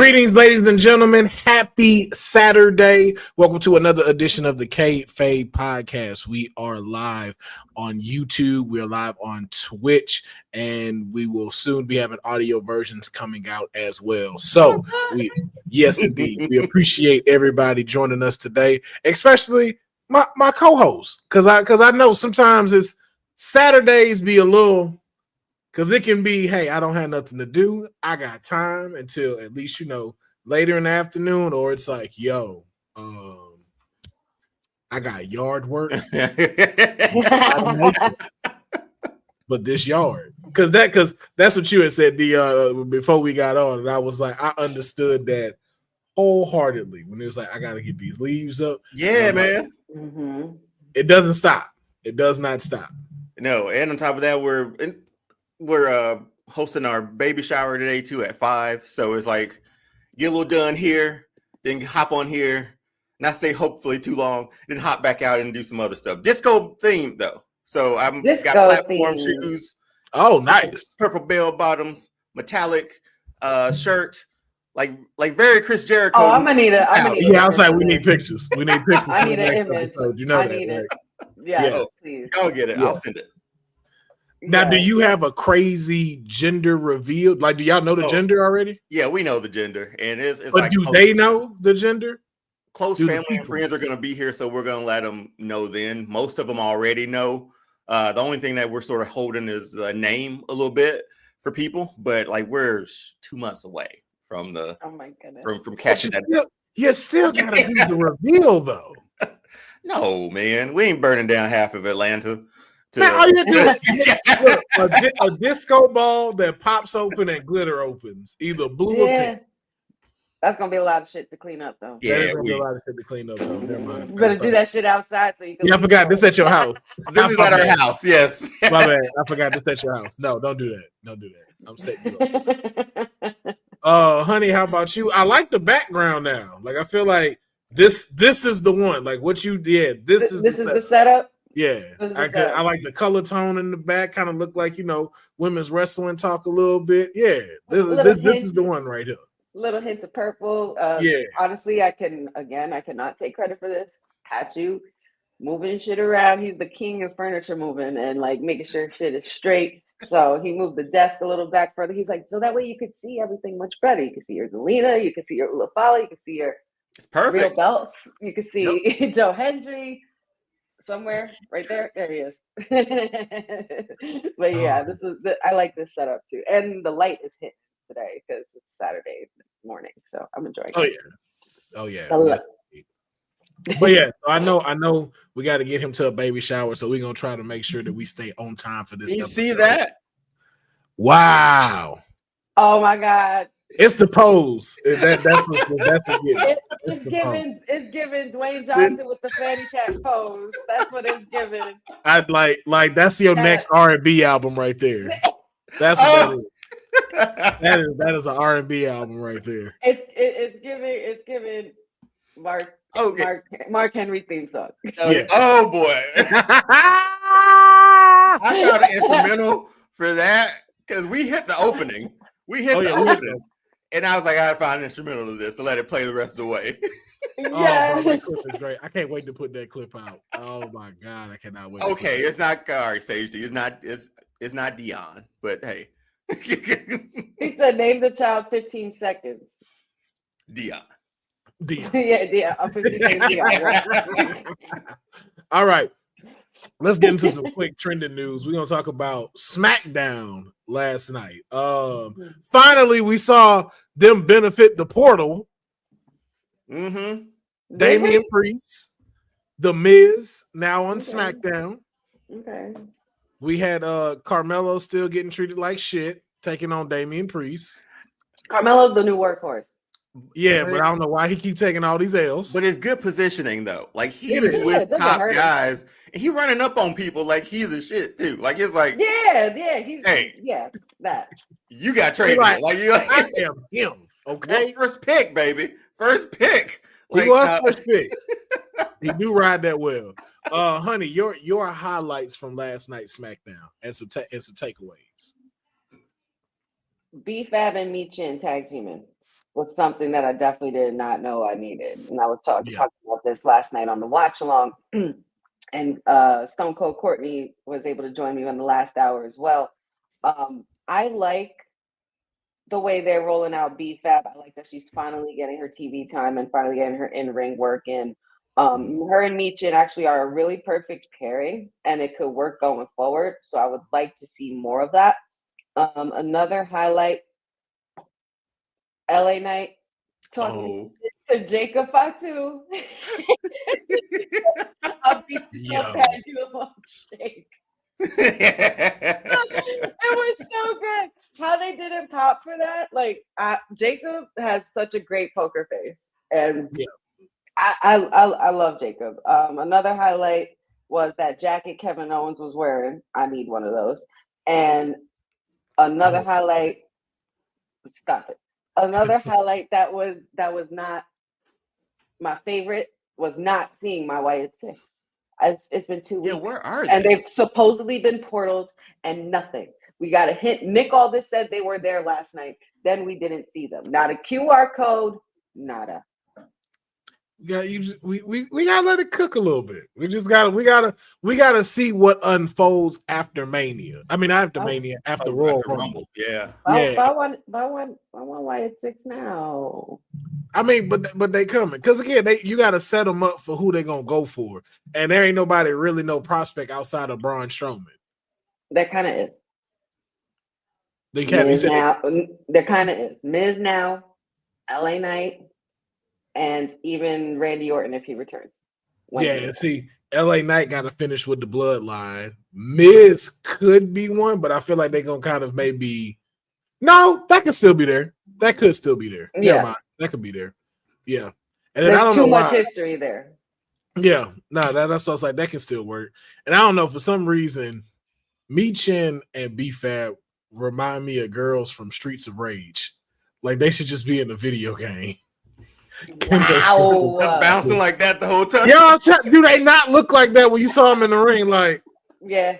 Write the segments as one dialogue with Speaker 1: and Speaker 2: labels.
Speaker 1: Greetings, ladies and gentlemen. Happy Saturday. Welcome to another edition of the Kayfabe Podcast. We are live on YouTube. We are live on Twitch, and we will soon be having audio versions coming out as well. So, yes, indeed. We appreciate everybody joining us today, especially my co-host, because I know sometimes it's Saturdays be a little. Because it can be, hey, I don't have nothing to do. I got time until at least, later in the afternoon. Or it's like, yo, I got yard work. But this yard. Because that's what you had said before we got on. And I was like, I understood that wholeheartedly when it was like, I got to get these leaves up.
Speaker 2: Yeah, man.
Speaker 1: Like, it doesn't stop. It does not stop.
Speaker 2: No, and on top of that, we're hosting our baby shower today too at 5. So it's like get a little done here, then hop on here, not stay hopefully too long, then hop back out and do some other stuff. Disco themed though. So I've got platform shoes.
Speaker 1: Oh, nice.
Speaker 2: Purple bell bottoms, metallic shirt, like very Chris Jericho.
Speaker 3: Oh, I'm gonna need a.
Speaker 1: Yeah, I was like, we need pictures. We need pictures.
Speaker 3: I need an image.
Speaker 1: Episode. You know
Speaker 3: I
Speaker 1: that,
Speaker 3: need
Speaker 1: right?
Speaker 3: it. Yeah, please.
Speaker 2: Y'all get it.
Speaker 1: Yeah.
Speaker 2: I'll send it.
Speaker 1: Now, do you have a crazy gender reveal? Like, do y'all know the gender already?
Speaker 2: Yeah, we know the gender, and it's
Speaker 1: but like, do they know the gender?
Speaker 2: Close family and friends are going to be here, so we're going to let them know then. Most of them already know. The only thing that we're sort of holding is a name a little bit for people, but like we're 2 months away from the from catching that.
Speaker 1: You still got to do the reveal, though.
Speaker 2: No, man, we ain't burning down half of Atlanta.
Speaker 1: Man, all you do is a disco ball that pops open and glitter opens, either blue or pink.
Speaker 3: That's gonna be a lot of shit to clean up, though.
Speaker 1: Yeah, that's gonna be a lot of shit to clean up, though. Never mind.
Speaker 3: You better do that shit outside so you can.
Speaker 1: Yeah, I forgot this at your house.
Speaker 2: This is at our house. Yes.
Speaker 1: My bad. I forgot this at your house. No, don't do that. Don't do that. I'm setting you up. Honey, how about you? I like the background now. Like I feel like this is the one. Like what you did. This is the
Speaker 3: setup.
Speaker 1: Yeah, I like the color tone in the back. Kind of look like women's wrestling talk a little bit. Yeah, this is the one right here.
Speaker 3: Little hints of purple. Honestly, I cannot take credit for this. Kachu moving shit around. He's the king of furniture moving and like making sure shit is straight. So he moved the desk a little back further. He's like, so that way you could see everything much better. You can see your Zelina, you can see your Ulafala, you can see your real belts, you can see Joe Hendry. Somewhere right there he is. But yeah, I like this setup too, and the light is hit today because it's Saturday morning, so I'm enjoying it.
Speaker 1: Oh yeah. But yeah, so I know we got to get him to a baby shower, so we're gonna try to make sure that we stay on time for this.
Speaker 2: You see that?
Speaker 1: Wow!
Speaker 3: Oh my God!
Speaker 1: It's the pose. That's
Speaker 3: it's giving Dwayne Johnson with the fanny pack pose. That's what it's giving.
Speaker 1: I'd like that's your next R&B album right there. That's what that is. That is an R&B album right there.
Speaker 3: It's giving Mark Henry theme song.
Speaker 2: Yeah. Oh boy. I got an instrumental for that because we hit the opening. Opening. And I was like, I gotta find an instrumental to this to let it play the rest of the way.
Speaker 3: Yes.
Speaker 1: Oh, bro, that clip is great. I can't wait to put that clip out. Oh my God, I cannot wait.
Speaker 2: Okay, it's not Sage. It's not Deonne, but hey.
Speaker 3: He said, name the child 15 seconds.
Speaker 2: Deonne.
Speaker 3: Yeah, I'm 15 seconds. Deonne.
Speaker 1: All right. Let's get into some quick trending news. We're gonna talk about SmackDown last night. Finally, we saw them benefit the portal. Damian Priest, The Miz, now on SmackDown.
Speaker 3: Okay.
Speaker 1: We had Carmelo still getting treated like shit, taking on Damian Priest.
Speaker 3: Carmelo's the new workhorse.
Speaker 1: Yeah, but I don't know why he keep taking all these L's.
Speaker 2: But it's good positioning though. Like he's with top guys, and he running up on people like he's the shit too. Like it's like
Speaker 3: that.
Speaker 2: You got traded.
Speaker 1: Right.
Speaker 2: Like you like
Speaker 1: I am him. Okay,
Speaker 2: well, first pick, baby. First pick.
Speaker 1: Like, he was first pick. He do ride that well. Honey, your highlights from last night's SmackDown and some takeaways.
Speaker 3: B-Fab and Michin tag teaming. was something that I definitely did not know I needed. And I was talking about this last night on the watch along. And Stone Cold Courtney was able to join me on the last hour as well. I like the way they're rolling out BFAB. I like that she's finally getting her TV time and finally getting her in-ring work in. Her and Michin actually are a really perfect pairing, and it could work going forward. So I would like to see more of that. Another highlight, LA Knight talking to Jacob Fatu. I'll beat you so bad you won't shake. It was so good how they didn't pop for that. Like Jacob has such a great poker face, and I love Jacob. Another highlight was that jacket Kevin Owens was wearing. I need one of those. And another highlight. Stop it. Another highlight that was not my favorite was not seeing my Wyatt Six. It's been 2 weeks.
Speaker 2: Yeah, where are they?
Speaker 3: And they've supposedly been portaled and nothing. We got a hint. Nick Aldis said they were there last night. Then we didn't see them. Not a QR code. Nada.
Speaker 1: Yeah, we gotta let it cook a little bit. We gotta see what unfolds after Mania. I mean, after Mania, after Royal Rumble.
Speaker 2: Yeah.
Speaker 3: I want Wyatt Six now.
Speaker 1: I mean, but they coming because again, you got to set them up for who they're gonna go for, and there ain't nobody really no prospect outside of Braun Strowman.
Speaker 3: That kind of is.
Speaker 1: There
Speaker 3: kind of is Miz now, LA Knight, and even Randy Orton if he returns.
Speaker 1: See, LA Knight got to finish with the bloodline. Miz could be one, but I feel like they're gonna kind of maybe. No, that could still be there. That could still be there.
Speaker 3: Yeah.
Speaker 1: Never mind. That could be there. Yeah. And then
Speaker 3: there's
Speaker 1: I don't
Speaker 3: too
Speaker 1: know
Speaker 3: much
Speaker 1: why.
Speaker 3: history there.
Speaker 1: Yeah. No, that's what I was like, that can still work. And I don't know, for some reason, Michin and BFAB remind me of girls from Streets of Rage. Like they should just be in a video game.
Speaker 3: Wow.
Speaker 2: Just bouncing like that the whole time.
Speaker 1: Yo, do they not look like that when you saw them in the ring? Like,
Speaker 3: yeah.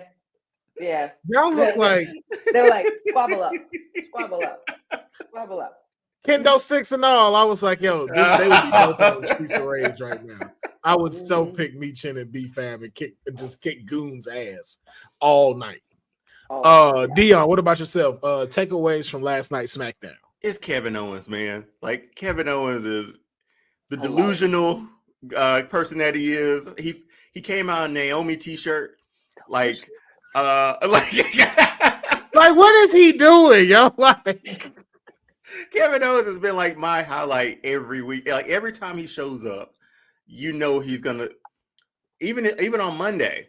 Speaker 1: Y'all look like
Speaker 3: they're like squabble up.
Speaker 1: kendo sticks and all. I was like, yo, they would be both on the Streets of Rage right now. I would so pick Michin and BFAB and just kick Goon's ass all night. Deonne, what about yourself? Takeaways from last night's SmackDown.
Speaker 2: It's Kevin Owens, man. Like Kevin Owens is the delusional person that he is. He came out in a Naomi t-shirt, like what
Speaker 1: is he doing, yo? Like
Speaker 2: Kevin Owens has been like my highlight every week. Like every time he shows up, you know he's gonna. Even on Monday,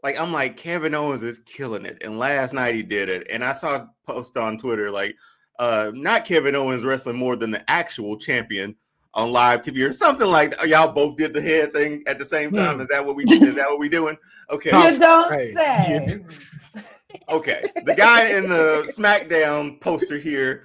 Speaker 2: like I'm like Kevin Owens is killing it, and last night he did it. And I saw a post on Twitter like, not Kevin Owens wrestling more than the actual champion on live TV or something like that. Y'all both did the head thing at the same time. Is that what we doing? Okay.
Speaker 3: You don't say.
Speaker 2: Okay. The guy in the SmackDown poster here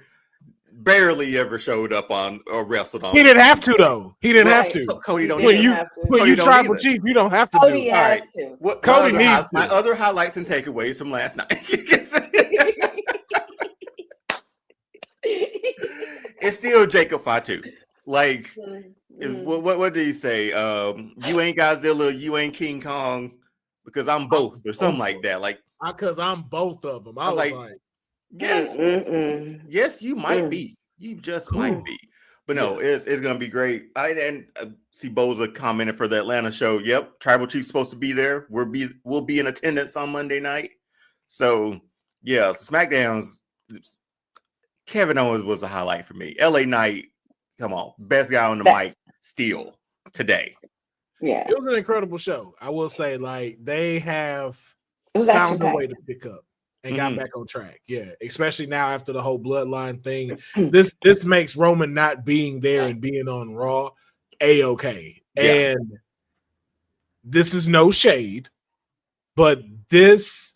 Speaker 2: barely ever showed up on or wrestled on.
Speaker 1: He didn't have to though. He didn't have to.
Speaker 2: Cody don't.
Speaker 1: When you tribal chief, you don't have to.
Speaker 3: Cody has to.
Speaker 1: Cody needs
Speaker 2: my other highlights and takeaways from last night. It's still Jacob Fatu. Like, what did he say? You ain't Godzilla, you ain't King Kong, because I'm both, or something like that. Like,
Speaker 1: because I'm both of them. I was like
Speaker 2: yes, you might be. You just might be. But no, it's gonna be great. I see Boza commented for the Atlanta show. Yep, Tribal Chief's supposed to be there. We'll be in attendance on Monday night. So yeah, SmackDown's Kevin Owens was a highlight for me. LA Knight, come on, best guy on the mic still today.
Speaker 3: Yeah,
Speaker 1: it was an incredible show. I will say, like they have found a way to pick up and got back on track. Yeah, especially now after the whole bloodline thing. This makes Roman not being there and being on Raw A-okay. Yeah. And this is no shade, but this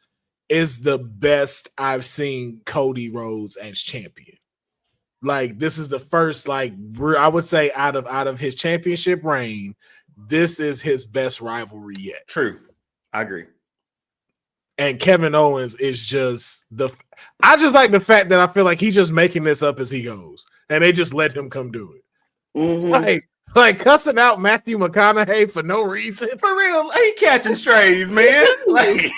Speaker 1: is the best I've seen Cody Rhodes as champion. Like this is the first, like I would say out of his championship reign, this is his best rivalry yet.
Speaker 2: True. I agree.
Speaker 1: And Kevin Owens is just I just like the fact that I feel like he's just making this up as he goes. and they just let him come do it.
Speaker 3: Mm-hmm.
Speaker 1: Like cussing out Matthew McConaughey for no reason.
Speaker 2: For real, he catching strays, man. Like,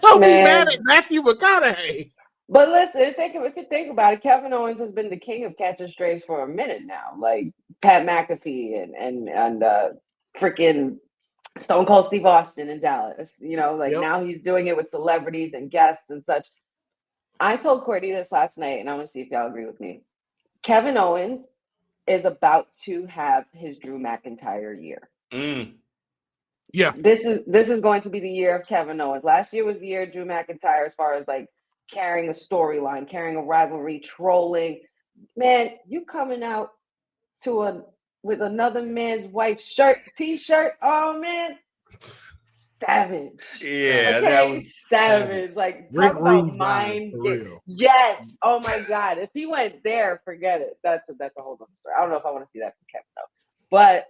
Speaker 1: don't be mad at Matthew McConaughey.
Speaker 3: But listen, if you think about it, Kevin Owens has been the king of catching strays for a minute now. Like Pat McAfee and freaking Stone Cold Steve Austin in Dallas. You know, like now he's doing it with celebrities and guests and such. I told Courtney this last night, and I want to see if y'all agree with me. Kevin Owens is about to have his Drew McIntyre year.
Speaker 1: Yeah.
Speaker 3: This is going to be the year of Kevin Owens. Last year was the year of Drew McIntyre as far as like carrying a storyline, carrying a rivalry, trolling. Man, you coming out with another man's wife's t-shirt. Oh man. Savage.
Speaker 2: Yeah,
Speaker 3: okay?
Speaker 2: that was
Speaker 3: savage. Like talk about mind games. Yes. Oh my God. If he went there, forget it. That's a whole other story. I don't know if I want to see that from Kevin though. But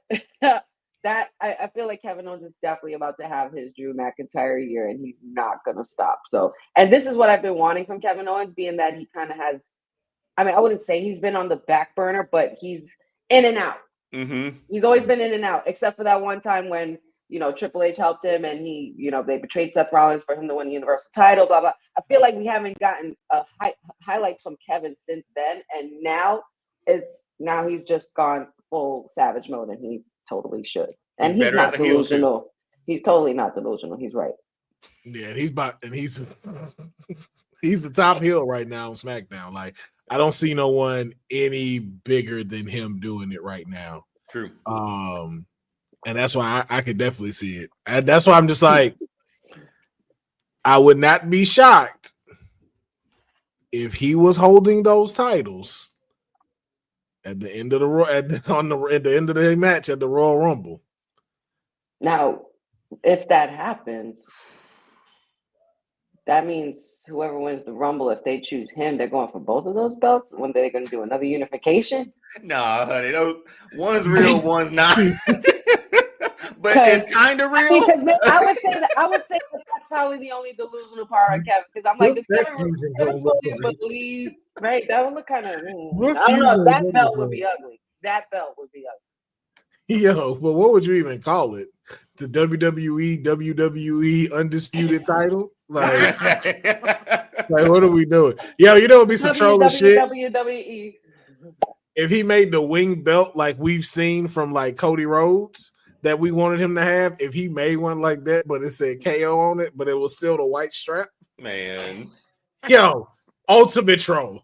Speaker 3: that I feel like Kevin Owens is definitely about to have his Drew McIntyre year, and he's not gonna stop. So, and this is what I've been wanting from Kevin Owens, being that he kind of has. I mean, I wouldn't say he's been on the back burner, but he's in and out.
Speaker 2: Mm-hmm.
Speaker 3: He's always been in and out, except for that one time when Triple H helped him, and he, they betrayed Seth Rollins for him to win the Universal title. Blah blah. I feel like we haven't gotten highlights from Kevin since then, and now he's just gone full savage mode, and he totally should. And he's not delusional. He's totally not delusional. He's right.
Speaker 1: Yeah, and he's the top heel right now on SmackDown. Like, I don't see no one any bigger than him doing it right now.
Speaker 2: True.
Speaker 1: And that's why I could definitely see it. And that's why I'm just like, I would not be shocked if he was holding those titles at the end of at the end of the match at the Royal Rumble.
Speaker 3: Now, if that happens, that means whoever wins the Rumble, if they choose him, they're going for both of those belts. When they're going to do another unification?
Speaker 2: Nah, honey, one's real, one's not. But it's kind of real.
Speaker 3: I would say that that's probably the only delusional part of Kevin, because I'm like, does Kevin really believe? Right? That would look kind of. I don't know. That belt would be ugly. That belt would be ugly.
Speaker 1: Yo, but what would you even call it? The WWE undisputed title? Like what are we doing? Yo, it'd be some trolling shit.
Speaker 3: WWE.
Speaker 1: If he made the wing belt like we've seen from like Cody Rhodes that we wanted him to have, if he made one like that, but it said KO on it, but it was still the white strap.
Speaker 2: Man.
Speaker 1: Yo, ultimate troll.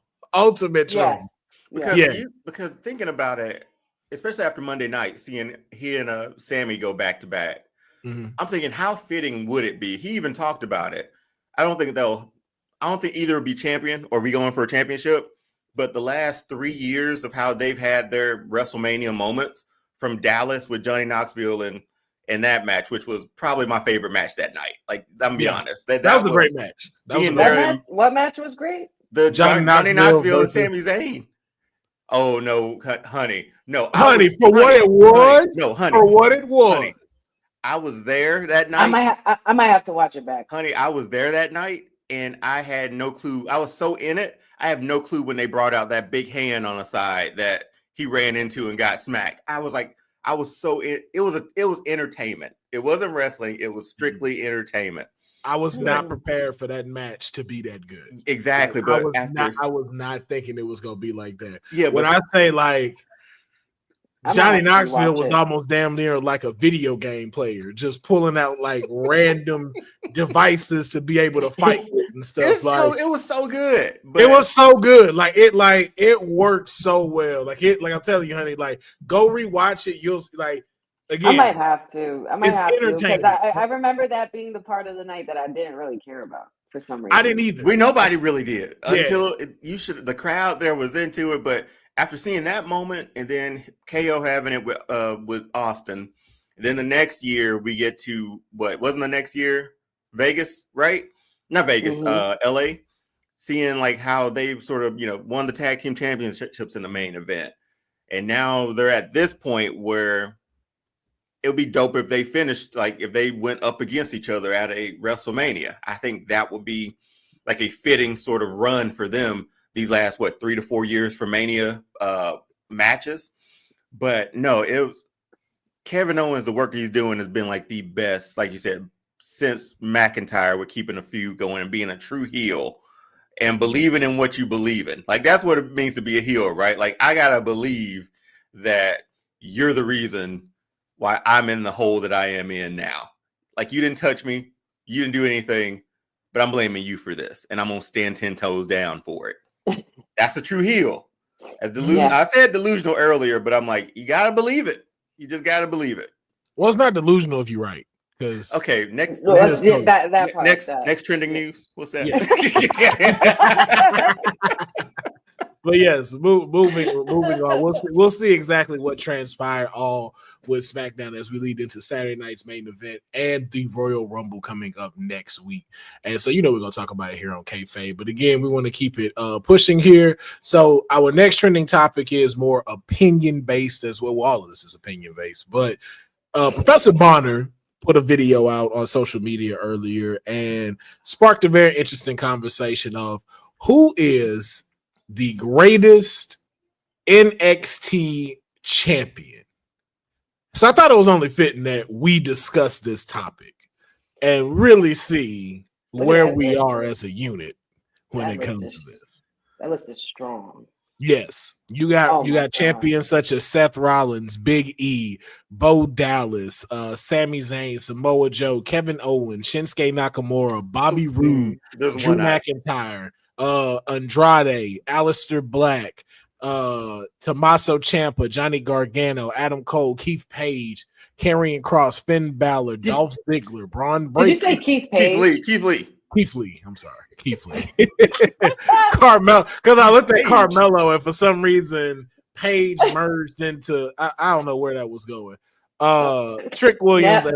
Speaker 2: Because thinking about it, especially after Monday night, seeing he and Sammy go back to back, I'm thinking, how fitting would it be? He even talked about it. I don't think either will be champion or be going for a championship. But the last 3 years of how they've had their WrestleMania moments, from Dallas with Johnny Knoxville and that match, which was probably my favorite match that night. Like, I'm gonna be honest, that was a great match.
Speaker 3: What match was great?
Speaker 2: The Johnny Knoxville and Sami Zayn. Oh no, honey, no,
Speaker 1: honey, for what it was. No, honey, for what it was.
Speaker 2: Honey, I was there that night.
Speaker 3: I might have to watch it back.
Speaker 2: Honey, I was there that night, and I had no clue. I was so in it. I have no clue when they brought out that big hand on the side that he ran into and got smacked. I was like, it was entertainment. It wasn't wrestling. It was strictly entertainment.
Speaker 1: I was not prepared for that match to be that good.
Speaker 2: Exactly.
Speaker 1: Like,
Speaker 2: but
Speaker 1: I was not thinking it was going to be like that.
Speaker 2: Yeah.
Speaker 1: When I say like Johnny Knoxville was almost damn near like a video game player, just pulling out like random devices to be able to fight with and stuff.
Speaker 2: It was so good.
Speaker 1: It was so good. Like it worked so well. Like I'm telling you, honey, like go rewatch it. You'll like again.
Speaker 3: I might have to because I remember that being the part of the night that I didn't really care about for some reason.
Speaker 1: I didn't either.
Speaker 2: Nobody really did until the crowd there was into it, but. After seeing that moment, and then KO having it with Austin, then the next year we get to what wasn't the next year Vegas, right? Not Vegas, LA. Seeing like how they sort of won the tag team championships in the main event, and now they're at this point where it would be dope if they finished if they went up against each other at a WrestleMania. I think that would be like a fitting sort of run for them. these last 3 to 4 years for Mania matches. But no, it was Kevin Owens. The work he's doing has been like the best, like you said, since McIntyre, with keeping a feud going and being a true heel and believing in what you believe in. Like, that's what it means to be a heel, right? Like, I gotta believe that you're the reason why I'm in the hole that I am in now. Like, you didn't touch me, you didn't do anything, but I'm blaming you for this, and I'm gonna stand 10 toes down for it. That's a true heel. I said delusional earlier, but I'm like, you gotta believe it. You just gotta believe it.
Speaker 1: Well, it's not delusional if you're right.
Speaker 2: Okay, next trending news. What's that?
Speaker 1: But yes, moving on. We'll see exactly what transpired all with SmackDown as we lead into Saturday night's main event and the Royal Rumble coming up next week. And so, we're going to talk about it here on Kayfabe. But again, we want to keep it pushing here. So our next trending topic is more opinion-based as well. Well, all of this is opinion-based. But Professor Bonner put a video out on social media earlier and sparked a very interesting conversation of who is the greatest NXT champion. So I thought it was only fitting that we discuss this topic and really see where we are as a unit when it comes to this.
Speaker 3: That list is strong.
Speaker 1: Yes, you got champions such as Seth Rollins, Big E, Bo Dallas, Sami Zayn, Samoa Joe, Kevin Owens, Shinsuke Nakamura, Bobby Roode, Drew McIntyre, Andrade, Aleister Black, Tommaso Ciampa, Johnny Gargano, Adam Cole, Keith Page, Karrion Kross, Finn Balor, Dolph Ziggler, Braun Breaker.
Speaker 3: Did you say Keith Page?
Speaker 2: Keith Lee.
Speaker 1: I'm sorry. Keith Lee. Carmelo. Because I looked at Carmelo and for some reason Page merged into I don't know where that was going. Trick Williams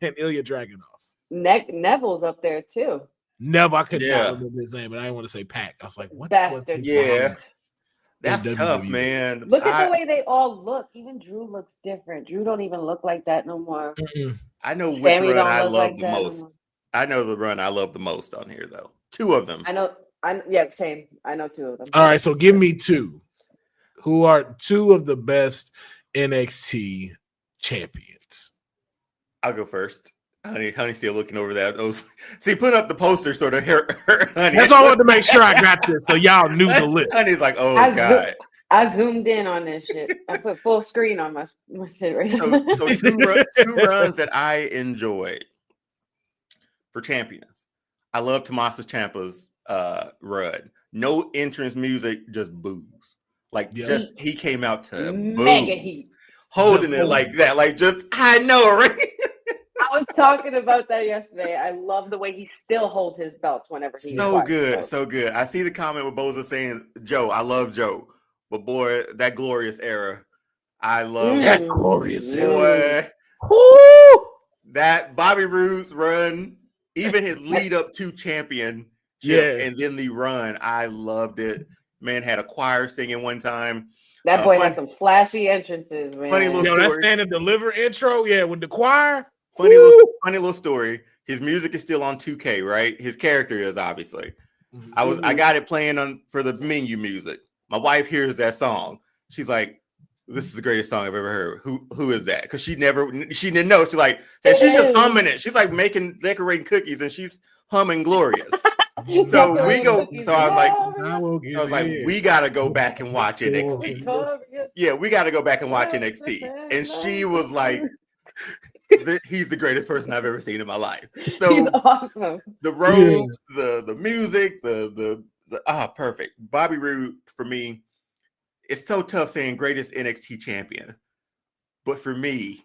Speaker 1: and Ilya Dragunov.
Speaker 3: Neville's up there too.
Speaker 1: Neville, I could not remember his name, but I didn't want to say Pac. I was like, what?
Speaker 3: Bastard.
Speaker 2: Yeah. That's tough, man.
Speaker 3: Look at the way they all look. Even Drew looks different. Drew don't even look like that no more.
Speaker 2: I know which run I love the most. I know the run I love the most on here, though. Two of them.
Speaker 3: Same. I know two of them.
Speaker 1: All right, so give me two. Who are two of the best NXT champions?
Speaker 2: I'll go first. Honey still looking over that. See, put up the poster sort of here. Honey.
Speaker 1: That's why I wanted to make sure I got this so y'all knew the list.
Speaker 2: Honey's like, God.
Speaker 3: I zoomed in on this shit. I put full screen on my shit right now.
Speaker 2: So two runs that I enjoyed for champions. I love Tommaso Ciampa's run. No entrance music, just boos. Just he came out to
Speaker 3: mega heat,
Speaker 2: holding it like that. Like, just I know, right?
Speaker 3: I was talking about that yesterday. I love the way he still holds his belts whenever he's
Speaker 2: so good. I see the comment with Boza saying, Joe, I love Joe. But boy, that glorious era. I love
Speaker 1: that glorious era.
Speaker 2: Boy, that Bobby Roode's run, even his lead up to championship, and then the run. I loved it. Man had a choir singing one time.
Speaker 3: That boy had some flashy entrances, man.
Speaker 2: Funny little story.
Speaker 1: That stand and deliver intro, with the choir.
Speaker 2: Funny little story. His music is still on 2K, right? His character is obviously. I got it playing for the menu music. My wife hears that song. She's like, "This is the greatest song I've ever heard." Who is that? Because she didn't know. She's like, and she's just humming it. She's like decorating cookies, and she's humming Glorious. So we go. So I was like, we gotta go back and watch NXT. Yeah, we gotta go back and watch NXT. And she was like, he's the greatest person I've ever seen in my life. So
Speaker 3: he's awesome.
Speaker 2: The robes, the music, the perfect. Bobby Roode for me, it's so tough saying greatest NXT champion, but for me,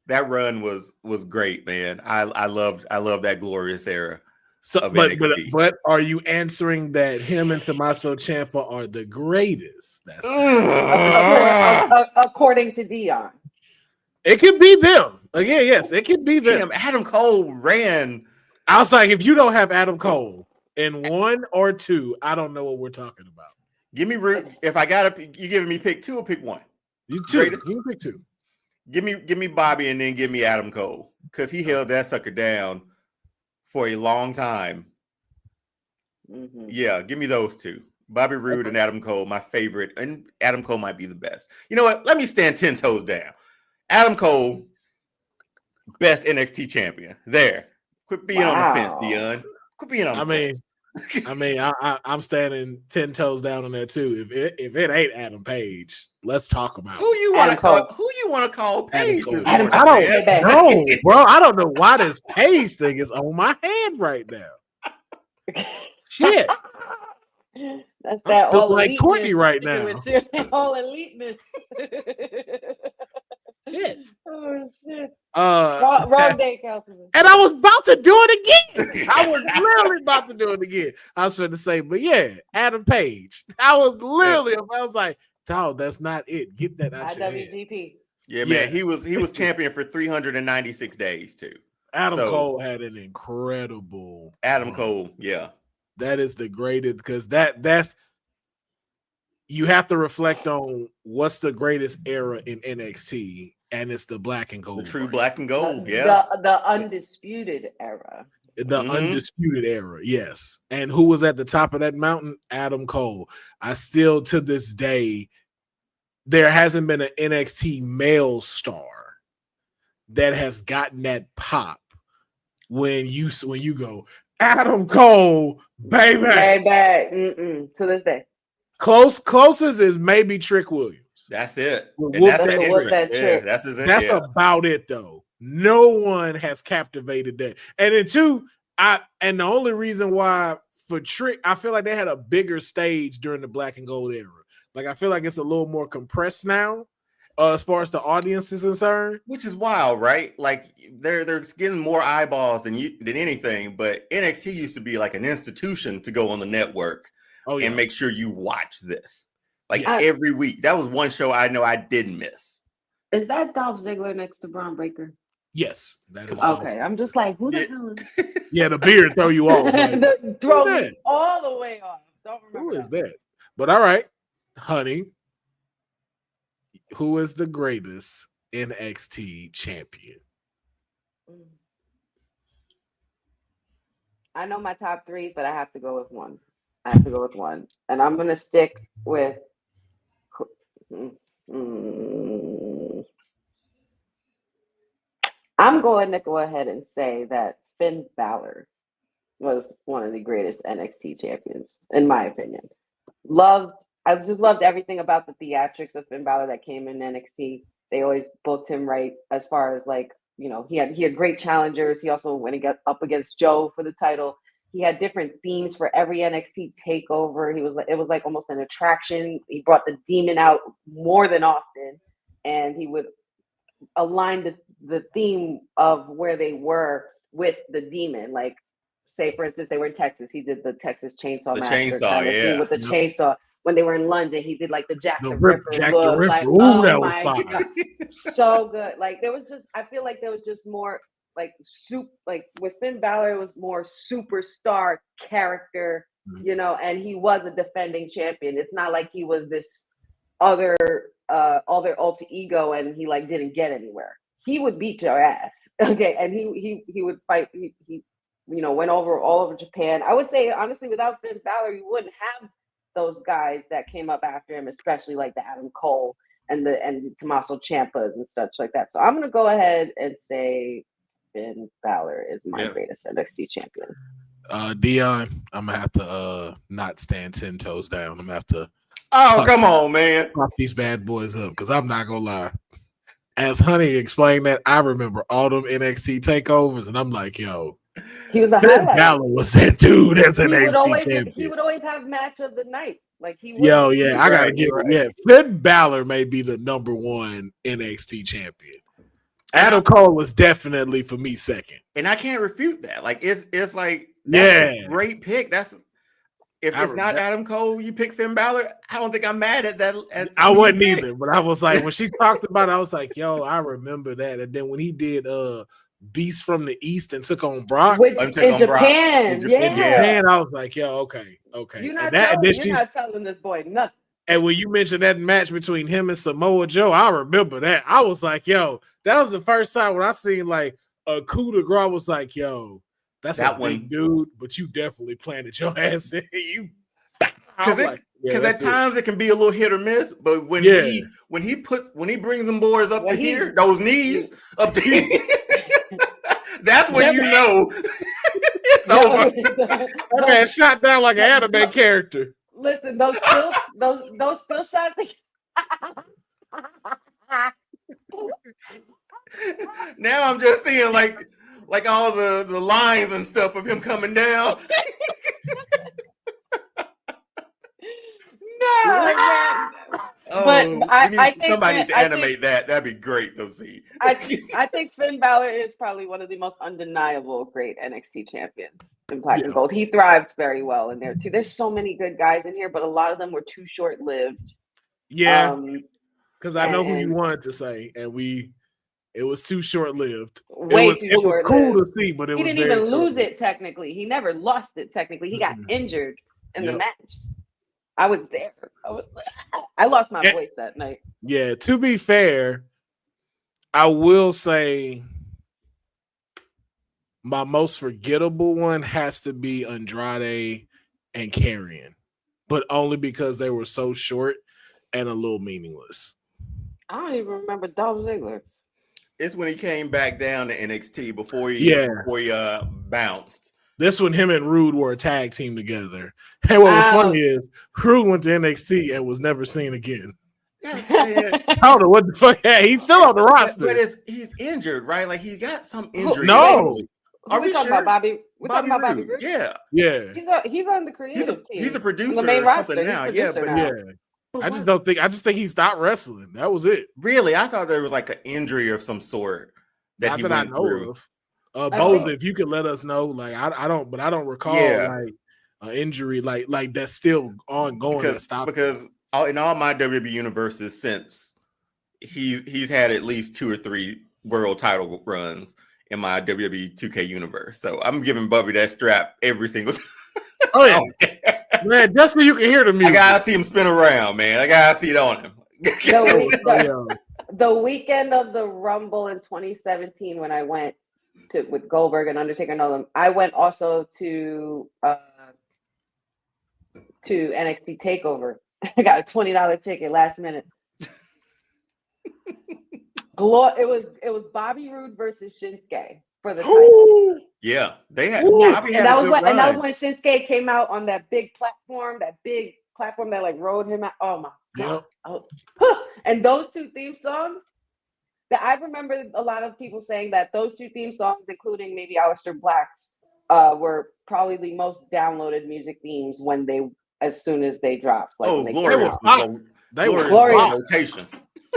Speaker 2: that run was great, man. I love that glorious era.
Speaker 1: So, but are you answering that him and Tommaso Ciampa are the greatest? That's
Speaker 3: according to Deonne.
Speaker 1: It could be them. Again, yes, it could be them.
Speaker 2: Damn, Adam Cole ran.
Speaker 1: I was like, if you don't have Adam Cole in one or two, I don't know what we're talking about.
Speaker 2: Give me Root. If I you giving me pick two or pick one?
Speaker 1: You can pick two.
Speaker 2: Give me Bobby and then give me Adam Cole because he held that sucker down for a long time. Yeah, give me those two. Bobby Roode and Adam Cole, my favorite, and Adam Cole might be the best. You know what? Let me stand 10 toes down. Adam Cole, best NXT champion. There. Quit being on the fence, Deonne. Quit being on the fence.
Speaker 1: I'm standing 10 toes down on that too. If it ain't Adam Page, let's talk about
Speaker 2: who you want to call Page this morning.
Speaker 1: I don't know, bro. I don't know why this Page thing is on my hand right now. Shit.
Speaker 3: That's that all
Speaker 1: like Courtney right now.
Speaker 3: All eliteness.
Speaker 1: Shit.
Speaker 3: Oh shit. Wrong day, Councilman.
Speaker 1: And I was about to do it again. I was literally about to do it again. I was going to say, but yeah, Adam Page. I was like, dog, that's not it. Get that out your head.
Speaker 3: IWGP.
Speaker 2: Yeah, man. He was champion for 396 days too.
Speaker 1: Adam Cole had an incredible
Speaker 2: Adam Cole, yeah.
Speaker 1: That is the greatest, because that's you have to reflect on what's the greatest era in NXT, and it's the black and gold.
Speaker 2: The true black and gold, yeah.
Speaker 3: The undisputed era.
Speaker 1: The undisputed era, yes. And who was at the top of that mountain? Adam Cole. I still, to this day, there hasn't been an NXT male star that has gotten that pop when you go, Adam Cole, baby.
Speaker 3: To this day.
Speaker 1: Closest is maybe Trick Williams.
Speaker 2: That's it.
Speaker 1: That's about it, though. No one has captivated that. And then two, and the only reason why for Trick, I feel like they had a bigger stage during the black and gold era. Like, I feel like it's a little more compressed now, as far as the audience is concerned.
Speaker 2: Which is wild, right? Like, they're getting more eyeballs than anything. But NXT used to be like an institution to go on the network and make sure you watch this. Like, every week. That was one show I know I didn't miss.
Speaker 3: Is that Dolph Ziggler next to Braun Breaker?
Speaker 1: Yes. That is
Speaker 3: okay. I'm just like, who the hell is
Speaker 1: Yeah, the beard throw you off. Like,
Speaker 3: throw me all the way off. Don't remember.
Speaker 1: Who is that? But all right, honey. Who is the greatest NXT champion?
Speaker 3: I know my top three, but I have to go with one. And I'm going to stick with... I'm going to go ahead and say that Finn Balor was one of the greatest NXT champions, in my opinion. I just loved everything about the theatrics of Finn Balor that came in NXT. They always booked him right, as far as, like, you know, he had great challengers. He also, when he got up against Joe for the title, he had different themes for every NXT takeover. It was like almost an attraction. He brought the demon out more than often, and he would align the theme of where they were with the demon. Like, say for instance, they were in Texas. He did the Texas Chainsaw Massacre kind of thing with the chainsaw. When they were in London, he did like the Jack the Ripper look. Like,
Speaker 1: ooh, that was fire.
Speaker 3: So good. Like, there was just, I feel like there was just more like with Finn Balor, it was more superstar character, you know, and he was a defending champion. It's not like he was this other alter ego and he like didn't get anywhere. He would beat your ass. Okay. And he would fight. He you know, went all over Japan. I would say honestly, without Finn Balor, you wouldn't have those guys that came up after him, especially like the Adam Cole and Tommaso Ciampas and such like that. So I'm gonna go ahead and say Finn Balor is my greatest NXT champion.
Speaker 1: Deonne, I'm gonna have to not stand 10 toes down. I'm gonna have to
Speaker 2: come on, man.
Speaker 1: Pop these bad boys up, because I'm not gonna lie. As Honey explained that, I remember all them NXT takeovers, and I'm like, yo,
Speaker 3: he was a
Speaker 1: Finn Balor was that dude that's an NXT champion.
Speaker 3: He would always have match of the night. Like, he would.
Speaker 1: Yo, yeah, I gotta give it. Yeah, Finn Balor may be the number one NXT champion. Adam Cole was definitely, for me, second.
Speaker 2: And I can't refute that. Like, it's like, that's a great pick. If it's not Adam Cole, you pick Finn Balor. I don't think I'm mad at that.
Speaker 1: I wasn't either, but I was like, when she talked about it, I was like, yo, I remember that. And then when he did Beast from the East and took on Brock
Speaker 3: in Japan,
Speaker 1: I was like, yo, okay.
Speaker 3: You're not telling this boy nothing.
Speaker 1: And when you mentioned that match between him and Samoa Joe, I remember that. I was like, yo, that was the first time when I seen like a coup de grace. I was like, yo, that's that a big dude, but you definitely planted your ass in.
Speaker 2: Because at times it can be a little hit or miss, but when he brings them boys up to here, those knees up to here, that's when you know it's over.
Speaker 1: That man shot down like an anime character.
Speaker 3: Listen, those still shots.
Speaker 2: Now I'm just seeing like all the lines and stuff of him coming down.
Speaker 3: No, man. But I think
Speaker 2: somebody needs to animate that. That'd be great to see.
Speaker 3: I think Finn Balor is probably one of the most undeniable great NXT champions in Black and Gold. He thrived very well in there too. There's so many good guys in here, but a lot of them were too short-lived.
Speaker 1: Yeah, because I know who you wanted to say, and it was too short-lived. It was cool to see, but he
Speaker 3: didn't even lose it technically. He never lost it technically. He got injured in the match. I was there. I lost my voice that night.
Speaker 1: Yeah, to be fair, I will say my most forgettable one has to be Andrade and Karrion, but only because they were so short and a little meaningless.
Speaker 3: I don't even remember Dolph Ziggler.
Speaker 2: It's when he came back down to NXT before he bounced.
Speaker 1: This one, him and Rude were a tag team together. And what was funny is Rude went to NXT and was never seen again.
Speaker 2: Yes, man.
Speaker 1: I don't know what the fuck. Hey, he's still on the roster.
Speaker 2: But he's injured, right? Like he got some injury.
Speaker 1: No.
Speaker 3: Are we talking about Bobby? We're talking about Bobby Roode?
Speaker 2: Yeah.
Speaker 3: He's on the creative team.
Speaker 2: He's a producer
Speaker 3: on the main roster
Speaker 2: now.
Speaker 3: Now.
Speaker 1: I just think he stopped wrestling. That was it.
Speaker 2: Really? I thought there was like an injury of some sort that he went through.
Speaker 1: Boza, if you could let us know, like I don't recall like an injury like that's still ongoing.
Speaker 2: Because in all my WWE universes since he's had at least 2 or 3 world title runs in my WWE 2K universe. So I'm giving Bubby that strap every single time.
Speaker 1: Oh yeah. Man, just so you can hear the music.
Speaker 2: I gotta see him spin around, man. I gotta see it on him.
Speaker 3: The weekend of the Rumble in 2017 when I went with Goldberg and Undertaker and all them, I went also to NXT TakeOver. I got a $20 ticket last minute. It was Bobby Roode versus Shinsuke for the title.
Speaker 2: Yeah, they had.
Speaker 3: And that was when Shinsuke came out on that big platform that like rode him out. Oh my god! Yep. And those 2 theme songs. That I remember a lot of people saying that those 2 theme songs, including maybe Aleister Black's, were probably the most downloaded music themes as soon as they dropped. Like
Speaker 2: Glorious! They were
Speaker 3: Glorious
Speaker 2: rotation.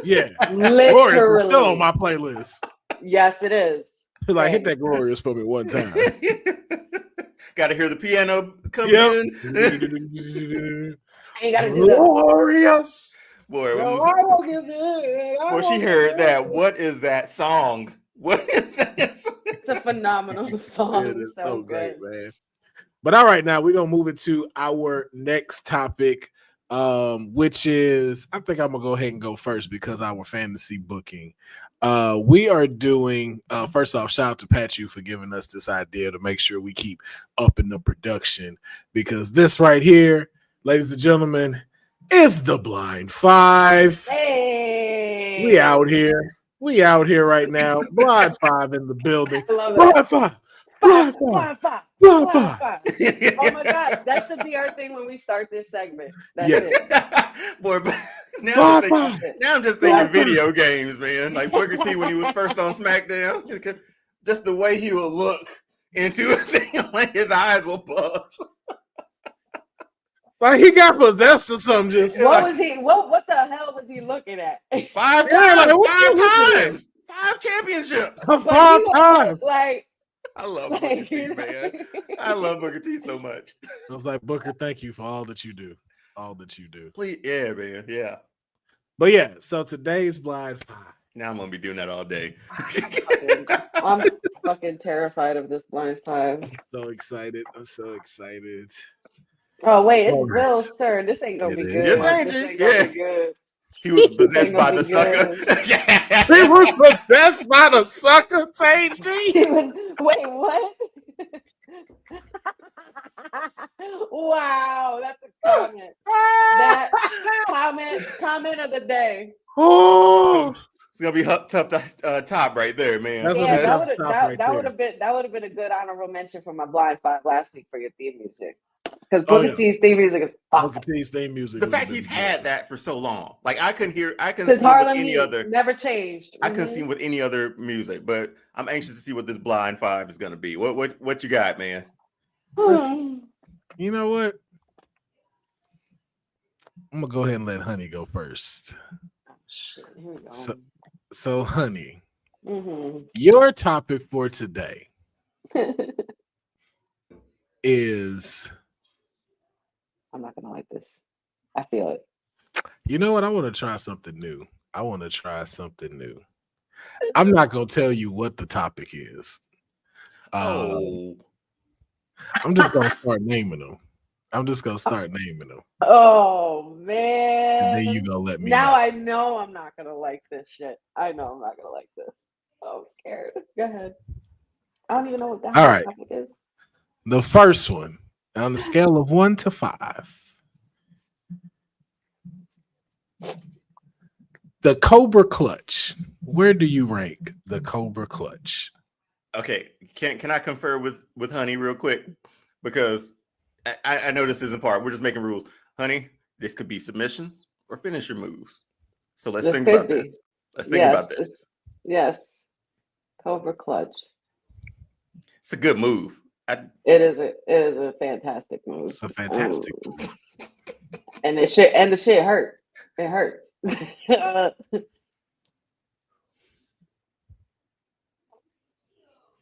Speaker 1: Yeah,
Speaker 3: literally
Speaker 1: still on my playlist.
Speaker 3: Yes, it is.
Speaker 1: Like hit that Glorious for me one time.
Speaker 2: Got to hear the piano come in.
Speaker 3: You got to do that.
Speaker 1: Glorious.
Speaker 2: Boy, she heard that. What is that song? What is that?
Speaker 3: It's a phenomenal song.
Speaker 1: It is so great, man. But all right, now we're gonna move into our next topic, which is I think I'm gonna go ahead and go first because our fantasy booking. We are doing first off, shout out to Pachu for giving us this idea to make sure we keep upping the production because this right here, ladies and gentlemen, is the Blind Five.
Speaker 3: Hey,
Speaker 1: we out here right now. Blind Five in the building. Blind Five.
Speaker 3: Blind Five. Oh my god, that should be our thing when we start this segment. That's it.
Speaker 2: Boy, now I'm just thinking video games, man. Like Booker T when he was first on SmackDown. Just the way he would look into a thing, like his eyes will puff.
Speaker 1: Like he got possessed or something. Just
Speaker 3: what was he? What the hell was he looking at?
Speaker 2: 5 times. 5 championships.
Speaker 1: 5 times.
Speaker 3: Like
Speaker 2: I love Booker T, man. I love Booker T so much.
Speaker 1: I was like, Booker, thank you for all that you do. All that you do.
Speaker 2: Please, yeah, man. Yeah.
Speaker 1: But yeah, so today's Blind Five.
Speaker 2: Now I'm gonna be doing that all day.
Speaker 3: I'm fucking terrified of this Blind Five.
Speaker 1: I'm so excited.
Speaker 3: Oh wait, it's Will's turn. This ain't gonna be good.
Speaker 2: This ain't good. He was possessed by the sucker.
Speaker 1: He was possessed by the sucker, Sage D.
Speaker 3: Wait, what? Wow, that's a comment. That comment of the day.
Speaker 1: Oh,
Speaker 2: it's gonna be tough to top right there, man.
Speaker 3: That would have been a good honorable mention for my blind five last week for your theme music. Because Booker T's theme music is
Speaker 1: Booker T's theme music.
Speaker 2: The fact he's had that for so long, like I couldn't see
Speaker 3: Harlem
Speaker 2: with any other.
Speaker 3: Never changed.
Speaker 2: I couldn't see with any other music, but I'm anxious to see what this blind five is gonna be. What you got, man?
Speaker 1: You know what? I'm gonna go ahead and let Honey go first.
Speaker 3: Oh, shit. Here we go.
Speaker 1: So Honey, your topic for today is.
Speaker 3: I'm not gonna like this. I feel it.
Speaker 1: You know what? I want to try something new. I'm not gonna tell you what the topic is. I'm just gonna start naming them.
Speaker 3: Oh man!
Speaker 1: And then you gonna let me
Speaker 3: now
Speaker 1: know.
Speaker 3: I know I'm not gonna like this shit. I know I'm not gonna like this. I'm scared. Go ahead. I don't even know what that topic is.
Speaker 1: The first one on the scale of 1 to 5. The Cobra Clutch. Where do you rank the Cobra Clutch?
Speaker 2: Okay, can I confer with Honey real quick? Because I know this isn't part. We're just making rules. Honey, this could be submissions or finisher moves. So let's think about this.
Speaker 3: Yes. Cobra Clutch.
Speaker 2: It's a good move.
Speaker 3: It is a fantastic move.
Speaker 1: It's a fantastic move.
Speaker 3: And the shit hurt. It hurt.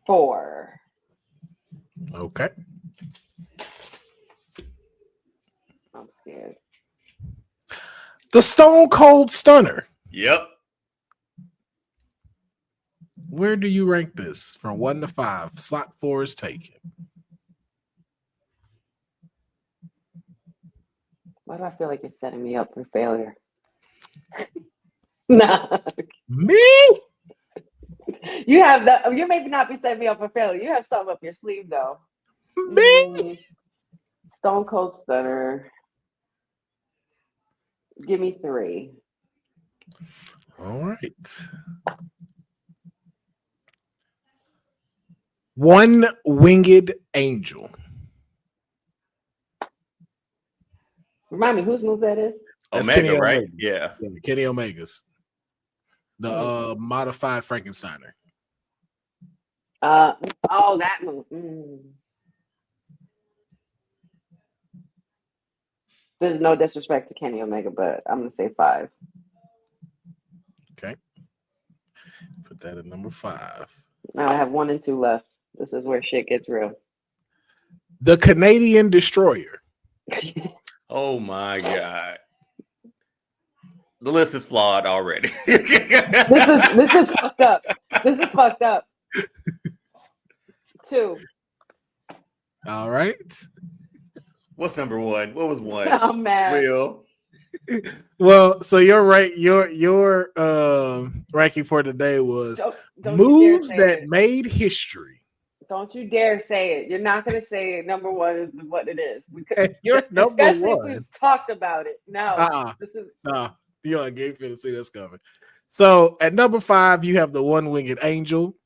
Speaker 3: 4.
Speaker 1: Okay.
Speaker 3: I'm scared.
Speaker 1: The Stone Cold Stunner.
Speaker 2: Yep.
Speaker 1: Where do you rank this from 1 to 5? Slot 4 is taken.
Speaker 3: Why do I feel like you're setting me up for failure? Nah.
Speaker 1: Me?
Speaker 3: You maybe not be setting me up for failure. You have something up your sleeve though.
Speaker 1: Me?
Speaker 3: Stone Cold Stunner. Give me 3.
Speaker 1: All right. One Winged Angel.
Speaker 3: Remind me whose move that is?
Speaker 2: That's Omega, right? Yeah.
Speaker 1: Kenny Omega's. The modified Frankensteiner.
Speaker 3: That move. There's no disrespect to Kenny Omega, but I'm gonna say 5.
Speaker 1: Okay. Put that at number 5.
Speaker 3: Now I have 1 and 2 left. This is where shit gets real.
Speaker 1: The Canadian Destroyer.
Speaker 2: Oh my God. The list is flawed already.
Speaker 3: This is fucked up. This is fucked up. 2.
Speaker 1: All right.
Speaker 2: What's number 1? What was 1?
Speaker 3: I'm mad.
Speaker 2: Will.
Speaker 1: Well, so you're right. Your ranking for today was
Speaker 3: don't
Speaker 1: moves that made history.
Speaker 3: Don't you dare say it. You're not going to say it. Number 1 is what it is.
Speaker 1: You're number 1.
Speaker 3: Especially if we've talked about it. No.
Speaker 1: You know, I gave you to see this coming. So at number 5, you have the One Winged Angel.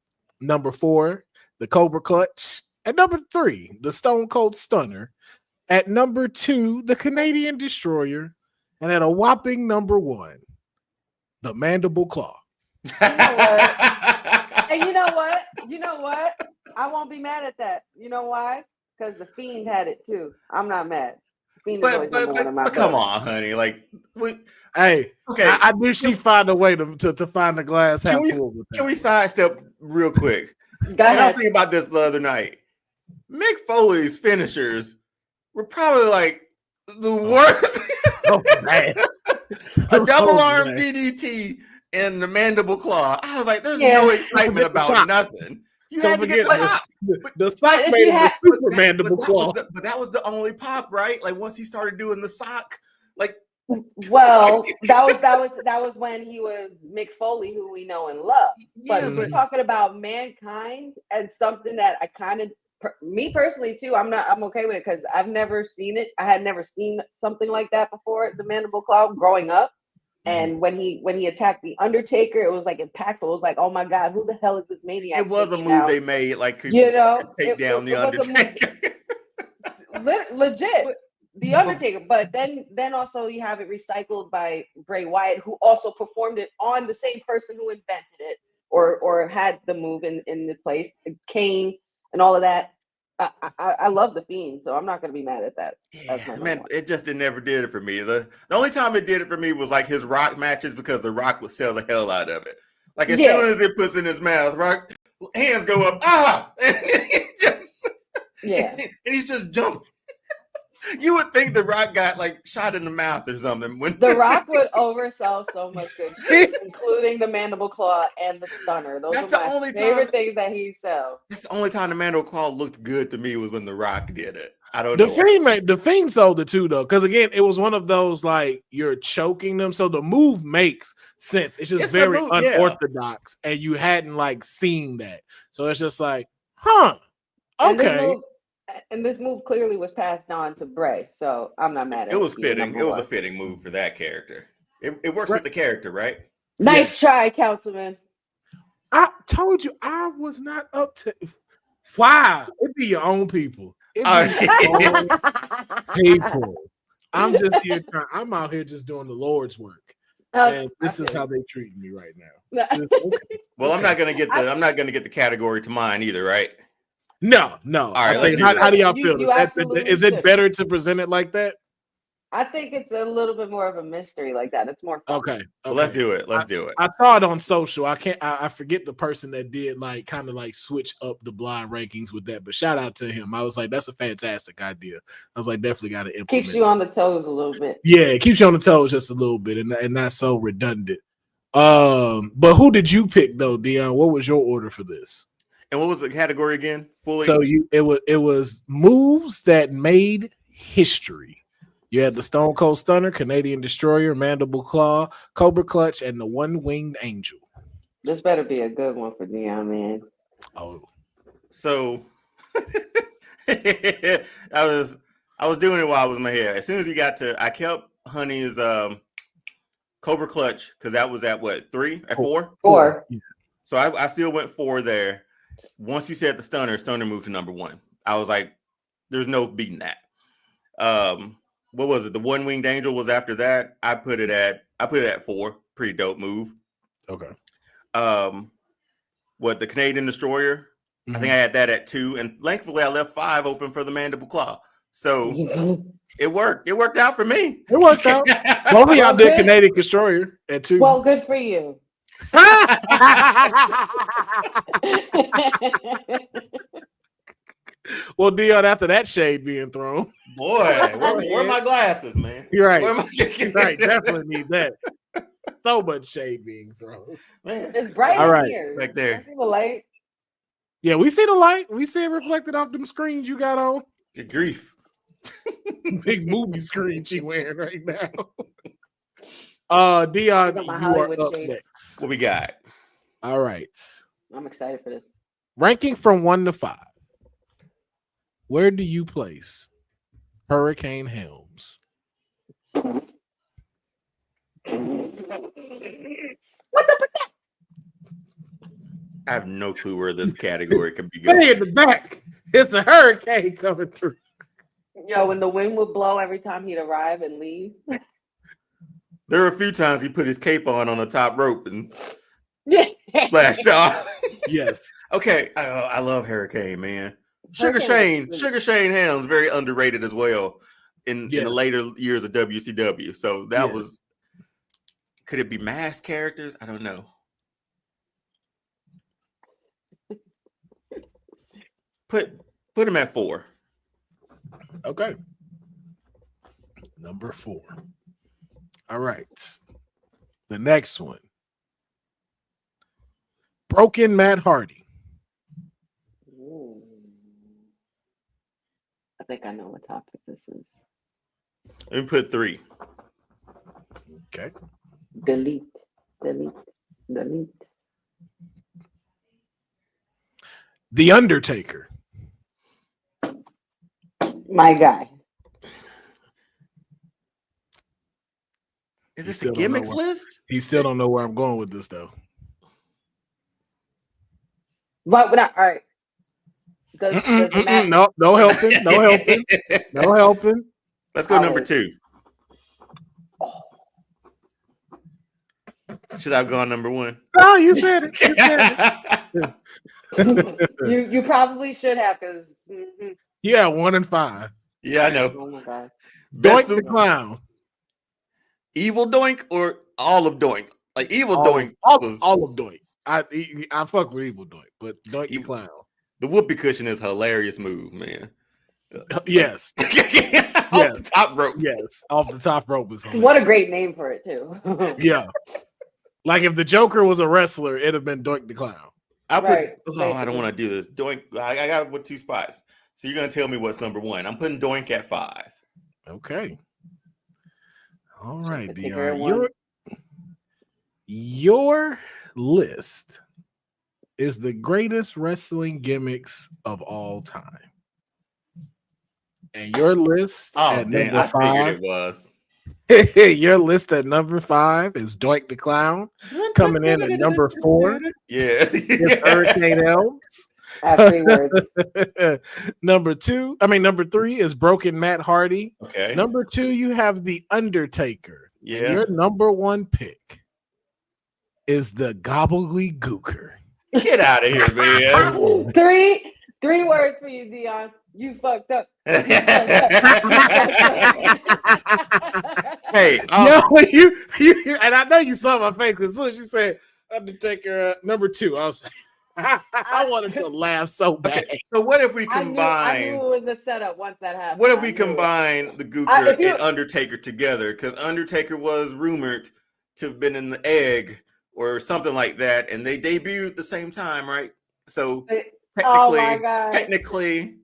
Speaker 1: Number 4, the Cobra Clutch. At number 3, the Stone Cold Stunner. At number 2, the Canadian Destroyer. And at a whopping number 1, the Mandible Claw.
Speaker 3: You know what? And you know what? I won't be mad at that. You know why? Because the Fiend had it too. I'm not mad.
Speaker 2: But come on, honey. Like,
Speaker 1: hey, okay. I knew she'd find a way to find the glass half full.
Speaker 2: Can we sidestep real quick?
Speaker 3: I
Speaker 2: was thinking about this the other night. Mick Foley's finishers were probably like the worst.
Speaker 1: Oh, man.
Speaker 2: A double arm DDT and the Mandible Claw. I was like, there's no excitement about nothing. You had to get the sock.
Speaker 1: The sock made the super Mandible Claw.
Speaker 2: But that was the only pop, right? Like once he started doing the sock, like.
Speaker 3: Well, that was when he was Mick Foley, who we know and love. But we're talking about Mankind and something that I kind of me personally too, I'm okay with it because I've never seen it. I had never seen something like that before, the Mandible Claw, growing up. And when he attacked the Undertaker, it was like impactful. It was like, oh my God, who the hell is this maniac?
Speaker 2: It was a move
Speaker 3: down?
Speaker 2: They made, like to take down the Undertaker.
Speaker 3: Legit. The Undertaker, but then also you have it recycled by Bray Wyatt, who also performed it on the same person who invented it or had the move in the place, Kane and all of that. I love the Fiend, so I'm not going to be mad at that.
Speaker 2: Yeah, man, it just never did it for me. The only time it did it for me was like his Rock matches because the Rock would sell the hell out of it. Like as soon as it puts in his mouth, Rock hands go up, and he's just jumping. You would think the Rock got like shot in the mouth or something. When
Speaker 3: the Rock would oversell so much good shit, including the Mandible Claw and the Stunner. Those are my only favorite things that he sells.
Speaker 2: That's the only time the Mandible Claw looked good to me was when the Rock did it. I don't
Speaker 1: know. The Fiend sold it too, though, because again, it was one of those like you're choking them, so the move makes sense. It's just very unorthodox, and you hadn't like seen that, so it's just like, okay.
Speaker 3: And this move clearly was passed on to Bray, so I'm not mad at it.
Speaker 2: It was fitting. It was a fitting move for that character. It works with the character, right?
Speaker 3: Nice try, Councilman.
Speaker 1: I told you I was not up to. Wow, it be your own people. It be your own people. I'm just here trying. I'm out here just doing the Lord's work, and this is how they treat me right now.
Speaker 2: Well, I'm not gonna get the category to mine either, right?
Speaker 1: No.
Speaker 2: All right.
Speaker 1: How do y'all feel? Is it better to present it like that?
Speaker 3: I think it's a little bit more of a mystery like that. It's more fun.
Speaker 1: Okay.
Speaker 2: Well, let's do it.
Speaker 1: I saw it on social. I forget the person that did like kind of like switch up the blind rankings with that. But shout out to him. I was like, that's a fantastic idea. I was like, definitely got to implement.
Speaker 3: Keeps you on the toes a little bit.
Speaker 1: Yeah, it keeps you on the toes just a little bit, and not so redundant. But who did you pick though, Deonne? What was your order for this?
Speaker 2: And what was the category again? Fully.
Speaker 1: So it was moves that made history. You had the Stone Cold Stunner, Canadian Destroyer, Mandible Claw, Cobra Clutch, and the One-Winged Angel.
Speaker 3: This better be a good one for Deonne, man.
Speaker 1: Oh,
Speaker 2: so I was doing it while I was in my head. As soon as you got to, I kept Honey's Cobra Clutch because that was at what 3 at 4?
Speaker 3: 4.
Speaker 2: Yeah. So I still went 4 there. Once you said the Stunner moved to number 1. I was like, there's no beating that. What was it? The One-Winged Angel was after that. I put it at 4. Pretty dope move.
Speaker 1: Okay.
Speaker 2: What the Canadian Destroyer? I think I had that at 2, and thankfully I left 5 open for the Mandible Claw. So it worked. It worked out for me.
Speaker 1: It worked out. Both of y'all did Canadian Destroyer at 2.
Speaker 3: Well, good for you.
Speaker 1: Well, Deonne, after that shade being thrown,
Speaker 2: boy, where are my glasses, man?
Speaker 1: You're right. Right, definitely need that. So much shade being thrown.
Speaker 2: Man.
Speaker 3: It's bright in here.
Speaker 2: Back there.
Speaker 3: See the light?
Speaker 1: Yeah, we see the light. We see it reflected off them screens you got on.
Speaker 2: Good grief.
Speaker 1: Big movie screen she wearing right now. Deonne, you are up next.
Speaker 2: What we got?
Speaker 1: All right.
Speaker 3: I'm excited for this.
Speaker 1: Ranking from 1 to 5. Where do you place Hurricane Helms?
Speaker 3: What's up with that?
Speaker 2: I have no clue where this category could be going.
Speaker 1: Hey, in the back, it's a hurricane coming through.
Speaker 3: Yo, when the wind would blow every time he'd arrive and leave.
Speaker 2: There were a few times he put his cape on the top rope and
Speaker 3: flashed
Speaker 2: off.
Speaker 1: Yes.
Speaker 2: Okay. I love Hurricane, man. Sugar Shane Helms, very underrated as well in the later years of WCW. So that was, could it be mass characters? I don't know. Put him at 4.
Speaker 1: Okay. Number 4. All right. The next one. Broken Matt Hardy.
Speaker 3: Ooh. I think I know what topic this is.
Speaker 2: Let me put 3.
Speaker 1: Okay.
Speaker 3: Delete.
Speaker 1: The Undertaker.
Speaker 3: My guy.
Speaker 2: Is this a gimmicks list?
Speaker 1: He still don't know where I'm going with this though.
Speaker 3: But all right. Does it matter?
Speaker 1: No helping. No helping. No helping.
Speaker 2: Let's go number 2. Should I have gone number 1?
Speaker 1: No, you said it. You said
Speaker 3: it. you probably should have, because
Speaker 1: yeah, 1 and 5.
Speaker 2: Yeah, I know.
Speaker 3: Oh my god.
Speaker 1: Doink the Clown.
Speaker 2: Evil Doink or all of Doink? Like Evil Doink.
Speaker 1: All of Doink. I fuck with Evil Doink, but Doink the Clown.
Speaker 2: The whoopee cushion is a hilarious move, man.
Speaker 1: Yes.
Speaker 2: Off the top rope.
Speaker 1: Yes. Off the top rope is hilarious.
Speaker 3: What a great name for it too.
Speaker 1: Yeah. Like if the Joker was a wrestler, it'd have been Doink the Clown.
Speaker 2: I don't want to do this. Doink. I got with 2 spots. So you're gonna tell me what's number 1. I'm putting Doink at 5.
Speaker 1: Okay. All right, Deonne. Your list is the greatest wrestling gimmicks of all time. And your list at number 5.
Speaker 2: I figured it was.
Speaker 1: Your list at number 5 is Doink the Clown. Coming in at number 4.
Speaker 2: Yeah.
Speaker 1: Hurricane Elms. Number 3 is Broken Matt Hardy.
Speaker 2: Okay.
Speaker 1: Number 2, you have The Undertaker.
Speaker 2: Yeah.
Speaker 1: Your number 1 pick is the Gobbledygooker.
Speaker 2: Get out of here, man.
Speaker 3: Three words for you, Deonne. You fucked up.
Speaker 2: Hey,
Speaker 1: you and I know you saw my face as soon as you said Undertaker number 2. I was like, I wanted to laugh so bad.
Speaker 2: Okay, so what if we combine?
Speaker 3: I knew it was a setup once that happened.
Speaker 2: What if we combine the Gooker and Undertaker together? Because Undertaker was rumored to have been in the egg or something like that, and they debuted at the same time, right? So technically,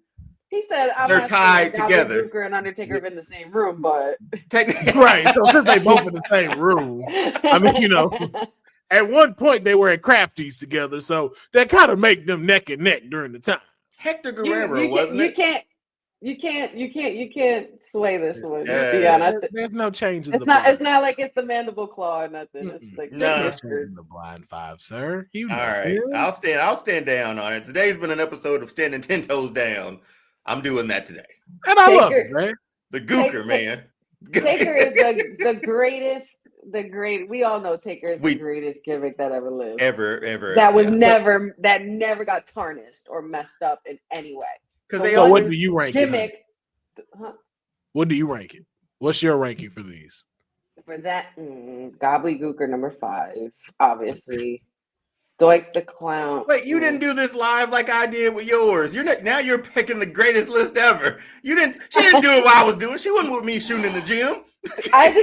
Speaker 3: he said
Speaker 2: they're tied together.
Speaker 3: Gooker and Undertaker have been in the same room, but
Speaker 1: right. So since they both in the same room, I mean, at one point they were at Crafties together, so that kind of make them neck and neck during the time.
Speaker 2: Hector Guerrero, wasn't it?
Speaker 3: You can't sway this one.
Speaker 1: There's no change in
Speaker 3: it's not like it's the mandible claw or nothing. It's like
Speaker 1: no the blind 5, sir.
Speaker 2: All right. I'll stand down on it. Today's been an episode of standing 10 toes down. I'm doing that today.
Speaker 1: And I love it, man.
Speaker 2: The Gooker, man.
Speaker 3: Taker is the greatest. We all know Taker is the greatest gimmick that ever lived.
Speaker 2: Ever.
Speaker 3: That was never got tarnished or messed up in any way.
Speaker 1: So what do you rank
Speaker 3: gimmick?
Speaker 1: What do you rank it? What's your ranking for these?
Speaker 3: For that, Gobbledygooker number 5, obviously. Doink the Clown.
Speaker 2: Wait, you didn't do this live like I did with yours. You're picking the greatest list ever. She didn't do it while I was doing. She wasn't with me shooting in the gym.
Speaker 3: What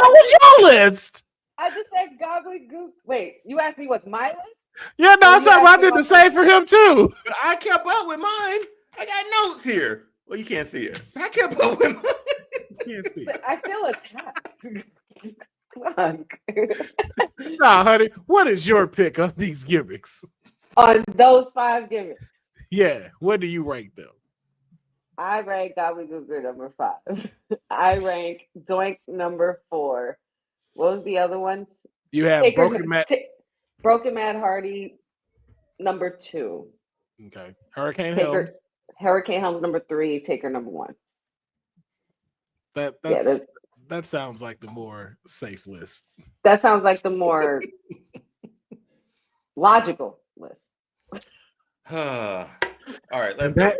Speaker 1: was your list?
Speaker 3: I just said Gobbledygook. Wait, you asked me what's my list?
Speaker 1: Yeah, no, I did the same for him too.
Speaker 2: But I kept up with mine. I got notes here. Well, you can't see it. I kept up with mine.
Speaker 1: You can't see it.
Speaker 3: I feel attacked. Fuck.
Speaker 1: Nah, honey, what is your pick on these gimmicks?
Speaker 3: On those 5 gimmicks.
Speaker 1: Yeah, what do you rank them?
Speaker 3: I rank Gobbledygooker number 5. I rank Doink number 4. What was the other one?
Speaker 1: You have
Speaker 3: Broken Matt Hardy number 2.
Speaker 1: Okay. Hurricane Helms
Speaker 3: number 3. Taker number 1.
Speaker 1: That sounds like the more safe list.
Speaker 3: That sounds like the more logical list.
Speaker 2: All right, let's
Speaker 1: that,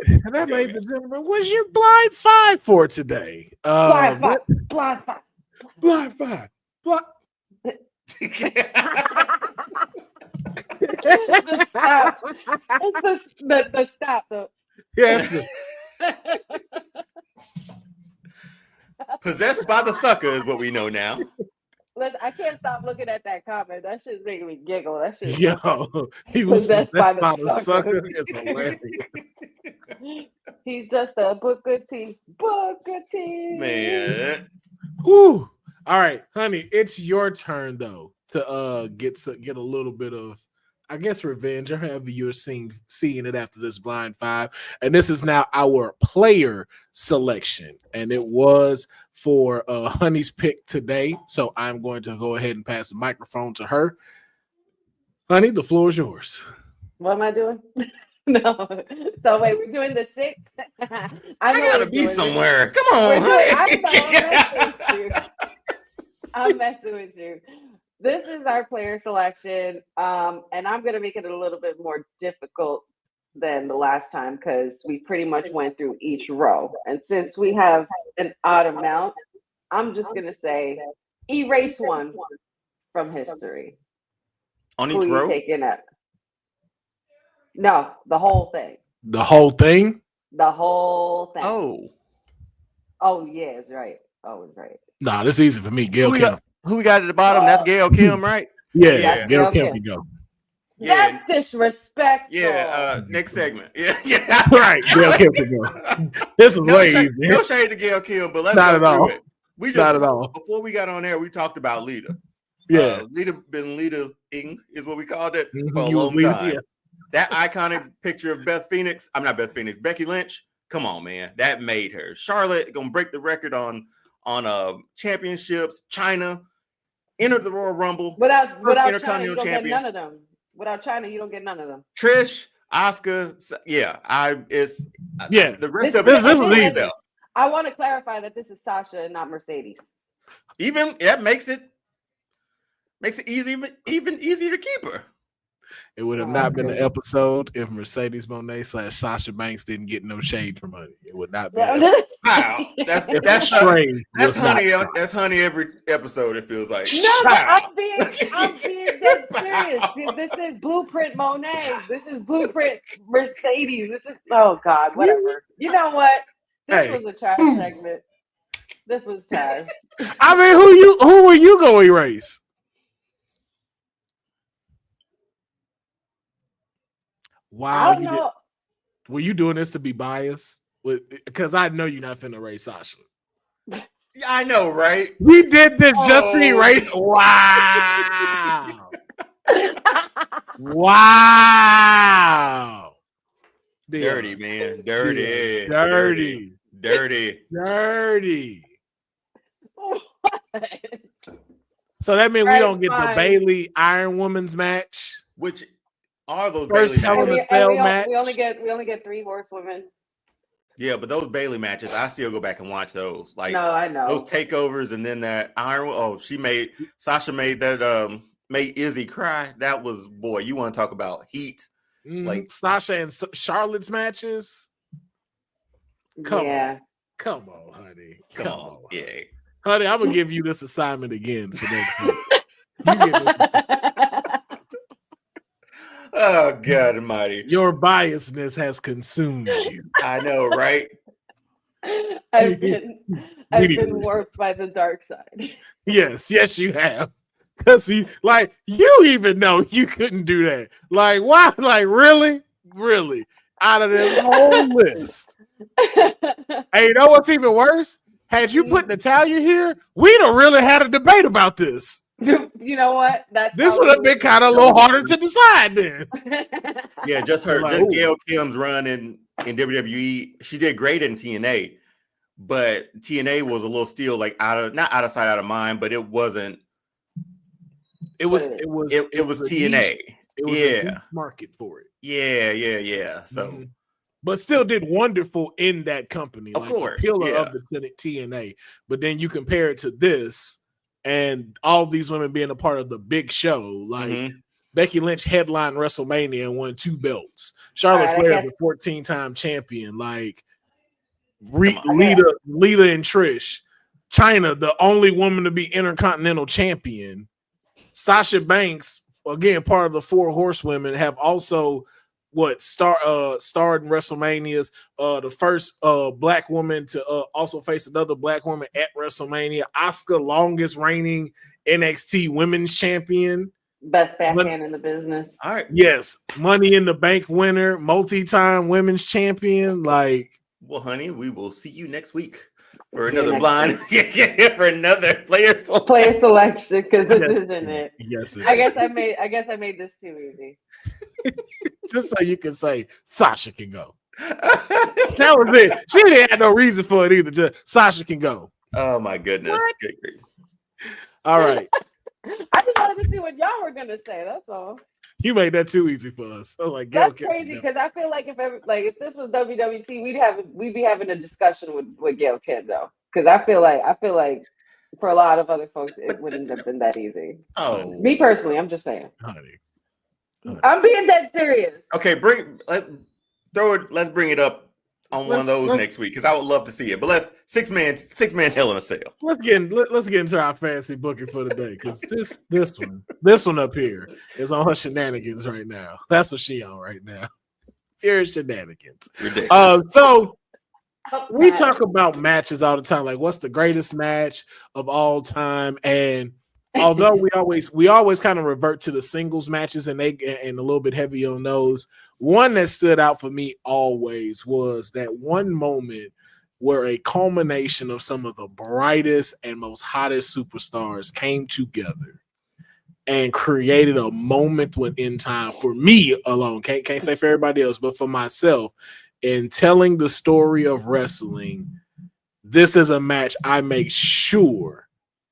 Speaker 1: ladies and gentlemen, was your blind 5 for today?
Speaker 3: Blind 5. The stop though.
Speaker 1: Yes.
Speaker 2: Possessed by the sucker is what we know now.
Speaker 3: I can't stop looking at that comment. That shit's making me giggle. That shit.
Speaker 1: Yo, he was possessed by the sucker. It's hilarious.
Speaker 3: He's just a Booker T.
Speaker 2: Man.
Speaker 1: Whew. All right, honey, it's your turn though to get a little bit of I guess revenge, or however you're seeing it after this blind five. And this is now our player selection. And it was for Honey's pick today. So I'm going to go ahead and pass the microphone to her. Honey, the floor is yours.
Speaker 3: What am I doing? No. So wait, we're doing the 6?
Speaker 2: I gotta be somewhere. Come on.
Speaker 3: I'm messing with you. This is our player selection, and I'm going to make it a little bit more difficult than the last time because we pretty much went through each row. And since we have an odd amount, I'm just going to say erase one from history.
Speaker 2: On each row?
Speaker 3: Taking it? No, the whole thing.
Speaker 1: The whole thing?
Speaker 3: The whole thing.
Speaker 2: Oh,
Speaker 3: yeah, it's right. Oh, it's right.
Speaker 1: Nah, this is easy for me. Gail Kim.
Speaker 2: Who we got at the bottom? That's Gail Kim, right?
Speaker 1: Yeah. Gail Kim can go.
Speaker 3: That's disrespectful.
Speaker 2: Yeah, next segment. Yeah.
Speaker 1: Right, Gail Kim can go. This is way easier.
Speaker 2: No shade to Gail Kim, but let's
Speaker 1: not
Speaker 2: go
Speaker 1: at all.
Speaker 2: It.
Speaker 1: Not at all.
Speaker 2: Before we got on air, we talked about Lita.
Speaker 1: Yeah.
Speaker 2: Lita-ing is what we called it for a long time. Yeah. That iconic picture of Becky Lynch. Come on, man. That made her. Charlotte gonna break the record on championships. China entered the Royal Rumble.
Speaker 3: Without China, you don't get none of them. Without China, you don't get none of them.
Speaker 2: Trish, Asuka, the rest of
Speaker 1: this was easy.
Speaker 3: I want to clarify that this is Sasha and not Mercedes.
Speaker 2: Even that makes it easy, even easier to keep her.
Speaker 1: It would have not been an episode if Mercedes Moné / Sasha Banks didn't get no shade from Honey. It would not be.
Speaker 2: Wow, that's strange. That's Honey. That's Honey every episode. It feels like.
Speaker 3: No, I'm being dead serious. This is Blueprint Monet. This is Blueprint Mercedes. This is God, whatever. You know what? This was a trash segment. This was trash.
Speaker 1: I mean, who were you going to erase? Wow, were you doing this to be biased? Because I know you're not finna erase Sasha.
Speaker 2: Yeah, I know, right?
Speaker 1: We did this just to erase. Wow. Wow.
Speaker 2: Dirty, man.
Speaker 1: Dirty. So that means we don't get the Bayley Iron Woman's match.
Speaker 2: Which are those
Speaker 1: first Hell in a Cell match?
Speaker 3: We only get 3 horsewomen.
Speaker 2: Yeah, but those Bayley matches, I still go back and watch those. Like,
Speaker 3: no, I know
Speaker 2: those takeovers, and then that Iron. Sasha made that made Izzy cry. That was, boy, you want to talk about heat?
Speaker 1: Like Sasha and Charlotte's matches. Come on, honey. Come on.
Speaker 2: Yeah,
Speaker 1: honey, I'm gonna give you this assignment again for next week.
Speaker 2: Oh, God almighty.
Speaker 1: Your biasness has consumed you.
Speaker 2: I know, right?
Speaker 3: I've been warped by the dark side.
Speaker 1: Yes, you have. Because you even know you couldn't do that. Like, why? Like, really? Out of this whole list. Hey, you know what's even worse? Had you put Natalia here, we'd have really had a debate about this.
Speaker 3: You know what?
Speaker 1: This would have been kind of a little harder to decide then.
Speaker 2: Yeah, just Gail Kim's run in WWE. She did great in TNA, but TNA was a little still like not out of sight, out of mind. But it wasn't. It was TNA. It was a
Speaker 1: market for it.
Speaker 2: Yeah. So,
Speaker 1: but still did wonderful in that company.
Speaker 2: Of course,
Speaker 1: pillar of the TNA. But then you compare it to this. And all these women being a part of the big show, like Becky Lynch headlined WrestleMania and won 2 belts. Charlotte Flair is a 14-time champion. Like Lita and Trish. China, the only woman to be Intercontinental Champion. Sasha Banks, again, part of the 4 horsewomen, have also starred in WrestleManias. The first black woman to also face another black woman at WrestleMania. Asuka, longest reigning NXT Women's Champion.
Speaker 3: Best backhand in the business.
Speaker 2: All right.
Speaker 1: Yes. Money in the Bank winner, multi-time Women's Champion. Like,
Speaker 2: well, honey, we will see you next week. For another blind, for another player
Speaker 3: selection, because this isn't it.
Speaker 1: Yes,
Speaker 3: I guess I made this too easy.
Speaker 1: Just so you can say Sasha can go. That was it. She didn't have no reason for it either. Just Sasha can go.
Speaker 2: Oh my goodness! Good.
Speaker 1: All right.
Speaker 3: I just wanted to see what y'all were gonna say. That's all.
Speaker 1: You made that too easy for us. So like,
Speaker 3: that's crazy because I feel like if this was WWT, we'd be having a discussion with Gail Kidd though. Because I feel like for a lot of other folks, it wouldn't have been that easy.
Speaker 2: Oh,
Speaker 3: me personally, I'm just saying.
Speaker 1: Honey.
Speaker 3: I'm being dead serious.
Speaker 2: Okay, let's bring it up on one of those next week because I would love to see it. But let's six man Hell in a Cell.
Speaker 1: Let's get into our fancy booking for the day because this one up here is on her shenanigans right now. That's what she on right now. Pure shenanigans. So we talk about matches all the time, like what's the greatest match of all time, and although we always kind of revert to the singles matches and a little bit heavy on those. One that stood out for me always was that one moment where a culmination of some of the brightest and most hottest superstars came together and created a moment within time for me alone. Can't say for everybody else, but for myself in telling the story of wrestling. This is a match I make sure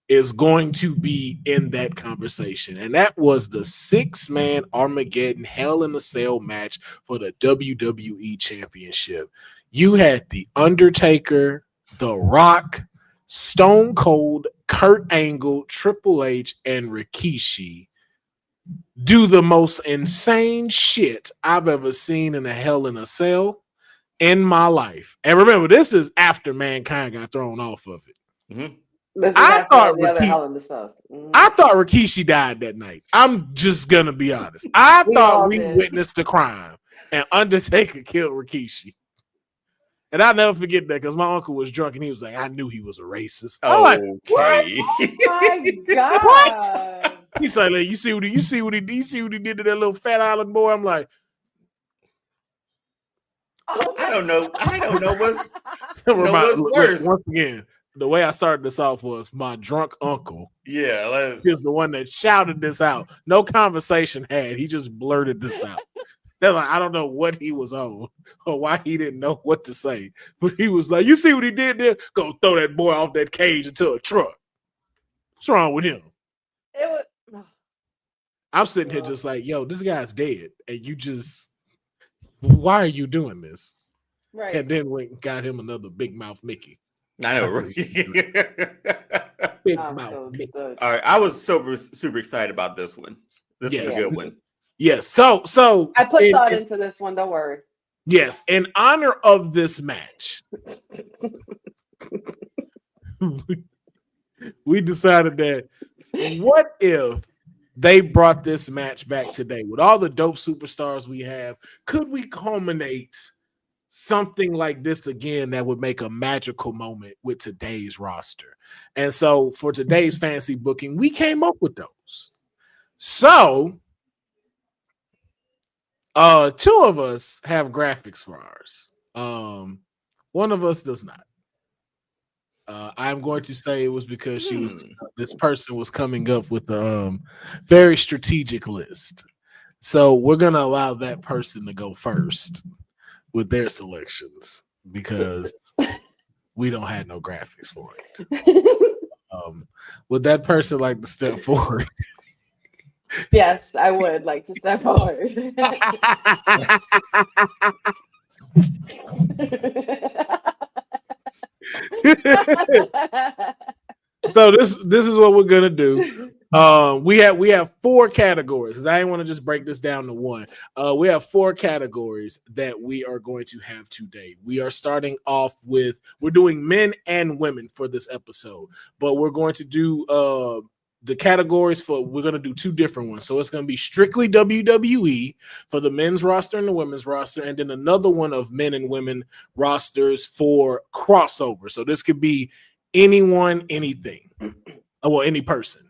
Speaker 1: is going to be in that conversation. And that was the 6-man Armageddon Hell in a Cell match for the WWE Championship. You had The Undertaker, The Rock, Stone Cold, Kurt Angle, Triple H, and Rikishi do the most insane shit I've ever seen in a Hell in a Cell in my life. And remember, this is after Mankind got thrown off of it.
Speaker 2: Mm-hmm.
Speaker 1: I thought Rikishi died that night. I'm just gonna be honest. I thought we witnessed a crime and Undertaker killed Rikishi. And I'll never forget that because my uncle was drunk and he was like, I knew he was a racist.
Speaker 2: Oh,
Speaker 1: like,
Speaker 3: what? Oh my God.
Speaker 1: What? He's like, you see what he did to that little Fat Island boy? I'm like,
Speaker 2: I don't know what's worse.
Speaker 1: Once again, the way I started this off was my drunk uncle.
Speaker 2: Yeah,
Speaker 1: he was the one that shouted this out. No conversation had. He just blurted this out. They're like, I don't know what he was on or why he didn't know what to say, but he was like, "You see what he did there? Go throw that boy off that cage into a truck. What's wrong with him?" I'm sitting here just like, "Yo, this guy's dead, and you just, why are you doing this?"
Speaker 3: Right.
Speaker 1: And then went and got him another Big Mouth Mickey.
Speaker 2: I know, right?
Speaker 1: Big Mouth Mickey.
Speaker 2: All right, I was super excited about this one. This is a good one.
Speaker 1: Yes. So
Speaker 3: I put thought into this one. Don't worry.
Speaker 1: Yes, in honor of this match, we decided that what if they brought this match back today with all the dope superstars we have? Could we culminate something like this again that would make a magical moment with today's roster? And so for today's fancy booking, we came up with those. So two of us have graphics for ours. One of us does not. I'm going to say it was because this person was coming up with a very strategic list. So we're going to allow that person to go first with their selections because we don't have no graphics for it. Would that person like to step forward?
Speaker 3: Yes, I would like to step forward.
Speaker 1: So this is what we're gonna do. We have 4 categories because I didn't want to just break this down to one. We have 4 categories that we are going to have today. We are starting off with, we're doing men and women for this episode, but we're going to do the categories we're going to do 2 different ones. So it's going to be strictly WWE for the men's roster and the women's roster, and then another one of men and women rosters for crossover. So this could be anyone, anything. Well, any person.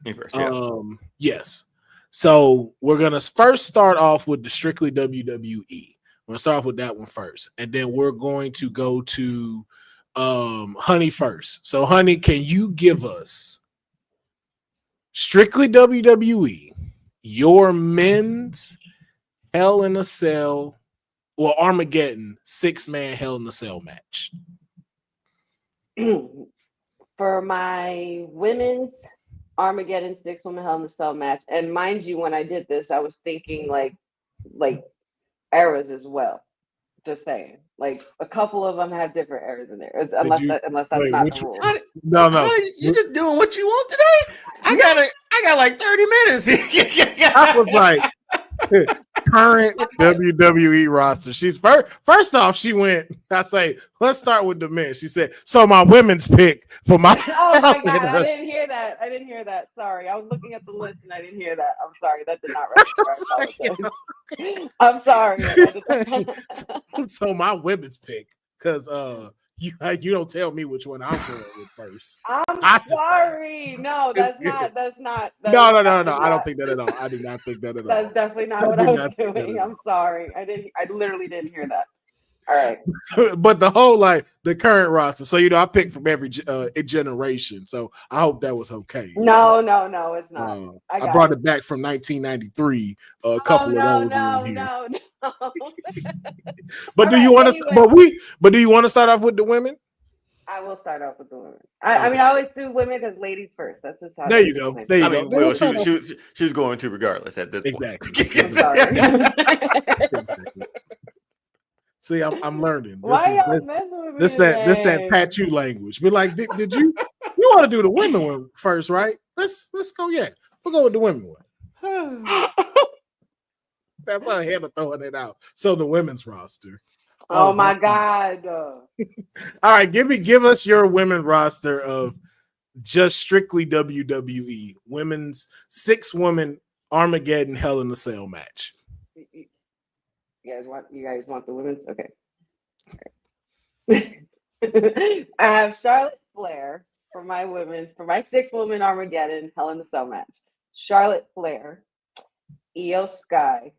Speaker 1: Yes. So we're going to first start off with the strictly WWE. We're going to start off with that one first. And then we're going to go to Honey first. So, Honey, can you give us strictly WWE your men's Hell in a Cell, well, Armageddon 6-man Hell in a Cell match?
Speaker 3: For my women's Armageddon 6-woman Hell in a Cell match, and mind you, when I did this, I was thinking like eras as well. Just saying, like a couple of them have different eras in there, unless that's not the rule.
Speaker 1: No,
Speaker 2: you just doing what you want today. I got like 30 minutes.
Speaker 1: I was like, current WWE roster. She's first off, she went, I say, let's start with the men. She said, so my women's pick for my
Speaker 3: oh my god, I didn't hear that. Sorry. I was looking at the list and I didn't hear that. I'm sorry, that did not register. I'm sorry.
Speaker 1: So my women's pick, because you don't tell me which one I'm going with first.
Speaker 3: I'm sorry. No, that's not.
Speaker 1: No. I don't think that at all. I did not think that at all.
Speaker 3: That's definitely not what I was doing. I'm sorry. I literally didn't hear that. All right.
Speaker 1: But the whole the current roster. So I picked from every generation. So I hope that was okay.
Speaker 3: No, it's not.
Speaker 1: I brought it back from 1993. A couple of those. No. But do you want to? But do you want to start off with the women?
Speaker 3: I will start off with the women. I mean, I always do women because ladies first. That's just how.
Speaker 1: There you go. There you go.
Speaker 2: Will, she's going to regardless at this point.
Speaker 1: Exactly.
Speaker 3: I'm sorry.
Speaker 1: See, I'm learning.
Speaker 3: Why y'all messing with me?
Speaker 1: This that Pat you language. Be like, did you want to do the women one first, right? Let's go. Yeah, we'll go with the women one. That's why I had to throwing it out. So the women's roster.
Speaker 3: Oh my God.
Speaker 1: All right, give us your women roster of just strictly WWE women's 6-woman Armageddon Hell in a Cell match.
Speaker 3: You guys want the women's? Okay. I have Charlotte Flair for my 6-woman Armageddon Hell in a Cell match. Charlotte Flair, Io Sky,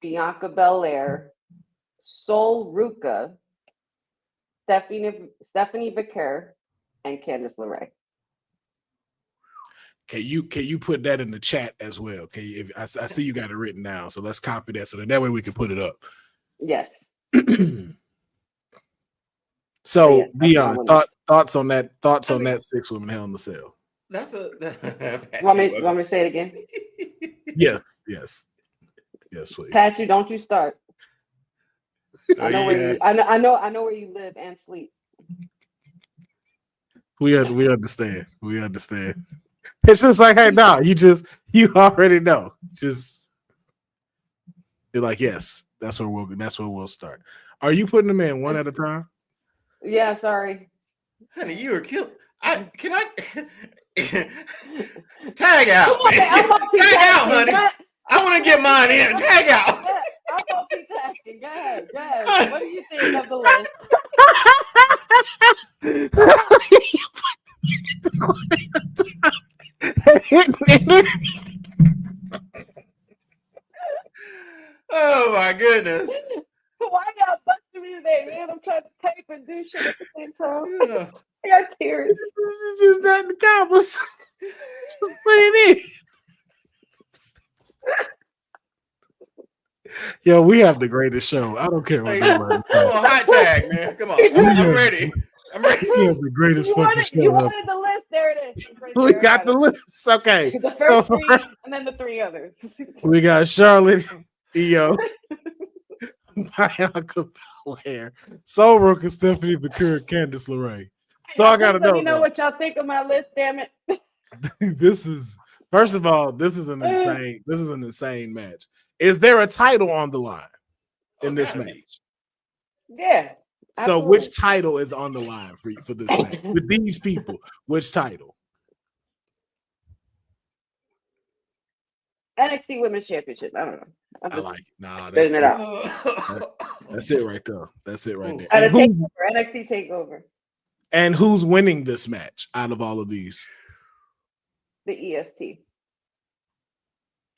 Speaker 3: Bianca Belair, Sol Ruka, Stephanie Vicker, and Candice LeRae.
Speaker 1: Can you put that in the chat as well? Okay, I see you got it written down, so let's copy that so that way we can put it up.
Speaker 3: Yes.
Speaker 1: So, Deonne, thoughts on that 6-woman Hell in a Cell.
Speaker 2: That's
Speaker 3: want me to say it again?
Speaker 1: Yes, please.
Speaker 3: Pat, don't you start. I know where you live and sleep.
Speaker 1: We understand. It's just like, hey, no, you already know. Just you're like, yes, that's where we'll start. Are you putting them in one at a time?
Speaker 3: Yeah, sorry.
Speaker 2: Honey, you were killed. Can I tag out? Tag out, honey. I want to get mine in. Tag out.
Speaker 3: I'm multitasking. Go ahead. What do you think of the list?
Speaker 2: Oh my goodness.
Speaker 3: Why y'all busting me today, man? I'm trying to tape and do shit at the same time. I got tears.
Speaker 1: This is just not the combos. Just put it in. Yo, we have the greatest show. I don't care what nobody
Speaker 2: says. Hot tag, man. Come on. I'm ready. We
Speaker 1: have the greatest fucking show.
Speaker 3: You wanted the list. There it is.
Speaker 1: We got the list. Okay.
Speaker 3: The first 3 and then the 3 others.
Speaker 1: We got Charlotte, Io, Bianca Belair, Sol Ruka, Stephanie Vicker, Candice LeRae. So I gotta know.
Speaker 3: Let me know what y'all think of my list. Damn it.
Speaker 1: This is an insane match. Is there a title on the line in this match?
Speaker 3: Yeah.
Speaker 1: So which title is on the line for this match? With these people, which title?
Speaker 3: NXT Women's Championship. I don't know.
Speaker 1: I like it. Nah,
Speaker 3: that's it out.
Speaker 1: That's it right there. That's it right there.
Speaker 3: NXT Takeover.
Speaker 1: And who's winning this match out of all of these?
Speaker 3: The EST.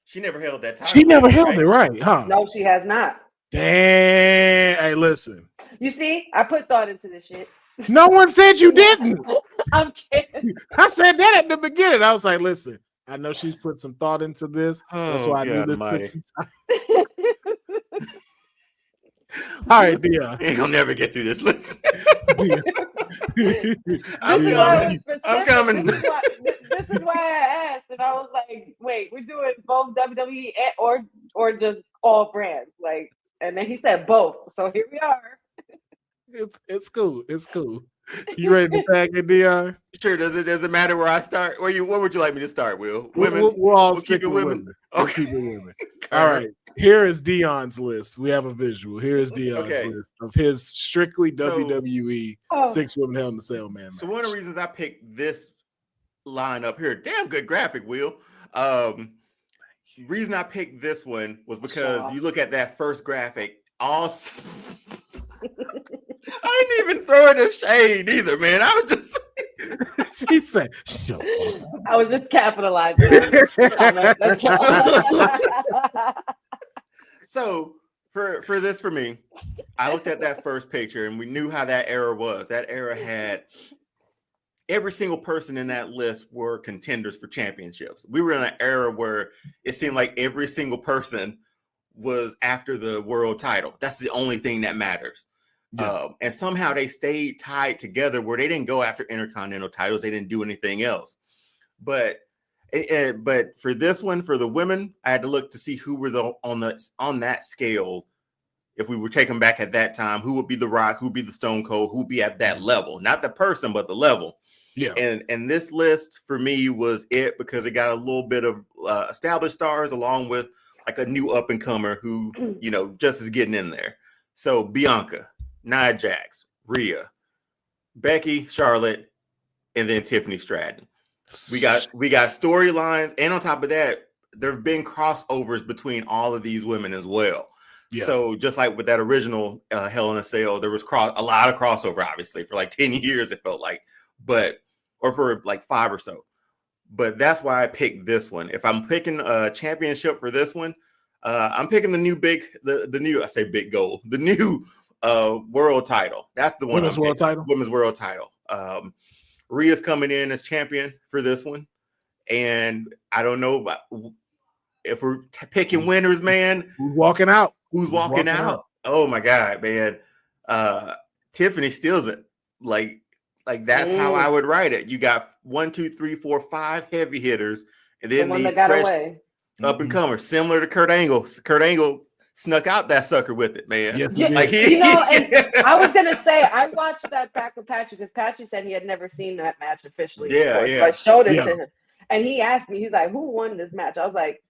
Speaker 2: She never held that title.
Speaker 1: She never held it, right? Huh?
Speaker 3: No, she has not.
Speaker 1: Damn. Hey, listen.
Speaker 3: You see, I put thought into this shit.
Speaker 1: No one said you didn't.
Speaker 3: I'm kidding.
Speaker 1: I said that at the beginning. I was like, listen, I know she's put some thought into this. That's why I knew this took some time. All right, Deonne.
Speaker 2: You ain't gonna never get through this. Listen.
Speaker 3: I'm coming. This is why I asked, and I was like, "Wait, we're doing both WWE or just all brands?" Like, and then he said both. So here we are.
Speaker 1: It's cool. It's cool. You ready to tag it, Deonne?
Speaker 2: Sure. Does it matter where I start? What would you like me to start, Will? Women's.
Speaker 1: We'll all
Speaker 2: we'll
Speaker 1: stick
Speaker 2: keep it
Speaker 1: with
Speaker 2: women.
Speaker 1: women.
Speaker 2: Okay.
Speaker 1: We'll keep it women. All right. Here is Deonne's list. We have a visual. Here is Deonne's list of his strictly WWE 6 women Hell in a Cell match.
Speaker 2: So one of the reasons I picked this lineup here, damn good graphic, Will. Reason I picked this one was because you look at that first graphic. I didn't even throw it a shade either, man. I was just
Speaker 1: she said,
Speaker 3: I was just capitalizing.
Speaker 2: So for this, for me, I looked at that first picture and we knew how that era was. That era had every single person in that list were contenders for championships. We were in an era where it seemed like every single person was after the world title. That's the only thing that matters. Yeah. And somehow they stayed tied together where they didn't go after intercontinental titles. They didn't do anything else. But for this one, for the women, I had to look to see who were on that scale. If we were taken back at that time, who would be The Rock, who would be the Stone Cold, who would be at that level, not the person, but the level.
Speaker 1: Yeah.
Speaker 2: And this list for me was it because it got a little bit of established stars along with like a new up and comer who, just is getting in there. So Bianca, Nia Jax, Rhea, Becky, Charlotte, and then Tiffany Stratton. We got storylines, and on top of that, there have been crossovers between all of these women as well. Yeah. So just like with that original Hell in a Cell, there was a lot of crossover, obviously, for like 10 years, it felt like, or for like 5 or so. But that's why I picked this one. If I'm picking a championship for this one, I'm picking the new world title. That's the one.
Speaker 1: Women's world title.
Speaker 2: Women's world title. Rhea's coming in as champion for this one, and I don't know if we're picking winners, man.
Speaker 1: Who's walking out?
Speaker 2: Who's walking out? Oh my God, man! Tiffany steals it. Like that's how I would write it. You got 1, 2, 3, 4, 5 heavy hitters, and then
Speaker 3: the one that got away.
Speaker 2: Up and comer, similar to Kurt Angle. Kurt Angle snuck out that sucker with it, man.
Speaker 1: Yes,
Speaker 3: and I was gonna say I watched that back with Patrick because Patrick said he had never seen that match officially.
Speaker 2: Yeah,
Speaker 3: before. So I showed it to him, and he asked me, he's like, "Who won this match?" I was like,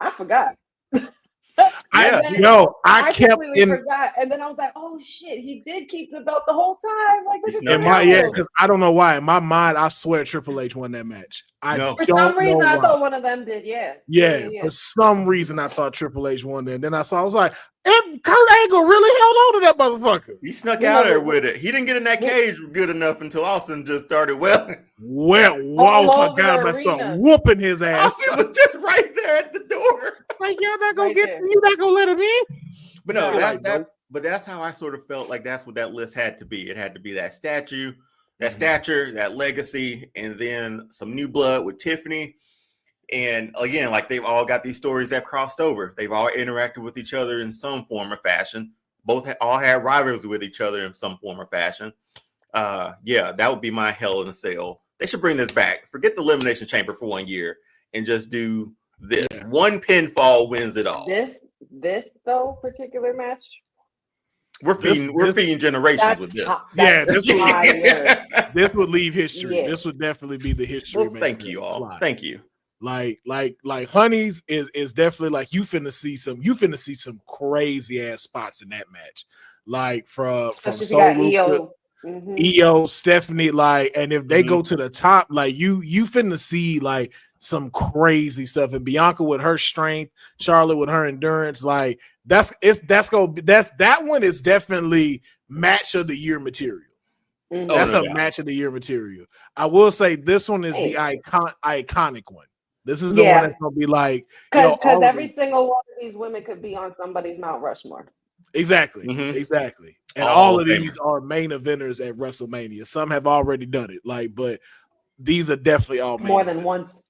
Speaker 3: "I forgot."
Speaker 1: I completely
Speaker 3: forgot, and then I was like, "Oh shit, he did keep the belt the whole time." Like,
Speaker 1: because I don't know why. In my mind, I swear Triple H won that match.
Speaker 3: For some reason, I thought one of them did. Yeah.
Speaker 1: For some reason, I thought Triple H won there. And then I was like, Kurt Angle really held on to that motherfucker.
Speaker 2: He snuck out there with it. He didn't get in that cage good enough until Austin just started I
Speaker 1: forgot myself whooping his ass.
Speaker 2: Austin was just right there at the door.
Speaker 1: Like, y'all not gonna you not gonna let him in.
Speaker 2: But no, that's how I sort of felt like that's what that list had to be. It had to be that stature, that legacy, and then some new blood with Tiffany. And again, like they've all got these stories that crossed over. They've all interacted with each other in some form or fashion. All had rivalries with each other in some form or fashion. That would be my Hell in a Cell. They should bring this back. Forget the Elimination Chamber for 1 year and just do this. Yeah. One pinfall wins it all.
Speaker 3: This though particular match.
Speaker 2: We're feeding generations with this.
Speaker 1: This would leave history. Yeah. This would definitely be the history.
Speaker 2: Well, thank you all. Slide. Thank you.
Speaker 1: Like Honey's is definitely like you finna see some crazy ass spots in that match. Like from
Speaker 3: EO.
Speaker 1: EO, Stephanie, and if they go to the top, like you finna see like some crazy stuff. And Bianca with her strength, Charlotte with her endurance, like that one is definitely match of the year material. That's a match of the year material. I will say this one is the iconic one. This is the one that's gonna be like
Speaker 3: because every single one of these women could be on somebody's Mount Rushmore.
Speaker 1: Exactly.
Speaker 2: Mhm.
Speaker 1: Exactly. And
Speaker 2: All
Speaker 1: all of
Speaker 2: of
Speaker 1: these are main eventers at WrestleMania. Some have already done it, like, but these are definitely all main
Speaker 3: more than
Speaker 1: eventers.
Speaker 3: once.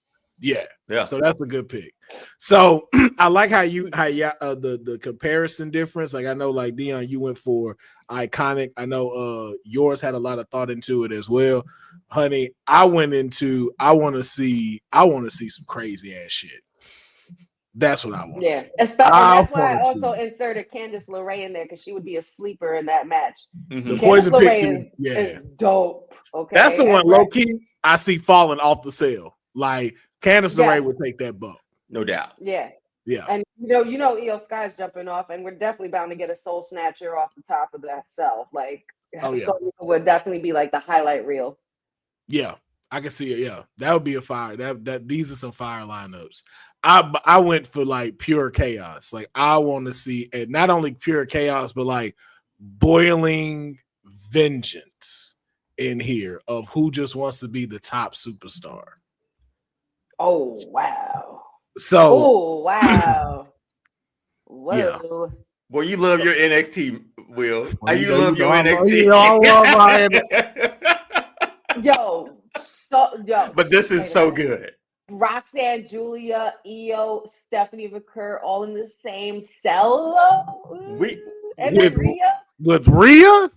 Speaker 1: Yeah.
Speaker 2: Yeah.
Speaker 1: So that's a good pick. So I like how the comparison difference. Like I know, like Deonne, you went for iconic. I know yours had a lot of thought into it as well. Honey, I want to see some crazy ass shit. That's what I want to
Speaker 3: Yeah,
Speaker 1: see.
Speaker 3: and that's why I also inserted Candice LeRae in there because she would be a sleeper in that match.
Speaker 1: The
Speaker 3: Candice
Speaker 1: Poison Pixie,
Speaker 3: LeRae is dope. Okay,
Speaker 1: that's the one low key I see falling off the sale. Like Candice LeRae would take that bump,
Speaker 2: no doubt.
Speaker 3: Yeah,
Speaker 1: yeah.
Speaker 3: And you know, Io Sky's jumping off, and we're definitely bound to get a Soul Snatcher off the top of that cell. Like, so it would definitely be like the highlight reel.
Speaker 1: Yeah, I can see it. Yeah, that would be a fire. That these are some fire lineups. I went for like pure chaos. Like I want to see, and not only pure chaos, but like boiling vengeance in here of who just wants to be the top superstar.
Speaker 3: Oh wow!
Speaker 1: So,
Speaker 3: oh wow! Whoa!
Speaker 1: Yeah.
Speaker 2: Well, you love your NXT, Will.
Speaker 1: Well,
Speaker 2: you love your NXT.
Speaker 3: Yo,
Speaker 2: but this is so good.
Speaker 3: Roxanne, Julia, Io, Stephanie McCurr, all in the same cell.
Speaker 1: With Rhea.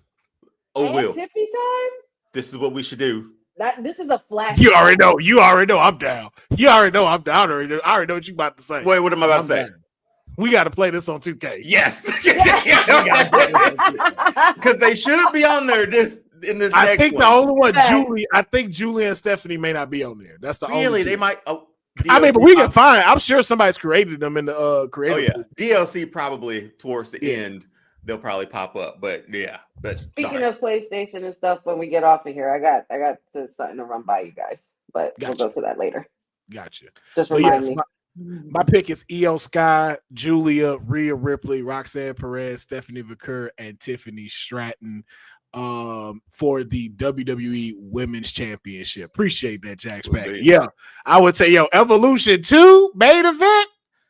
Speaker 2: Oh, Will.
Speaker 3: Tippy time.
Speaker 2: This is what we should do.
Speaker 3: This is a flash.
Speaker 1: You already know. I'm down. You already know I'm down. I already know what you about to say.
Speaker 2: Wait, what am I about to say?
Speaker 1: Down. We got to play this on 2K.
Speaker 2: Yes, because they should be on there. In this,
Speaker 1: I
Speaker 2: next
Speaker 1: think
Speaker 2: one.
Speaker 1: the only one, Julie. I think Julia and Stephanie may not be on there. That's the only.
Speaker 2: They might. Oh,
Speaker 1: I mean, but we can find. I'm sure somebody's created them in the creative.
Speaker 2: Oh yeah, DLC probably towards the end they'll probably pop up. But yeah,
Speaker 3: speaking of PlayStation and stuff, when we get off of here, I got something to run by you guys, but we'll go to that later.
Speaker 1: Gotcha.
Speaker 3: Just remind me.
Speaker 1: My pick is Io Sky, Julia, Rhea Ripley, Roxanne Perez, Stephanie McCurr, and Tiffany Stratton for the WWE Women's Championship. Appreciate that, Jax Pack. Yeah, I would say, Evolution 2 main event.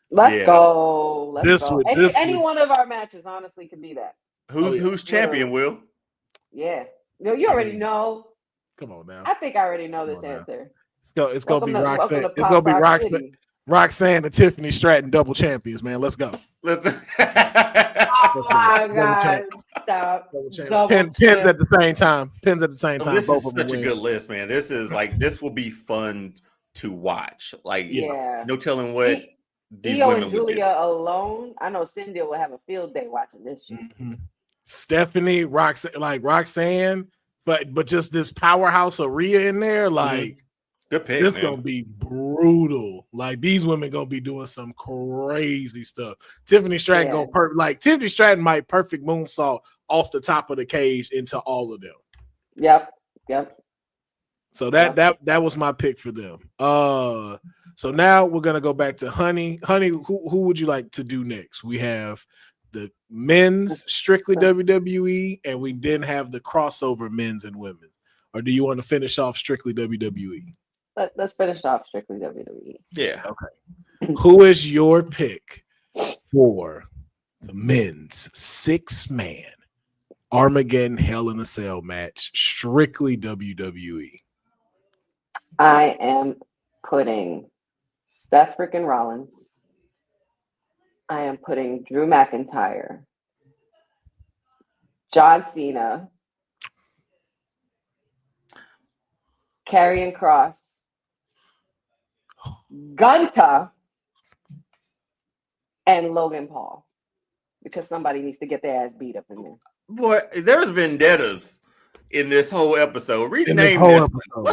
Speaker 3: Let's go. Any one of our matches, honestly, could be that.
Speaker 2: Who's champion, Will?
Speaker 3: Yeah. No, you already know.
Speaker 1: Come on now.
Speaker 3: I think I already know this answer.
Speaker 1: It's gonna be Roxanne. It's gonna be Roxanne. Roxanne and Tiffany Stratton double champions, man. Let's go.
Speaker 3: Oh my God. Stop.
Speaker 1: Pins at the same time.
Speaker 2: This is such a good list, man. This will be fun to watch. Like, no telling what these
Speaker 3: Io
Speaker 2: women
Speaker 3: and Julia alone. I know Cindy will have a field day watching this shit.
Speaker 1: Mm-hmm. Stephanie, Roxanne, but just this powerhouse of Rhea in there, like.
Speaker 2: Good pick.
Speaker 1: This gonna be brutal. Like these women gonna be doing some crazy stuff. Tiffany Stratton Tiffany Stratton might perfect moonsault off the top of the cage into all of them.
Speaker 3: Yep.
Speaker 1: So that was my pick for them. So now we're gonna go back to Honey. Honey, who would you like to do next? We have the men's strictly WWE, and we didn't have the crossover men's and women. Or do you want to finish off strictly WWE?
Speaker 3: Let's finish off strictly WWE.
Speaker 2: Yeah.
Speaker 1: Okay. Who is your pick for the men's 6-man Armageddon Hell in a Cell match, strictly WWE?
Speaker 3: I am putting Seth freaking Rollins. I am putting Drew McIntyre, John Cena, Karrion Kross, Gunta, and Logan Paul, because somebody needs to get their ass beat up in there.
Speaker 2: Boy, there's vendettas in this whole episode. What's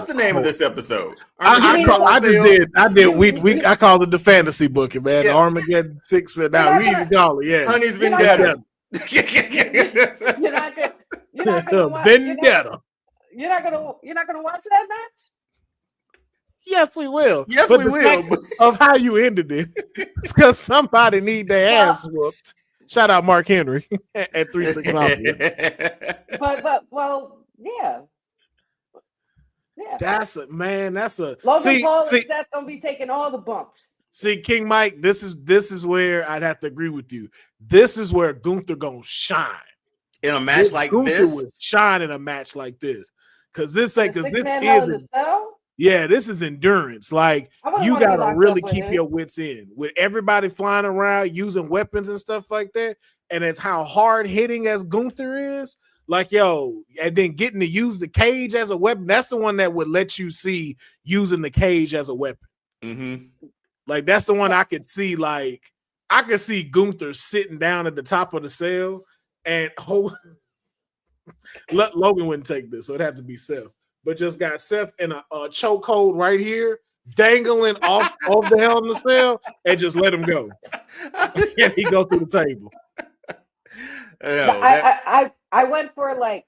Speaker 2: the name of this episode?
Speaker 1: I called it the fantasy booking, man. Yeah. Armageddon 6-man. Now we even call it, yeah.
Speaker 2: Honey's vendetta.
Speaker 3: You're not gonna
Speaker 1: vendetta.
Speaker 3: You're not gonna watch that match?
Speaker 1: Yes, we will.
Speaker 2: Yes, we will.
Speaker 1: Of how you ended it, it's because somebody need their ass whooped. Shout out Mark Henry at 3-6.
Speaker 3: But yeah.
Speaker 1: That's a
Speaker 3: Logan Paul and Seth gonna be taking all the bumps.
Speaker 1: See, King Mike, this is where I'd have to agree with you. This is where Gunther gonna shine
Speaker 2: in a match like
Speaker 1: Gunther
Speaker 2: this.
Speaker 1: Would shine in a match like this because this
Speaker 3: is
Speaker 1: yeah, this is endurance. Like you gotta really keep your wits in with everybody flying around using weapons and stuff like that. And it's how hard hitting as Gunther is. Like, yo, and then getting to use the cage as a weapon. That's the one that would let you see using the cage as a weapon.
Speaker 2: Mm-hmm.
Speaker 1: Like, that's the one I could see. Like, I could see Gunther sitting down at the top of the cell and Logan wouldn't take this, so it'd have to be Seth. But just got Seth in a chokehold right here, dangling off the Hell in the Cell, and just let him go. And he go through the table.
Speaker 3: I went for like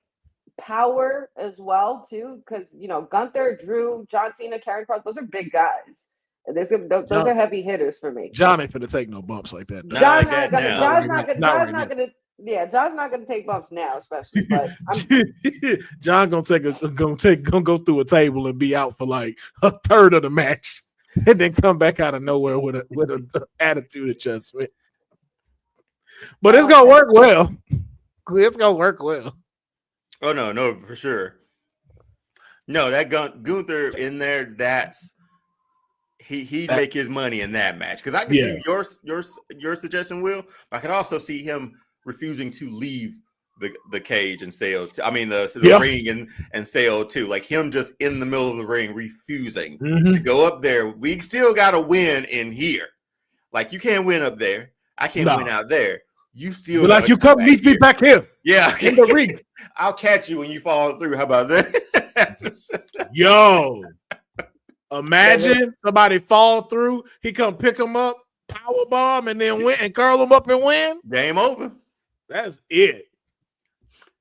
Speaker 3: power as well too, because Gunther, Drew, John Cena, Karrion Kross, those are big guys. Those are heavy hitters for me.
Speaker 1: John ain't gonna take no bumps like that.
Speaker 3: John's not gonna take bumps now, especially. But
Speaker 1: John gonna go through a table and be out for like a third of the match, and then come back out of nowhere with an attitude adjustment. But it's gonna work well. It's gonna work well.
Speaker 2: Oh no, for sure. No, that Gunther in there. That's he'd make his money in that match because I can see your suggestion, Will. But I could also see him refusing to leave the cage and sail. The ring and sail too. Like him just in the middle of the ring, refusing to go up there. We still got to win in here. Like you can't win up there. I can't win out there. You still
Speaker 1: like you come meet me back here.
Speaker 2: Yeah,
Speaker 1: in the ring.
Speaker 2: I'll catch you when you fall through. How about that?
Speaker 1: Yo, imagine somebody fall through. He come pick him up, power bomb, and then win and curl him up and win.
Speaker 2: Game over.
Speaker 1: That's it.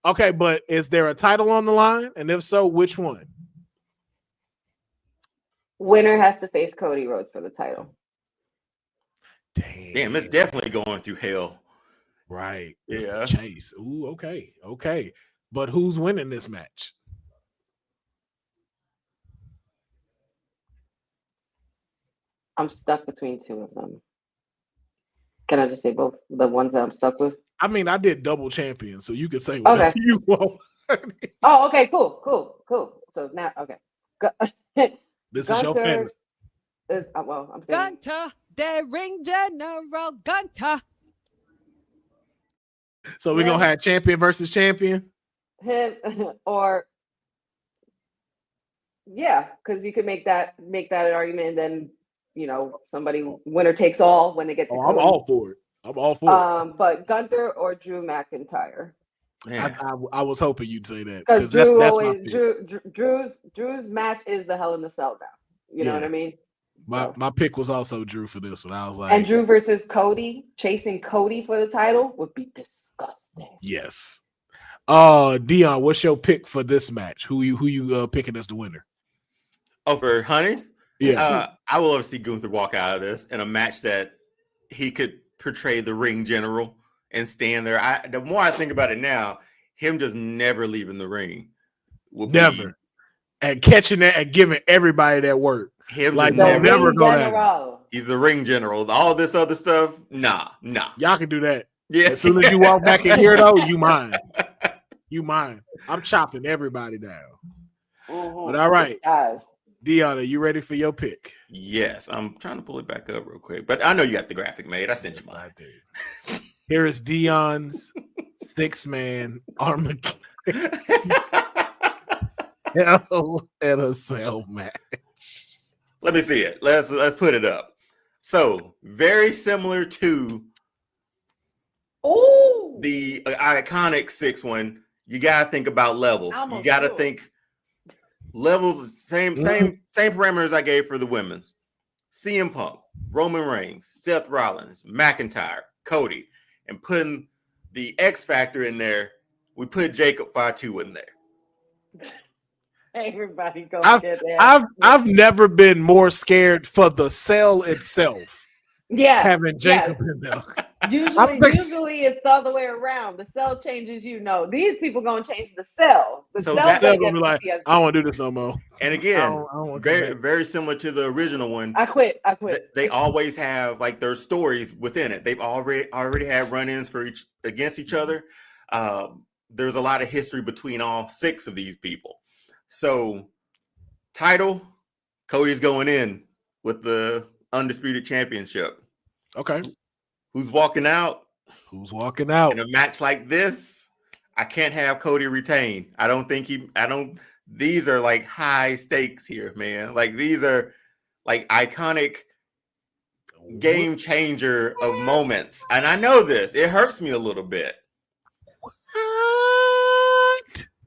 Speaker 1: Okay, but is there a title on the line? And if so, which one?
Speaker 3: Winner has to face Cody Rhodes for the title.
Speaker 2: Damn, it's definitely going through hell.
Speaker 1: Right. It's the chase. Ooh, okay. But who's winning this match?
Speaker 3: I'm stuck between two of them. Can I just say both the ones that I'm stuck with?
Speaker 1: I mean, I did double champion, so you could say whatever you want.
Speaker 3: Oh, okay, cool. So now, okay.
Speaker 1: This is your fantasy.
Speaker 3: I'm saying
Speaker 4: Gunther, the ring general, Gunther.
Speaker 1: So we're going to have champion versus champion?
Speaker 3: Him or because you could make that an argument, and then somebody winner takes all when they get to
Speaker 1: I'm all for it.
Speaker 3: But Gunther or Drew McIntyre.
Speaker 1: I was hoping you'd say that
Speaker 3: because Drew's match is the Hell in the Cell now. You know what I mean?
Speaker 1: My pick was also Drew for this one. I was like,
Speaker 3: and Drew versus Cody, chasing Cody for the title would be disgusting.
Speaker 1: Yes. Deonne, what's your pick for this match? Who you picking as the winner?
Speaker 2: Oh, for Honey?
Speaker 1: Yeah.
Speaker 2: I will love to see Gunther walk out of this in a match that he could portray the ring general and stand there. The more I think about it now, him just never leaving the ring.
Speaker 1: Never. And catching that and giving everybody that work.
Speaker 2: Him
Speaker 1: like
Speaker 2: never
Speaker 3: go.
Speaker 2: He's the ring general. All this other stuff, nah.
Speaker 1: Y'all can do that.
Speaker 2: Yeah.
Speaker 1: As soon as you walk back in here, though, you mine. I'm chopping everybody down.
Speaker 3: Mm-hmm.
Speaker 1: But all right. Deonne, are you ready for your pick?
Speaker 2: Yes. I'm trying to pull it back up real quick. But I know you got the graphic made. I sent you mine.
Speaker 1: Here is Deonne's 6-man Armaggeddon Hell in a Cell match.
Speaker 2: Let me see it. Let's put it up. So, very similar to the iconic 6-1. You gotta think about levels. You gotta think levels. Same parameters I gave for the women's. CM Punk, Roman Reigns, Seth Rollins, McIntyre, Cody, and putting the X Factor in there. We put Jacob Fatu in there.
Speaker 3: Everybody go
Speaker 1: get that. I've never been more scared for the cell itself.
Speaker 3: Yeah,
Speaker 1: having Jacob in there.
Speaker 3: Usually it's the other way around. The cell changes you. No, these people gonna change the cell. The
Speaker 2: So
Speaker 3: cell
Speaker 1: gonna be like, I don't want to do this no more.
Speaker 2: And again,
Speaker 1: I don't
Speaker 2: very similar to the original one.
Speaker 3: I quit.
Speaker 2: They always have like their stories within it. They've already had run-ins against each other. There's a lot of history between all 6 of these people. So, title, Cody's going in with the Undisputed Championship.
Speaker 1: Okay.
Speaker 2: Who's walking out? In a match like this, I can't have Cody retain. These are like high stakes here, man. Like these are like iconic game changer of moments. And I know this. It hurts me a little bit. What?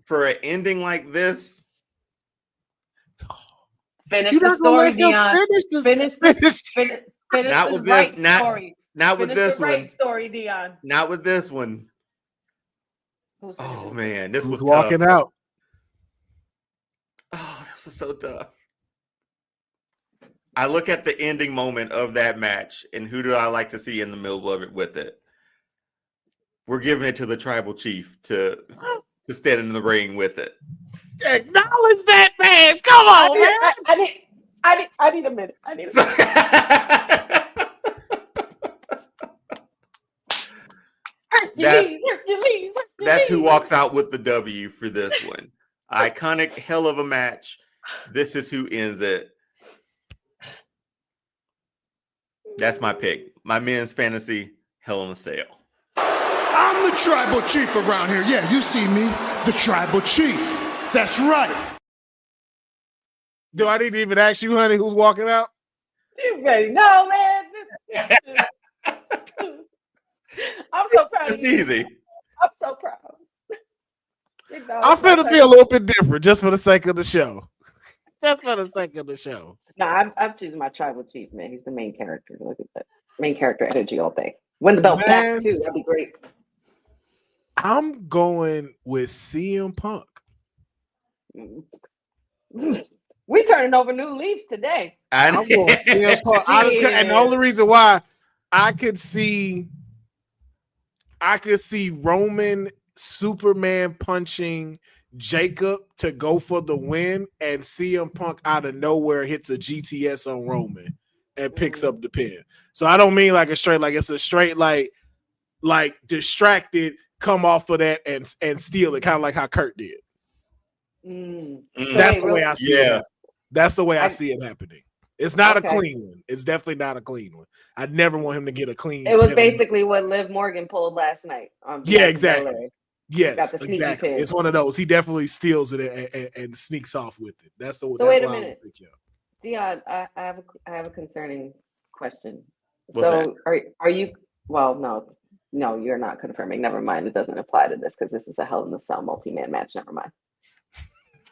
Speaker 2: For an ending like this.
Speaker 3: Finish the story, Deonne. Finish
Speaker 2: not with
Speaker 3: this
Speaker 2: this
Speaker 3: story.
Speaker 2: Not with this one.
Speaker 3: Story, Deonne.
Speaker 2: Not with this one. Oh man, this was
Speaker 1: walking
Speaker 2: tough.
Speaker 1: out.
Speaker 2: Oh, this was so tough. I look at the ending moment of that match, and who do I like to see in the middle of it with it? We're giving it to the tribal chief to stand in the ring with it.
Speaker 1: Acknowledge that, man. Come on, man.
Speaker 3: I need a minute. Hercules.
Speaker 2: That's who walks out with the W for this one. Iconic hell of a match. This is who ends it. That's my pick. My men's fantasy Hell in a Cell.
Speaker 5: I'm the tribal chief around here. Yeah, you see me, the tribal chief. That's right.
Speaker 1: Do I need to even ask you, honey, who's walking out?
Speaker 3: You ready? No, man. I'm so proud.
Speaker 2: It's easy.
Speaker 3: I'm so proud.
Speaker 1: I'm finna be a little bit different just for the sake of the show. Just for the sake of the show.
Speaker 3: No, I'm choosing my tribal chief, man. He's the main character. Look at that. Main character energy all day. Win the belt back, too. That'd be great.
Speaker 1: I'm going with CM Punk.
Speaker 3: We turning over new leaves today.
Speaker 1: I'm going CM Punk. And the only reason why I could see Roman Superman punching Jacob to go for the win, and CM Punk out of nowhere hits a GTS on Roman and picks up the pin. So I don't mean like a straight, like it's a straight like distracted, come off of that and steal it, kind of like how Kurt did. That's the way I see it. That's the way I see it happening. It's not a clean one. It's definitely not a clean one. I'd never want him to get a clean.
Speaker 3: It was basically what Liv Morgan pulled last night.
Speaker 1: Yeah, exactly. Yes, exactly. It's one of those. He definitely steals it and sneaks off with it. That's
Speaker 3: wait a minute, Deonne. I have a concerning question.
Speaker 2: What's that?
Speaker 3: Are you? Well, no, you're not confirming. Never mind. It doesn't apply to this because this is a Hell in a Cell multi-man match. Never mind.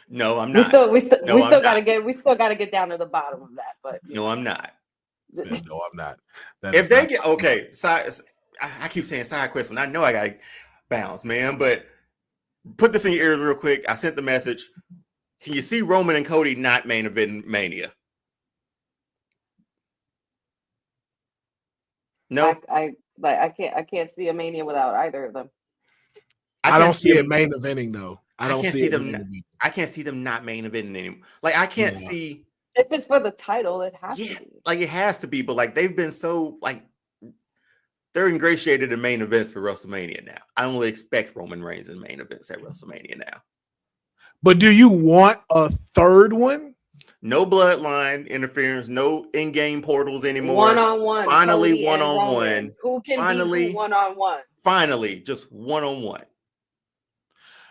Speaker 2: No, I'm not.
Speaker 3: We still gotta get down to the bottom of that. But
Speaker 2: no, I'm not.
Speaker 1: No, I'm not.
Speaker 2: If they get I keep saying side quest, but I know I gotta bounce, man. But put this in your ears real quick. I sent the message. Can you see Roman and Cody not main event Mania? No,
Speaker 3: I can't see a Mania without either of them.
Speaker 1: I don't see it main eventing though. I can't see
Speaker 2: them not main eventing anymore. Like I can't see.
Speaker 3: If it's for the title, it has to be.
Speaker 2: Like it has to be, but like they've been so like they're ingratiated in main events for WrestleMania now. I only expect Roman Reigns in main events at WrestleMania now.
Speaker 1: But do you want a third one?
Speaker 2: No bloodline interference, no in-game portals anymore.
Speaker 3: One-on-one.
Speaker 2: Finally, one-on-one.
Speaker 3: Who can be one-on-one?
Speaker 2: Finally, just one-on-one.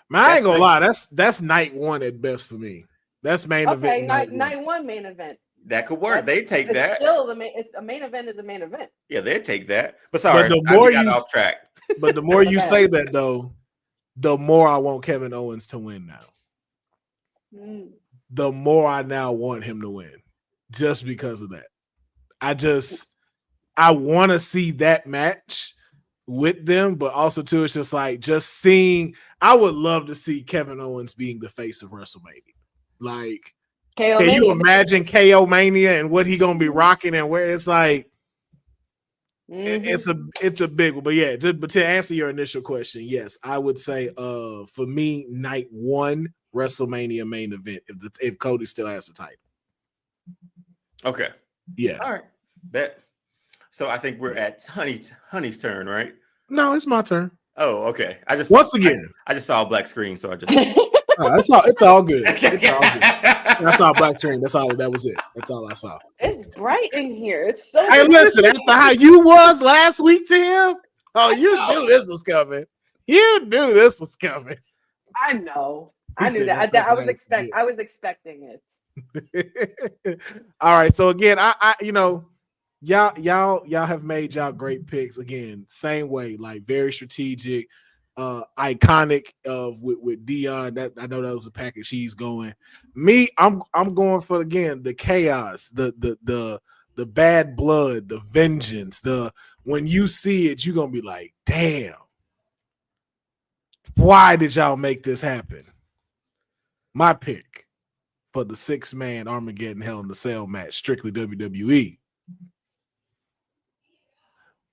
Speaker 1: Man, I ain't gonna lie. That's night one at best for me. That's main event.
Speaker 3: Night one main event.
Speaker 2: That could work. They take that.
Speaker 3: Still, a main event is a main event.
Speaker 2: Yeah, they take that. But sorry,
Speaker 1: but the more
Speaker 2: I got off track.
Speaker 1: But the more you say that, though, the more I want Kevin Owens to win now. The more I now want him to win, just because of that. I want to see that match with them, but also too, it's just like just seeing. I would love to see Kevin Owens being the face of WrestleMania. Like, can you imagine KO Mania and what he gonna be rocking and where it's like It's a big one. But yeah, but to answer your initial question, yes, I would say for me, night 1 WrestleMania main event if Cody still has the title.
Speaker 2: Okay.
Speaker 1: Yeah.
Speaker 2: All right. Bet. So I think we're at Honey's turn, right?
Speaker 1: No, it's my turn.
Speaker 2: Oh, okay. I just saw a black screen, so I just
Speaker 1: it's all good. It's all good. I saw a black screen. That was it. That's all I saw.
Speaker 3: It's bright in here. It's so
Speaker 1: Hey, listen, after how you was last week to him, you knew this was coming.
Speaker 3: I know. I knew that. I was expecting it.
Speaker 1: All right. So again, I y'all have made y'all great picks. Again, same way, like very strategic, iconic with Deonne. That I know that was a package he's going. Me, I'm going for again the chaos, the bad blood, the vengeance. When you see it, you're gonna be like, damn, why did y'all make this happen? My pick for the 6-man Armageddon Hell in the Cell match, strictly WWE.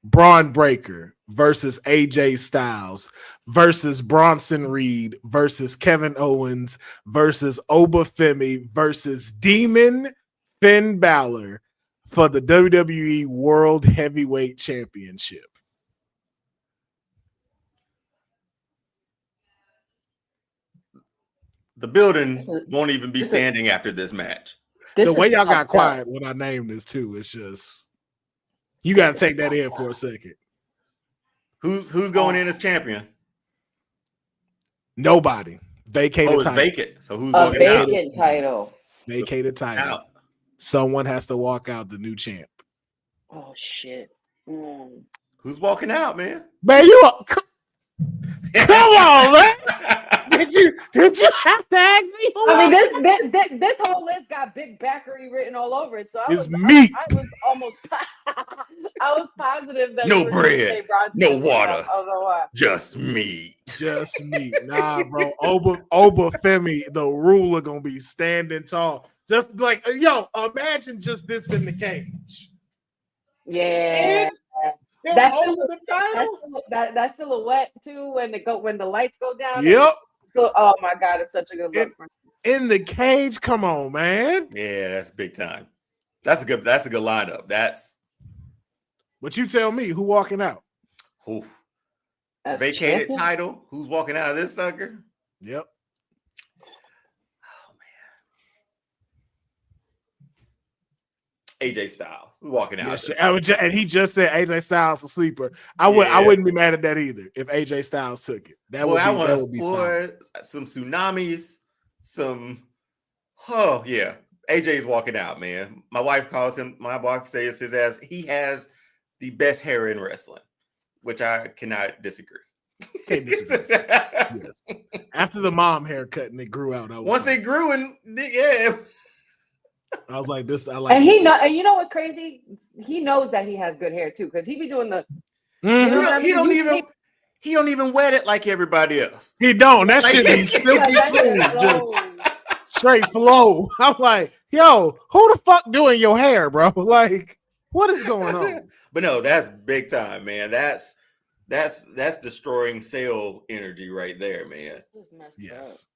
Speaker 1: Braun Breaker versus AJ Styles versus Bronson Reed versus Kevin Owens versus Obafemi versus Demon Finn Balor for the WWE World Heavyweight Championship.
Speaker 2: The building won't even be standing after this match.
Speaker 1: The way y'all got quiet when I named this too, it's just you got to take that in for a second.
Speaker 2: Who's going in as champion?
Speaker 1: Nobody. Vacated
Speaker 2: it's
Speaker 1: title.
Speaker 2: vacant. So who's walking out?
Speaker 3: Vacant title.
Speaker 1: Vacated title. Someone has to walk out, the new champ.
Speaker 3: Oh shit.
Speaker 2: Who's walking out, man?
Speaker 1: Man, come on, man. Did you have to ask me?
Speaker 3: I mean, this whole list got Big Backery written all over it. So I was positive that
Speaker 2: no bread, no water, just meat.
Speaker 1: Just meat. Nah, bro. Obafemi, the ruler, gonna be standing tall. Just like imagine just this in the cage.
Speaker 3: Yeah.
Speaker 1: The title.
Speaker 3: That silhouette too when the lights go down.
Speaker 1: Yep.
Speaker 3: So, oh my God, it's such a good look.
Speaker 1: In the cage, come on, man.
Speaker 2: Yeah, that's big time. That's a good lineup.
Speaker 1: But you tell me who walking out.
Speaker 2: Oof. Vacated title. Who's walking out of this sucker?
Speaker 1: Yep.
Speaker 2: Oh man. AJ Styles walking out.
Speaker 1: Yes, and he just said AJ Styles a sleeper. I wouldn't be mad at that either if AJ Styles took it. That would be
Speaker 2: some tsunamis, AJ's walking out, man. My wife says his ass, he has the best hair in wrestling, which I cannot disagree.
Speaker 1: Yes. After the mom haircut and it grew out.
Speaker 2: It grew and yeah.
Speaker 1: I was like, this. I like.
Speaker 3: And and you know what's crazy? He knows that he has good hair too, because he be doing the.
Speaker 2: He don't even wet it like everybody else.
Speaker 1: He don't. That shit be silky smooth, just straight flow. I'm like, yo, who the fuck doing your hair, bro? Like, what is going on?
Speaker 2: But no, that's big time, man. That's destroying sale energy right there, man.
Speaker 1: Yes,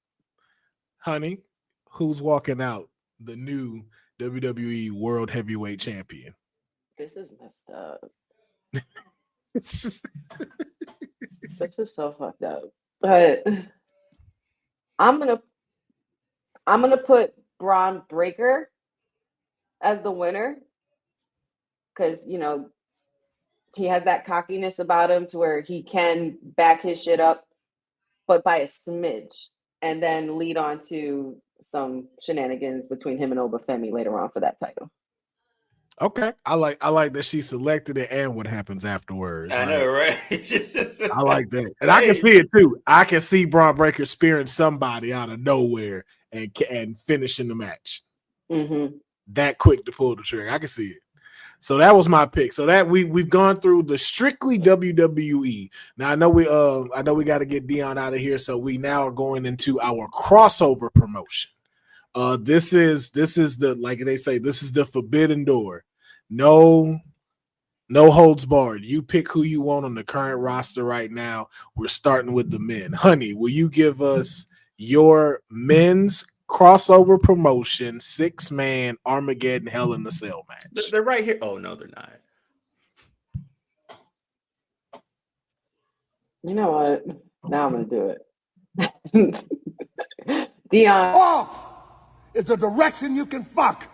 Speaker 1: honey, who's walking out? The new WWE World Heavyweight Champion.
Speaker 3: This is messed up. This is so fucked up. But I'm gonna put Braun Breaker as the winner because he has that cockiness about him to where he can back his shit up, but by a smidge, and then lead on to some shenanigans between him and Obafemi later on for that title.
Speaker 1: Okay, I like that she selected it and what happens afterwards.
Speaker 2: I know, right?
Speaker 1: I like that, and I can see it too. I can see Braun Breaker spearing somebody out of nowhere and finishing the match.
Speaker 3: Mm-hmm.
Speaker 1: That quick to pull the trigger, I can see it. So that was my pick. So that we've gone through the strictly WWE. Now I know we got to get Deonne out of here. So we now are going into our crossover promotion. This is the, like they say, this is the forbidden door. No No holds barred. You pick who you want on the current roster right now. We're starting with the men. Honey, will you give us your men's crossover promotion 6-man Armageddon Hell in the Cell match?
Speaker 2: They're right here. Oh no, they're not.
Speaker 3: You know what? Now I'm gonna do it. Deonne.
Speaker 5: Off is the direction you can fuck.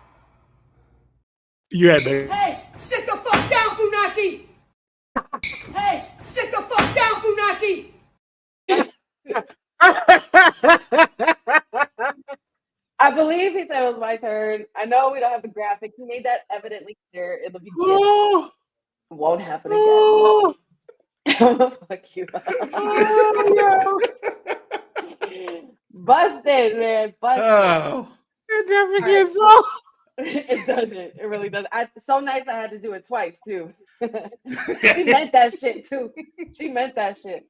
Speaker 1: You had to.
Speaker 6: Hey, sit the fuck down, Funaki! Hey, sit the fuck down, Funaki!
Speaker 3: I believe he said it was my turn. I know we don't have the graphic. He made that evidently clear in the beginning.
Speaker 1: Oh,
Speaker 3: Won't happen again.
Speaker 1: oh,
Speaker 3: Fuck you.
Speaker 1: oh,
Speaker 3: Busted, man. Busted.
Speaker 2: Oh,
Speaker 1: it never gets off.
Speaker 3: It doesn't. It really doesn't. So nice I had to do it twice, too. She meant that shit, too. She meant that shit.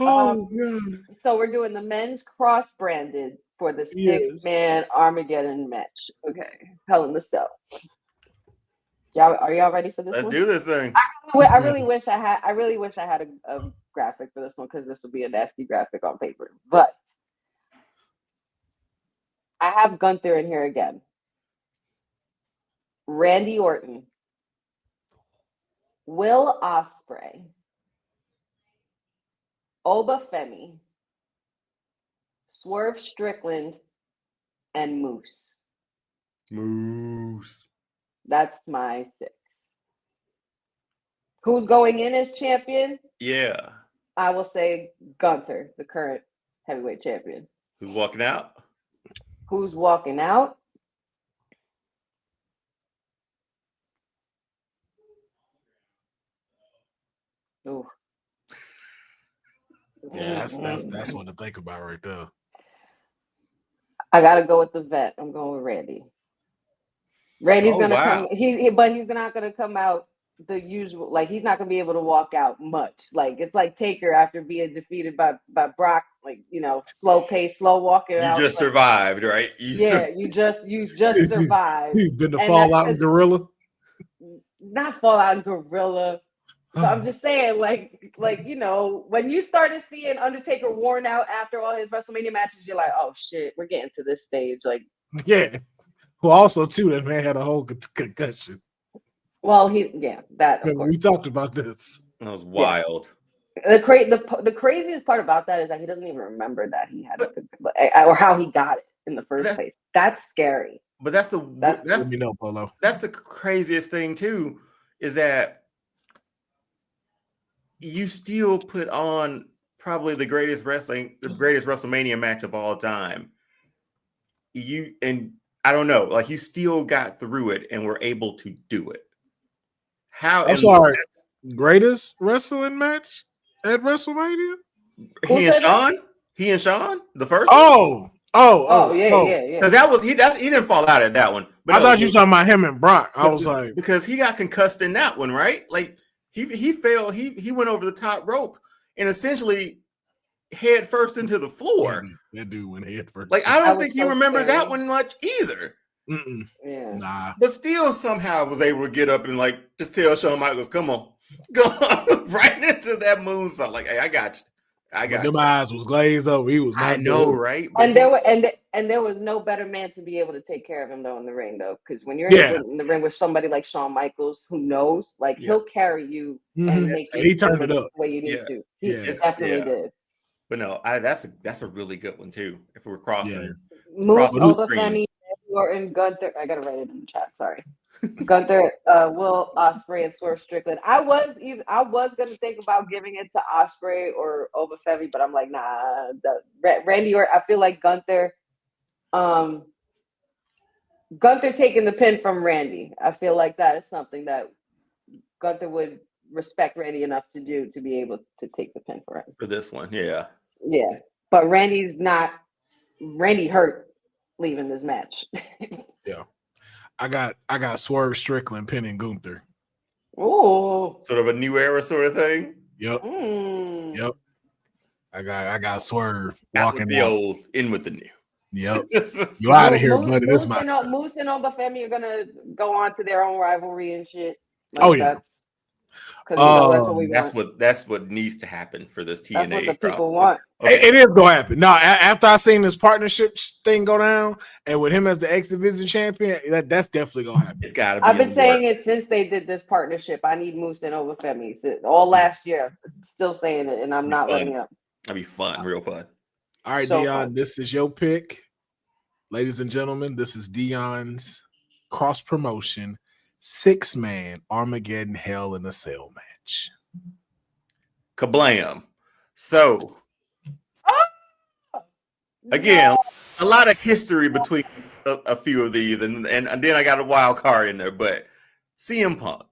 Speaker 1: Oh, God.
Speaker 3: So we're doing the men's cross-branded for the
Speaker 1: Yes.
Speaker 3: 6-man Armageddon match. Okay. Hell in the Cell. Y'all, are y'all ready for this
Speaker 2: let's
Speaker 3: one?
Speaker 2: do this thing.
Speaker 3: I really wish I had a graphic for this one, because this would be a nasty graphic on paper. But I have Gunther in here again. Randy Orton, Will Ospreay, Oba Femi, Swerve Strickland, and Moose.
Speaker 2: Moose.
Speaker 3: That's my 6. Who's going in as champion?
Speaker 2: Yeah.
Speaker 3: I will say Gunther, the current heavyweight champion.
Speaker 2: Who's walking out?
Speaker 3: Who's walking out? Ooh.
Speaker 1: Yeah, that's one to think about right there.
Speaker 3: I gotta go with the vet. I'm going with Randy. Randy's gonna come. But he's not gonna come out the usual. Like, he's not gonna be able to walk out much. Like, it's like Taker after being defeated by Brock. Like, slow pace, slow walking out.
Speaker 2: You just survived, right?
Speaker 3: You just survived.
Speaker 1: He's been the Fallout and Gorilla.
Speaker 3: Not Fallout and Gorilla. So I'm just saying, like when you started seeing Undertaker worn out after all his WrestleMania matches, you're like, oh shit, we're getting to this stage. Like,
Speaker 1: yeah. Well, also too, that man had a whole concussion.
Speaker 3: Well, that of course.
Speaker 1: We talked about this.
Speaker 2: That was wild.
Speaker 3: Yeah. The craziest part about that is that he doesn't even remember that he had or how he got it in the first place. That's scary.
Speaker 2: But that's
Speaker 1: Polo.
Speaker 2: That's the craziest thing too, is that you still put on probably the greatest WrestleMania match of all time. And I don't know, like, you still got through it and were able to do it. How?
Speaker 1: I'm sorry, greatest wrestling match at WrestleMania?
Speaker 2: He and Sean, the first.
Speaker 3: Oh, yeah.
Speaker 2: Because he didn't fall out at that one. But
Speaker 1: I thought you were talking about him and Brock. I was like,
Speaker 2: because he got concussed in that one, right? Like, he fell. He went over the top rope and essentially head first into the floor.
Speaker 1: That dude went head first.
Speaker 2: Like, I don't think he remembers that one much either.
Speaker 3: Yeah.
Speaker 1: Nah.
Speaker 2: But still somehow was able to get up and, like, just tell Shawn Michaels, come on, go on, right into that moonsault. Like, hey, I got you.
Speaker 1: Them eyes was glazed over. He was not.
Speaker 2: I know, right?
Speaker 3: And there was no better man to be able to take care of him though in the ring though, because when you're in the ring with somebody like Shawn Michaels who knows, like, he'll carry you and make you
Speaker 1: he turned it up
Speaker 3: the way you need to. He definitely did.
Speaker 2: But no, that's a really good one too. If we're crossing,
Speaker 3: Moose, Oba Femi, Orton, Gunther. I gotta write it in the chat. Sorry, Gunther, Will Ospreay, and Swerve Strickland. I was gonna think about giving it to Ospreay or Oba Femi, but I'm like, nah. Randy Orton. I feel like Gunther taking the pin from Randy. I feel like that is something that Gunther would respect Randy enough to do, to be able to take the pin for him
Speaker 2: for this one. Yeah.
Speaker 3: But Randy hurt leaving this match.
Speaker 1: Yeah. I got Swerve Strickland pinning Gunther.
Speaker 3: Oh,
Speaker 2: sort of a new era sort of thing.
Speaker 1: Yep. Yep. I got Swerve walking
Speaker 2: out with the old, in with the new.
Speaker 1: Yep. You out of here, buddy. This
Speaker 3: Moose and Oba Femi are gonna go on to their own rivalry and shit.
Speaker 1: Like,
Speaker 3: Because that's what we want.
Speaker 2: That's what needs to happen for this TNA.
Speaker 3: That's what the people want.
Speaker 1: Okay. It is gonna happen. No, after I seen this partnership thing go down, and with him as the X Division champion, that's definitely gonna happen.
Speaker 2: It's gotta be.
Speaker 3: I've been saying it since they did this partnership. I need Moose and over Femi. All last year, still saying it, and I'm not letting up.
Speaker 2: That'd be fun, real fun.
Speaker 1: All right, so Deonne, this is your pick, ladies and gentlemen. This is Deonne's cross promotion 6-man Armageddon Hell in a Cell match.
Speaker 2: Kablam! So. Again, a lot of history between a few of these, and then I got a wild card in there. But CM Punk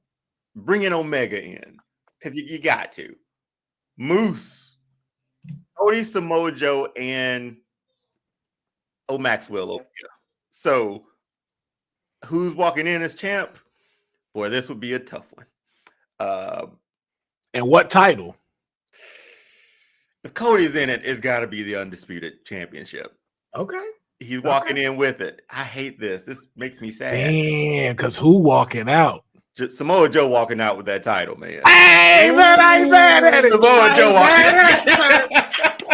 Speaker 2: bringing Omega in because you got to. Moose, Cody, Samoa Joe, and Maxwell Omega. So, who's walking in as champ? Boy, this would be a tough one.
Speaker 1: And what title?
Speaker 2: If Cody's in it, it's got to be the Undisputed Championship.
Speaker 1: Okay.
Speaker 2: He's walking in with it. I hate this. This makes me sad.
Speaker 1: Damn, because who walking out?
Speaker 2: Samoa Joe walking out with that title, man.
Speaker 1: Hey, man, I ain't mad at it.
Speaker 2: Samoa Joe walking
Speaker 1: out.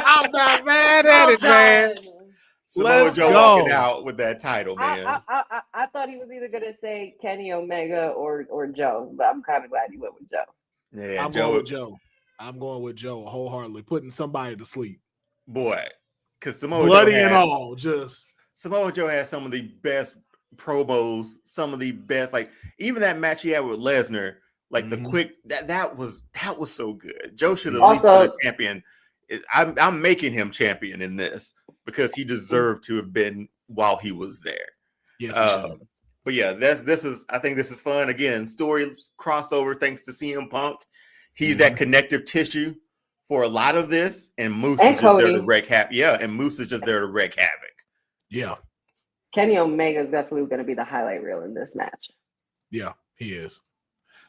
Speaker 1: I'm not mad at it, man.
Speaker 2: Samoa Joe walking out with that title, man.
Speaker 3: I thought he was either going to say Kenny Omega or Joe, but I'm kind of glad he went with Joe.
Speaker 2: Yeah,
Speaker 1: I'm going with Joe. I'm going with Joe wholeheartedly, putting somebody to sleep.
Speaker 2: Boy, because Samoa
Speaker 1: bloody
Speaker 2: Joe
Speaker 1: and all, just
Speaker 2: Samoa Joe has some of the best promos, some of the best, like even that match he had with Lesnar, like the quick that was so good. Joe should have also been a champion. I'm making him champion in this because he deserved to have been while he was there.
Speaker 1: Yes,
Speaker 2: but yeah, I think this is fun. Again, story crossover thanks to CM Punk. He's that connective tissue for a lot of this, and Moose is just there to wreak havoc. Yeah, and Moose is just there to wreak havoc.
Speaker 1: Yeah.
Speaker 3: Kenny Omega is definitely going to be the highlight reel in this match.
Speaker 1: Yeah, he is.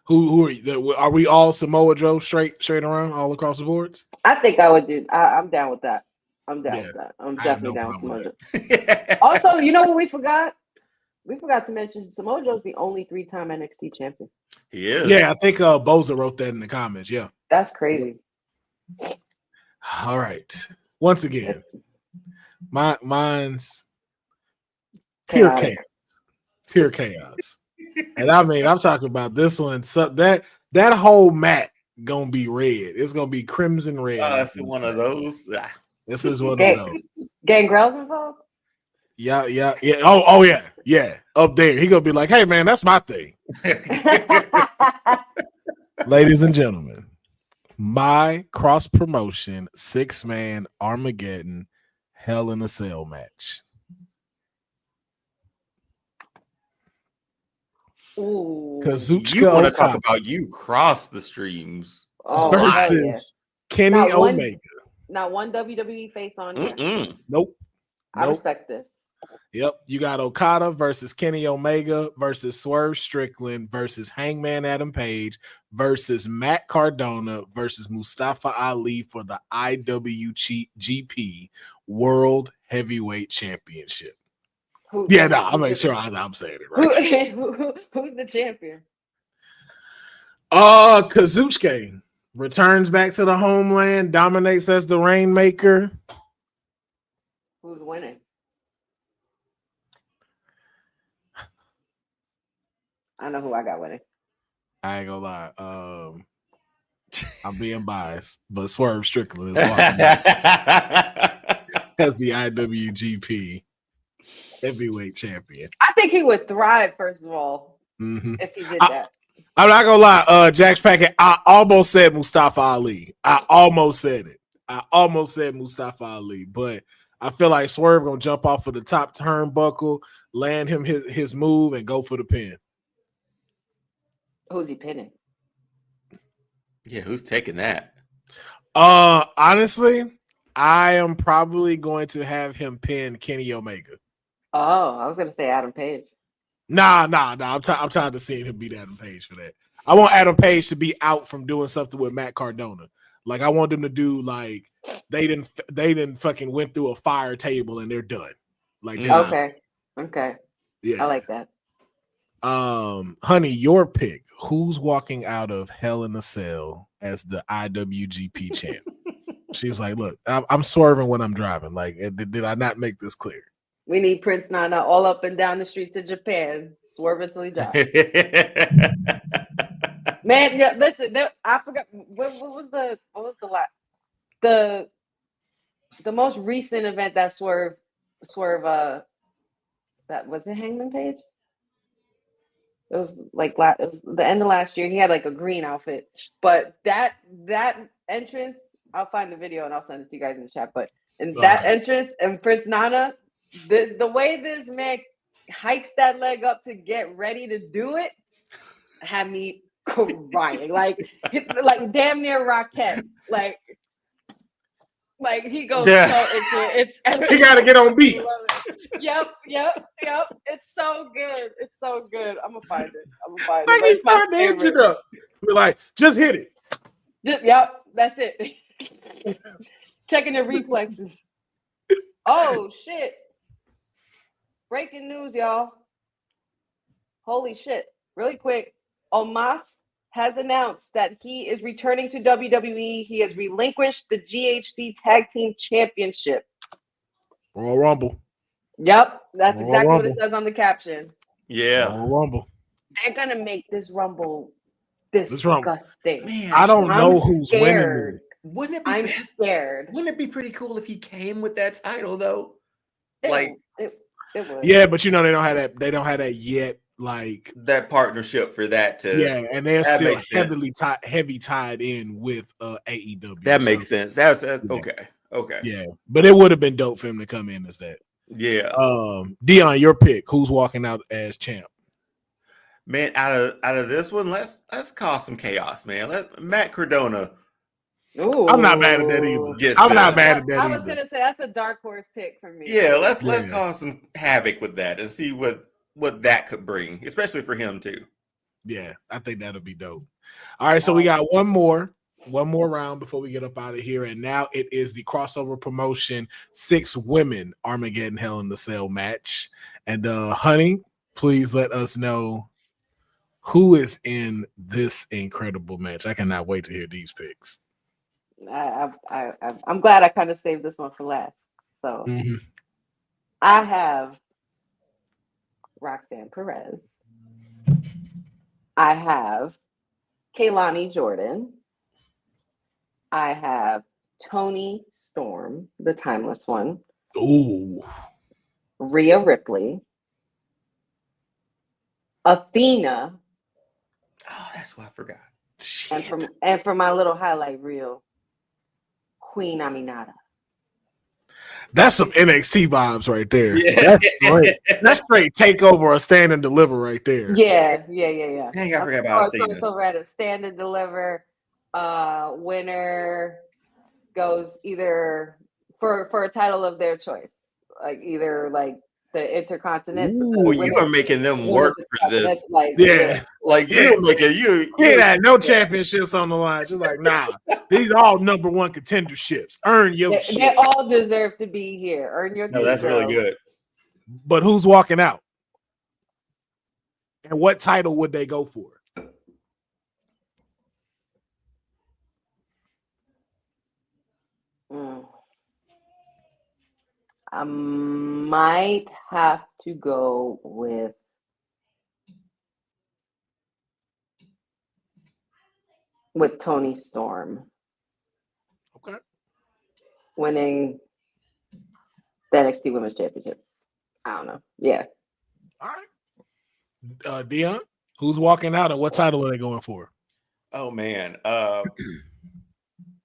Speaker 1: Who are you? Are we all Samoa Joe straight around all across the boards?
Speaker 3: I think I would do. I'm down with that. I'm down with that. I'm definitely down with Samoa Joe. Also, you know what we forgot? We forgot to mention Samoa Joe's the only 3-time NXT champion.
Speaker 2: He is.
Speaker 1: Yeah, I think Boza wrote that in the comments. Yeah.
Speaker 3: That's crazy.
Speaker 1: All right. Once again, mine's pure chaos. Pure chaos. And I mean, I'm talking about this one. So that whole mat gonna be red. It's gonna be crimson red.
Speaker 2: It's one of those.
Speaker 1: This is one of those.
Speaker 3: Gangrel's involved?
Speaker 1: Yeah. Oh yeah. Up there, he gonna be like, "Hey man, that's my thing." Ladies and gentlemen, my cross promotion 6-man Armageddon Hell in a Cell match. Kazuchika
Speaker 2: you want to talk about you cross the streams
Speaker 1: versus Kenny Omega.
Speaker 3: Not one WWE face on here.
Speaker 1: Nope.
Speaker 3: I respect this.
Speaker 1: Yep. You got Okada versus Kenny Omega versus Swerve Strickland versus Hangman Adam Page versus Matt Cardona versus Mustafa Ali for the IWGP World Heavyweight Championship. I'll make sure I'm saying it right.
Speaker 3: Who's the champion?
Speaker 1: Kazuchika returns back to the homeland, dominates as the Rainmaker.
Speaker 3: Who's winning? I know who I got winning.
Speaker 1: I ain't gonna lie. I'm being biased, but Swerve Strickland is walking as the IWGP Heavyweight Champion.
Speaker 3: I think he would thrive, first of all, if he did that.
Speaker 1: I'm not gonna lie, Jax Packett. I almost said Mustafa Ali. I almost said it. I almost said Mustafa Ali, but I feel like Swerve gonna jump off of the top turnbuckle, land him his move, and go for the pin.
Speaker 3: Who's he pinning?
Speaker 2: Yeah, who's taking that?
Speaker 1: Honestly, I am probably going to have him pin Kenny Omega.
Speaker 3: Oh, I was gonna say Adam Page.
Speaker 1: Nah. I'm tired of seeing him beat Adam Page for that. I want Adam Page to be out from doing something with Matt Cardona. Like I want them to do like they didn't fucking went through a fire table and they're done. Like
Speaker 3: okay. Yeah, I like that.
Speaker 1: Honey, your pick. Who's walking out of Hell in a Cell as the IWGP champ? She was like, "Look, I'm swerving when I'm driving. Like, did I not make this clear?"
Speaker 3: We need Prince Nana all up and down the streets of Japan, swerving till he dies. Man, yeah, listen, I forgot what was the last the most recent event that Swerve that was it Hangman Page? It was like it was the end of last year. He had like a green outfit, but that entrance, I'll find the video and I'll send it to you guys in the chat. But in that entrance and Prince Nana, the way this man hikes that leg up to get ready to do it had me crying, like damn near Rocket, like he goes so into it.
Speaker 1: He got to get on beat.
Speaker 3: Yep. It's so good. I'm gonna find it.
Speaker 1: Like he's starting to hit you up. We're like, just hit it.
Speaker 3: Yep, that's it. Checking the reflexes. Oh shit! Breaking news, y'all. Holy shit! Really quick, Omos has announced that he is returning to WWE. He has relinquished the GHC Tag Team Championship.
Speaker 1: Royal Rumble.
Speaker 3: Yep, that's
Speaker 1: Royal
Speaker 3: exactly
Speaker 1: Rumble.
Speaker 3: what it says on the caption.
Speaker 2: Yeah.
Speaker 1: Royal Rumble.
Speaker 3: They're gonna make this Rumble disgusting.
Speaker 2: Man,
Speaker 1: I don't know who's winning.
Speaker 2: Wouldn't it be?
Speaker 3: I'm scared.
Speaker 2: Wouldn't it be pretty cool if he came with that title though?
Speaker 3: It was.
Speaker 1: Yeah, but you know they don't have that. They don't have that yet. Like
Speaker 2: that partnership for that to
Speaker 1: and they're still heavy tied in with AEW.
Speaker 2: That makes sense. That's okay. Okay.
Speaker 1: Yeah, but it would have been dope for him to come in as that.
Speaker 2: Yeah.
Speaker 1: Deonne, your pick. Who's walking out as champ?
Speaker 2: Man, out of this one, let's cause some chaos, man. Matt Cardona.
Speaker 3: Ooh.
Speaker 1: I'm not mad at that either. I'm not mad at that
Speaker 3: I
Speaker 1: either.
Speaker 3: was gonna say that's a dark horse pick for me.
Speaker 2: Yeah, let's cause some havoc with that and see what that could bring, especially for him too.
Speaker 1: Yeah, I think that'll be dope. All right, so we got one more round before we get up out of here, and now it is the crossover promotion 6 women Armageddon Hell in the Cell match. And honey, please let us know who is in this incredible match. I cannot wait to hear these picks.
Speaker 3: I'm glad I kind of saved this one for last. So I have Roxanne Perez. I have Kaylani Jordan. I have Toni Storm, the timeless one.
Speaker 1: Ooh.
Speaker 3: Rhea Ripley. Athena.
Speaker 2: Oh, that's what I forgot.
Speaker 3: And from my little highlight reel, Queen Aminata.
Speaker 1: That's some NXT vibes right there.
Speaker 2: Yeah.
Speaker 1: That's straight takeover or stand and deliver right there.
Speaker 3: Yeah.
Speaker 2: Dang, I forgot about Athena.
Speaker 3: So read it. Stand and deliver. Winner goes either for a title of their choice, like either like the Intercontinental.
Speaker 2: Oh, you are making them work for this.
Speaker 3: Like
Speaker 2: you're making you
Speaker 1: ain't had no championships on the line. Just like, nah, these are all number one contenderships. Earn your shit.
Speaker 3: They all deserve to be here. Earn your.
Speaker 2: No, that's really good.
Speaker 1: But who's walking out? And what title would they go for?
Speaker 3: I might have to go with Toni Storm.
Speaker 1: Okay.
Speaker 3: Winning the NXT Women's Championship. I don't know. Yeah.
Speaker 1: All right. Deonne, who's walking out and what title are they going for?
Speaker 2: Oh man.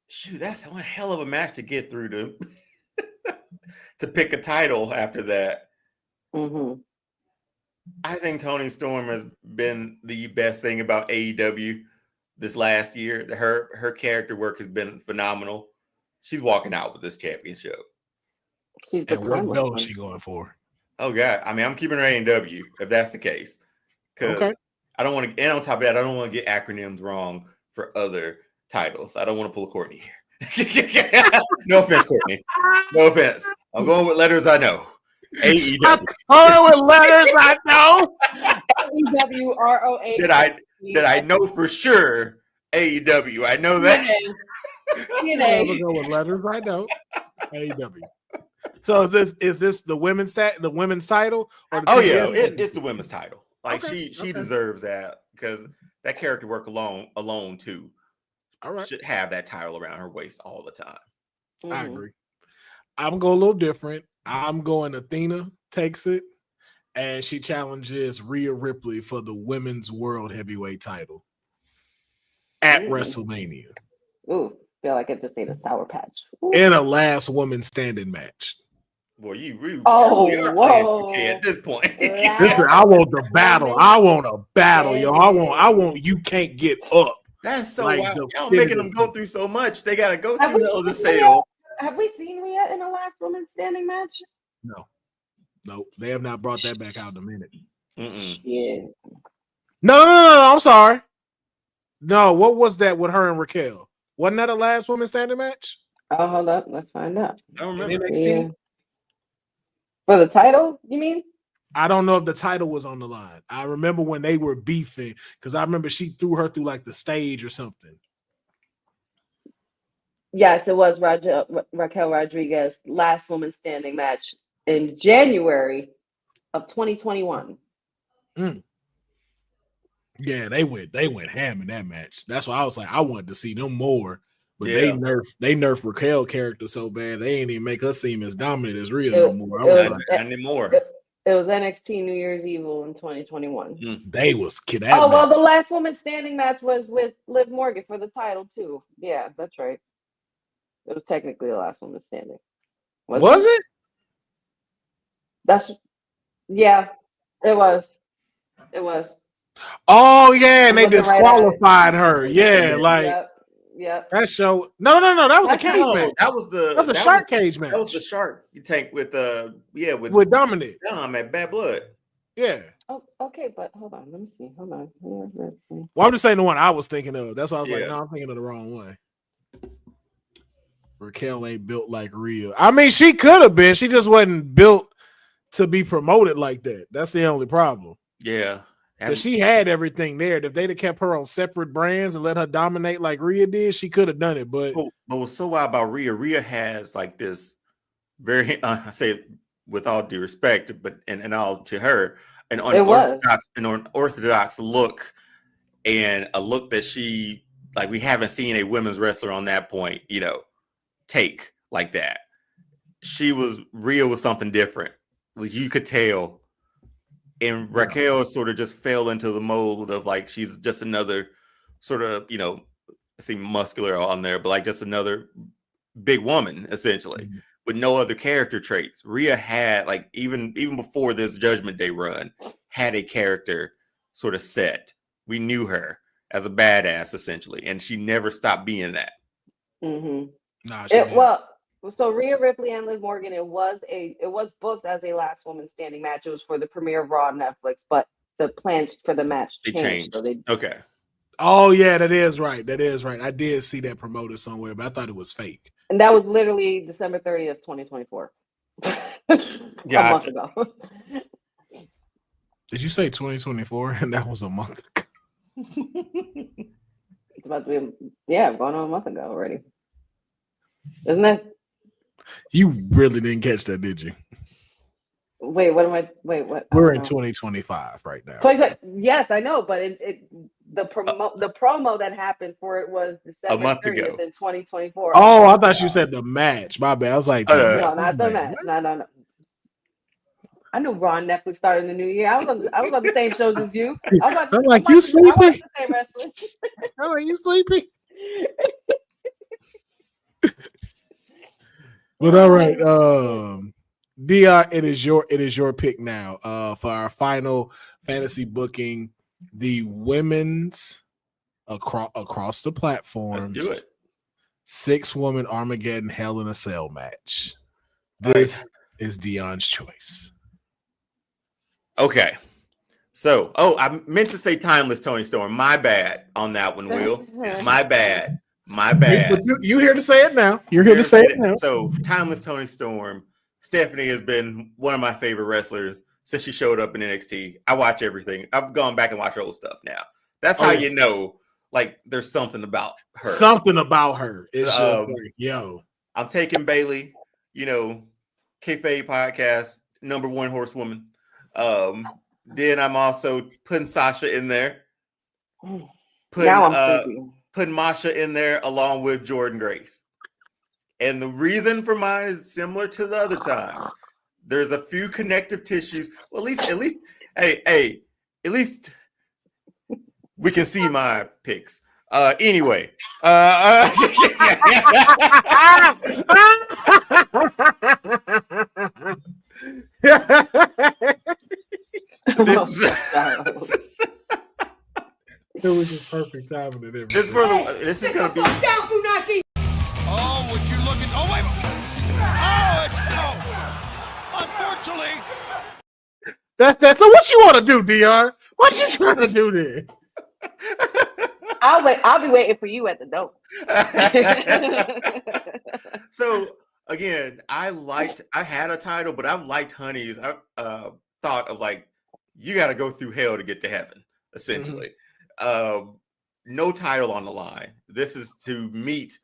Speaker 2: Shoot, that's one hell of a match to get through to to pick a title after that. I think Toni Storm has been the best thing about AEW this last year. Her character work has been phenomenal. She's walking out with this championship.
Speaker 1: And what belt is she going for?
Speaker 2: Oh God, I mean, I'm keeping her AEW if that's the case, because I don't want to. And on top of that, I don't want to get acronyms wrong for other titles. I don't want to pull a Courtney here. No offense, Courtney. No offense. I'm going with letters I know. AEW.
Speaker 1: Oh, with letters, I know.
Speaker 3: AEWROH.
Speaker 2: Did I know for sure AEW? I know that.
Speaker 3: TNA.
Speaker 1: Go with letters, I know. AEW. So is this the women's title? Or the
Speaker 2: it's the women's title. Like she deserves that because that character work alone too.
Speaker 1: All right,
Speaker 2: should have that title around her waist all the time.
Speaker 1: I agree. I'm going a little different. I'm going Athena takes it, and she challenges Rhea Ripley for the women's world heavyweight title at WrestleMania.
Speaker 3: Ooh, feel like I just ate a Sour Patch. Ooh.
Speaker 1: In a last woman standing match.
Speaker 2: Well, you really
Speaker 3: are whoa.
Speaker 2: Okay at this point.
Speaker 1: Listen, I want the battle. I want a battle, yo. I want you can't get up.
Speaker 2: That's so
Speaker 1: like
Speaker 2: wild. Y'all making them go through so much. They got to go through Hell in the Cell.
Speaker 3: Have we seen Rhea in a last woman standing match?
Speaker 1: No, they have not brought that back out in a minute.
Speaker 3: Yeah.
Speaker 1: No, I'm sorry. No, what was that with her and Raquel? Wasn't that a last woman standing match?
Speaker 3: Oh, hold up. Let's find out.
Speaker 2: I don't remember.
Speaker 3: Yeah. For the title, you mean?
Speaker 1: I don't know if the title was on the line. I remember when they were beefing because I remember she threw her through like the stage or something.
Speaker 3: Yes, it was Raquel Rodriguez last woman standing match in January of 2021.
Speaker 1: Yeah, they went ham in that match. That's why I was like, I wanted to see them more. But they nerfed Raquel character so bad they ain't even make her seem as dominant as Rhea no more. I was like,
Speaker 2: not anymore.
Speaker 3: It was NXT New Year's Evil in 2021.
Speaker 1: They was kidding.
Speaker 3: Oh well, the last woman standing match was with Liv Morgan for the title too. Yeah, that's right. It was technically the last woman standing.
Speaker 1: Was it?
Speaker 3: Yeah, it was. It was.
Speaker 1: Oh yeah, and they disqualified her. Yeah, like.
Speaker 3: Yep.
Speaker 1: That show. No. That was a cage match.
Speaker 2: That's
Speaker 1: a shark cage match.
Speaker 2: That was the shark tank with
Speaker 1: Dominic.
Speaker 2: Dom at Bad Blood.
Speaker 1: Yeah.
Speaker 3: Oh, okay, but hold on. Let me see. Hold on.
Speaker 1: Well, I'm just saying the one I was thinking of. That's why I was like, no, I'm thinking of the wrong one. Raquel ain't built like Rhea. I mean, she could have been. She just wasn't built to be promoted like that. That's the only problem.
Speaker 2: Yeah.
Speaker 1: Because she had everything there. If they'd have kept her on separate brands and let her dominate like Rhea did, she could have done it. But
Speaker 2: what's so wild about Rhea has like this very, I say it with all due respect, but and all to her, an unorthodox look, and a look that she like we haven't seen a women's wrestler on that point, take like that. Rhea was something different. Like you could tell. And Raquel sort of just fell into the mold of like she's just another sort of, I see muscular on there, but like just another big woman essentially with no other character traits. Rhea had like even before this Judgment Day run had a character sort of set. We knew her as a badass essentially, and she never stopped being that.
Speaker 3: So Rhea Ripley and Liv Morgan, it was booked as a last woman standing match. It was for the premiere of Raw on Netflix, but the plans for the match changed. So
Speaker 2: okay.
Speaker 1: Oh yeah, that is right. I did see that promoted somewhere, but I thought it was fake.
Speaker 3: And that was literally December 30th, 2024. A month ago.
Speaker 1: Did you say 2024? And that was a month ago.
Speaker 3: It's about to be going on a month ago already. Isn't it?
Speaker 1: You really didn't catch that, did you?
Speaker 3: Wait, what?
Speaker 1: We're in 2025 right now.
Speaker 3: Yes, I know, but the promo that happened for it was December 30th in 2024.
Speaker 1: Oh, I thought you said the match. My bad. I was like,
Speaker 3: no, not the match. No. I knew Raw and Netflix started in the new year. I was on the same shows as you.
Speaker 1: I'm like, you sleepy?
Speaker 3: I watched the same wrestling.
Speaker 1: I'm like, you sleepy? But all right, Deonne, it is your pick now. For our final fantasy booking, the women's across the platforms.
Speaker 2: Let's do it.
Speaker 1: 6-woman Armageddon Hell in a Cell match. This is Deonne's choice.
Speaker 2: Okay. So, I meant to say Timeless Tony Storm. My bad on that one, Will. My bad.
Speaker 1: You here to say it now. You're here to say it now.
Speaker 2: So, Timeless Tony Storm Stephanie has been one of my favorite wrestlers since she showed up in NXT. I watch everything. I've gone back and watched old stuff now. That's how you know, like, there's something about her.
Speaker 1: Something about her. It's just like, yo.
Speaker 2: I'm taking Bailey, Kayfabe Podcast, #1 horsewoman. Then I'm also putting Sasha in there. Putting Masha in there along with Jordynne Grace. And the reason for mine is similar to the other times. There's a few connective tissues. Well, at least, at least we can see my picks. Anyway.
Speaker 1: It was just perfect timing and everything.
Speaker 2: This is gonna be.
Speaker 6: Down, Funaki!
Speaker 5: Oh, would you look at? Oh wait! Oh, it's no. Unfortunately,
Speaker 1: that's so. What you want to do, Deonne? What you trying to do there?
Speaker 3: I'll be waiting for you at the door.
Speaker 2: So again, I had a title, but I've liked Honey's. I thought of like, you got to go through hell to get to heaven, essentially. No title on the line. This is to meet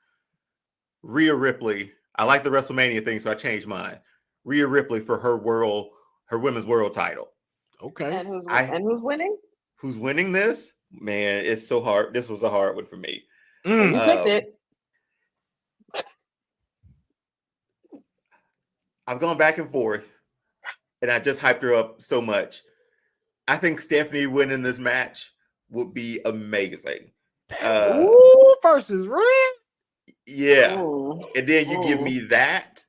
Speaker 2: Rhea Ripley. I like the WrestleMania thing, so I changed mine. Rhea Ripley for her women's world title.
Speaker 3: Okay. And who's winning?
Speaker 2: Who's winning this? Man, it's so hard. This was a hard one for me.
Speaker 3: You picked it.
Speaker 2: I've gone back and forth, and I just hyped her up so much. I think Stephanie winning this match would be amazing.
Speaker 1: Versus Rhea?
Speaker 2: Yeah. And then you give me that.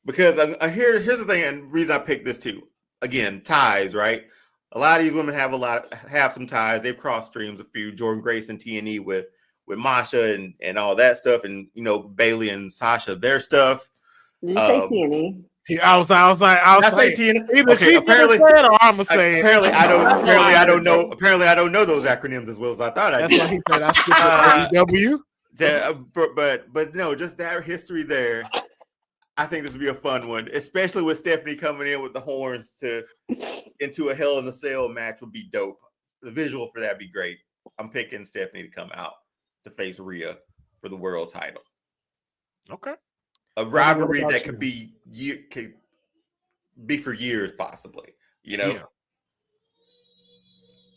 Speaker 2: Because here's the thing, and reason I picked this too. Again, ties, right? A lot of these women have some ties. They've crossed streams a few. Jordynne Grace and TNE with Masha and all that stuff, and Bailey and Sasha, their stuff.
Speaker 3: Did you say TNE?
Speaker 1: I was like, I say TNE. Either she apparently say it or I'm gonna say it.
Speaker 2: Apparently, I don't know. Apparently, I don't know those acronyms as well as I thought I did.
Speaker 1: That's why he said I skipped the
Speaker 2: But no, just that history there. I think this would be a fun one, especially with Stephanie coming in with the horns into a Hell in a Cell match would be dope. The visual for that would be great. I'm picking Stephanie to come out to face Rhea for the world title.
Speaker 1: Okay.
Speaker 2: A rivalry that could be for years, possibly.
Speaker 1: Yeah.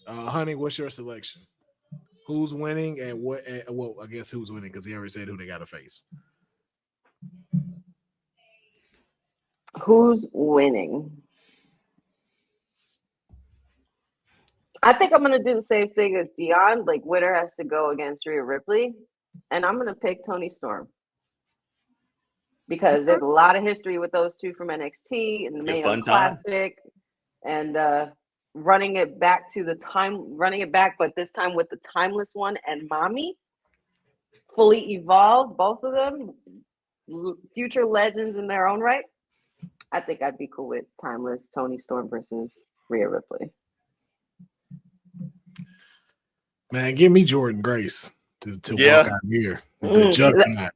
Speaker 1: Honey, what's your selection? Who's winning and what? Well, I guess who's winning because he already said who they got to face.
Speaker 3: Who's winning? I think I'm gonna do the same thing as Deonne. Like, winner has to go against Rhea Ripley, and I'm gonna pick Toni Storm because there's a lot of history with those two from NXT and the Mae Young Classic, and running it back, but this time with the timeless one and Mommy, fully evolved, both of them, future legends in their own right. I think I'd be cool with timeless Toni Storm versus Rhea Ripley.
Speaker 1: Man, give me Jordynne Grace to walk out here with the juggernaut.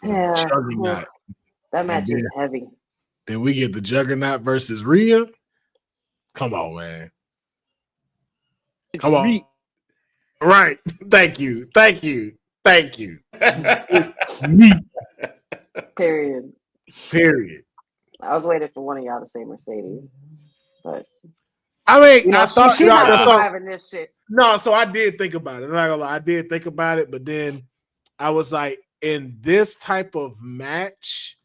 Speaker 3: Juggernaut. That match is heavy.
Speaker 1: Then we get the Juggernaut versus Rhea. Come on, man. Come on. Right. Thank you. Me.
Speaker 3: Period. I was waiting for one of y'all to say Mercedes, but
Speaker 1: I mean, I thought
Speaker 3: she's not surviving this shit.
Speaker 1: No, so I did think about it. I'm not gonna lie, I did think about it, but then I was like, in this type of match,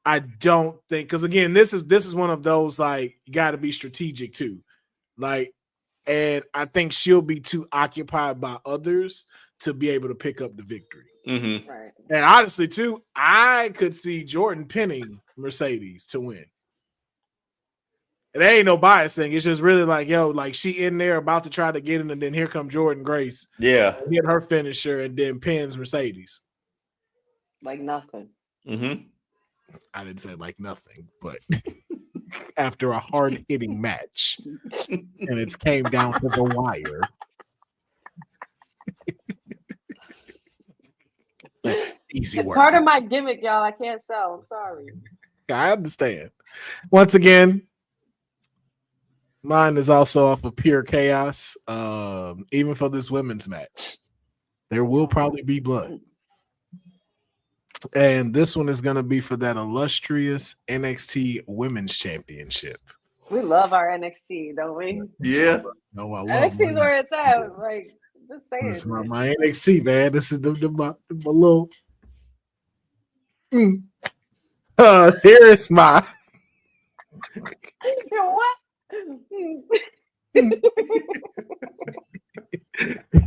Speaker 1: I don't think, because again, this is one of those, like, you got to be strategic too, like, and I think she'll be too occupied by others to be able to pick up the victory.
Speaker 2: Mm-hmm.
Speaker 3: Right.
Speaker 1: And honestly, too, I could see Jordynne pinning Mercedes to win. It ain't no bias thing. It's just really like, yo, like she in there about to try to get in, and then here come Jordynne Grace.
Speaker 2: Yeah.
Speaker 1: Get her finisher and then pins Mercedes.
Speaker 3: Like nothing.
Speaker 2: Mm-hmm.
Speaker 1: I didn't say like nothing, but after a hard-hitting match and it's came down to the wire. Easy work.
Speaker 3: Part of my gimmick, y'all. I can't sell. I'm sorry.
Speaker 1: I understand. Once again, mine is also off of pure chaos. Even for this women's match, there will probably be blood. And this one is going to be for that illustrious NXT Women's Championship.
Speaker 3: We love our NXT, don't we?
Speaker 2: Yeah.
Speaker 1: No, I love
Speaker 3: NXT is where it's at. Like, just saying.
Speaker 1: This is my NXT, man. This is my little. Here is my.
Speaker 3: What?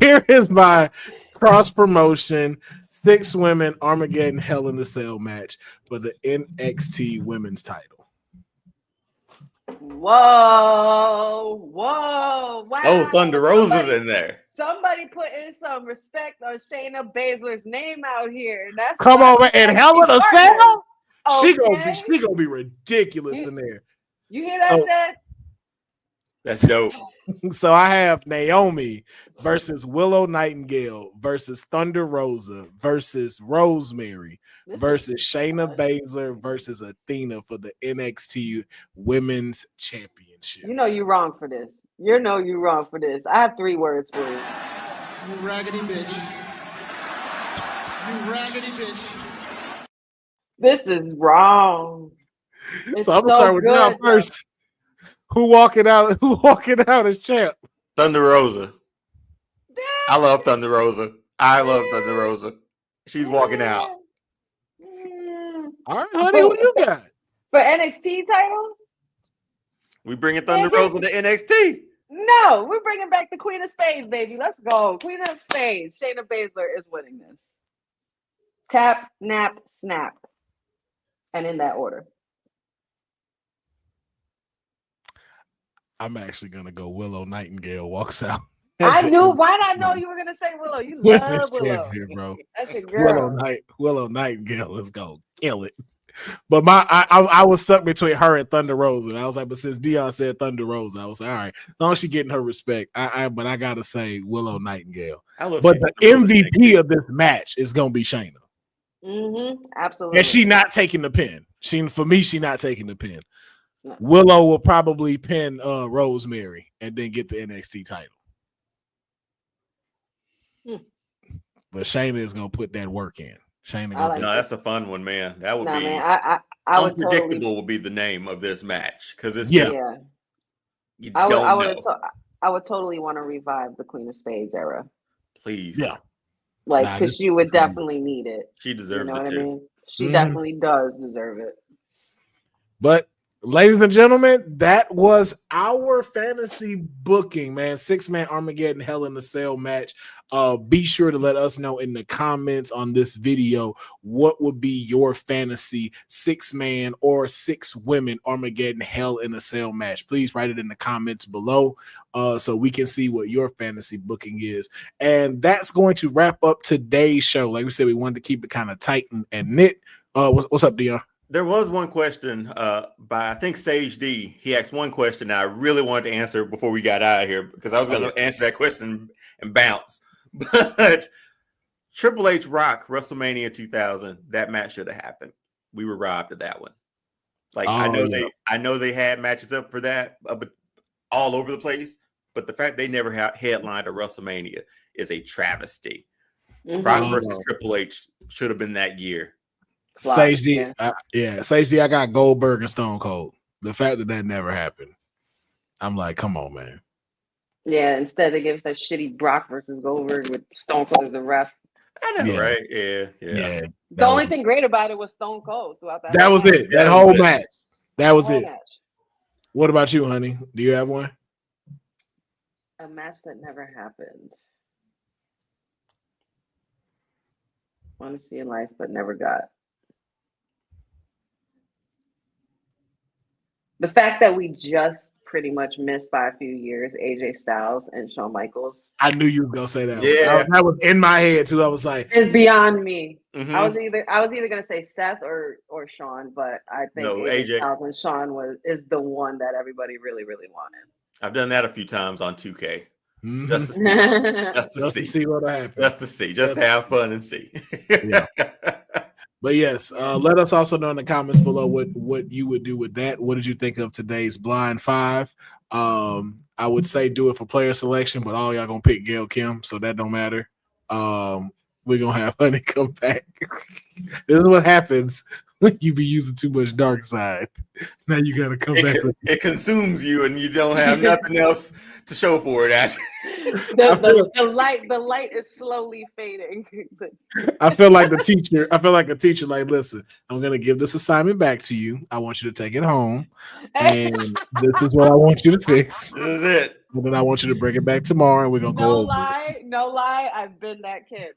Speaker 1: Here is my cross promotion 6 women Armageddon Hell in the Cell match for the NXT Women's title.
Speaker 3: Whoa, wow.
Speaker 2: Oh, Thunder Rosa's in there.
Speaker 3: Somebody put in some respect on Shayna Baszler's name out here. That's
Speaker 1: come on, man. And Hell in the Cell?
Speaker 3: Okay.
Speaker 1: She gonna be ridiculous in there.
Speaker 3: You hear that, Seth?
Speaker 2: That's dope.
Speaker 1: So I have Naomi versus Willow Nightingale versus Thunder Rosa versus Rosemary versus Shayna Baszler versus Athena for the NXT Women's Championship.
Speaker 3: You know you're wrong for this. You're wrong for this. I have 3 words for you.
Speaker 5: You raggedy bitch. You raggedy bitch.
Speaker 3: This is wrong.
Speaker 1: So I'm gonna start with John first. Who walking out as champ?
Speaker 2: Thunder Rosa. I love Thunder Rosa. She's walking out.
Speaker 1: All right, honey, what you got?
Speaker 3: For NXT title?
Speaker 2: We bringing Thunder Rosa to NXT.
Speaker 3: No, we're bringing back the Queen of Spades, baby. Let's go. Queen of Spades. Shayna Baszler is winning this. Tap, nap, snap. And in that order.
Speaker 1: I'm actually gonna go Willow Nightingale walks out.
Speaker 3: I knew. Why did I know you were gonna say Willow? You love Willow,
Speaker 1: bro.
Speaker 3: That's your girl.
Speaker 1: Willow Nightingale. Let's go kill it. But I was stuck between her and Thunder Rosa, and I was like, but since Deonne said Thunder Rosa, I was like, all right, as long as she getting her respect, but I gotta say Willow Nightingale. But the MVP of this match is gonna be Shayna.
Speaker 3: Absolutely.
Speaker 1: And she not taking the pin. She not taking the pin. No. Willow will probably pin Rosemary and then get the NXT title. But Shayna is gonna put that work in.
Speaker 2: No, that's a fun one, man. That would be
Speaker 3: man, I
Speaker 2: unpredictable. Would be the name of this match because it's
Speaker 3: I would totally want to revive the Queen of Spades era.
Speaker 2: Please,
Speaker 3: because she would definitely need it.
Speaker 2: She deserves
Speaker 3: it
Speaker 2: too.
Speaker 3: I mean? She definitely does deserve it.
Speaker 1: But ladies and gentlemen, that was our fantasy booking, man. 6-man Armageddon Hell in the Cell match. Be sure to let us know in the comments on this video what would be your fantasy 6-man or 6 women Armageddon Hell in a Cell match. Please write it in the comments below so we can see what your fantasy booking is. And that's going to wrap up today's show. Like we said, we wanted to keep it kind of tight and knit. What's up, Deonne?
Speaker 2: There was one question by, I think, Sage D. He asked one question that I really wanted to answer before we got out of here because I was going to answer that question and bounce. But Triple H Rock WrestleMania 2000, that match should have happened. We were robbed of that one. I know they had matches up for that, but all over the place. But the fact they never headlined a WrestleMania is a travesty. Rock versus Triple H should have been that year.
Speaker 1: Sage D, Sage D, I got Goldberg and Stone Cold. The fact that never happened, I'm like, come on, man.
Speaker 3: Yeah, instead they gave us that shitty Brock versus Goldberg with Stone Cold as the ref.
Speaker 2: I know, right? Yeah.
Speaker 3: The only thing great about it was Stone Cold throughout that.
Speaker 1: That was it. That whole match. That was it. What about you, honey? Do you have one?
Speaker 3: A match that never happened. Want to see in life, but never got. The fact that we just pretty much missed by a few years AJ Styles and Shawn Michaels.
Speaker 1: I knew you were gonna say that. Yeah, that was in my head too. I was like,
Speaker 3: it's beyond me. I was either gonna say Seth or Shawn, but I think AJ Styles and Shawn is the one that everybody really, really wanted.
Speaker 2: I've done that a few times on 2K.
Speaker 1: Just to see what happens.
Speaker 2: Just to see. Just to have fun and see.
Speaker 1: But yes, let us also know in the comments below what you would do with that. What did you think of today's blind five? I would say do it for player selection, but all y'all gonna pick Gail Kim, so that don't matter. We're gonna have Honey come back. This is what happens when you be using too much dark side. Now you gotta come back.
Speaker 2: It consumes you, and you don't have nothing else to show for it. After.
Speaker 3: The light is slowly fading.
Speaker 1: I feel like the teacher. I feel like a teacher. Like, listen, I'm gonna give this assignment back to you. I want you to take it home, and this is what I want you to fix.
Speaker 2: This is it.
Speaker 1: And then I want you to bring it back tomorrow, and we're gonna go over it.
Speaker 3: No lie. I've been that kid.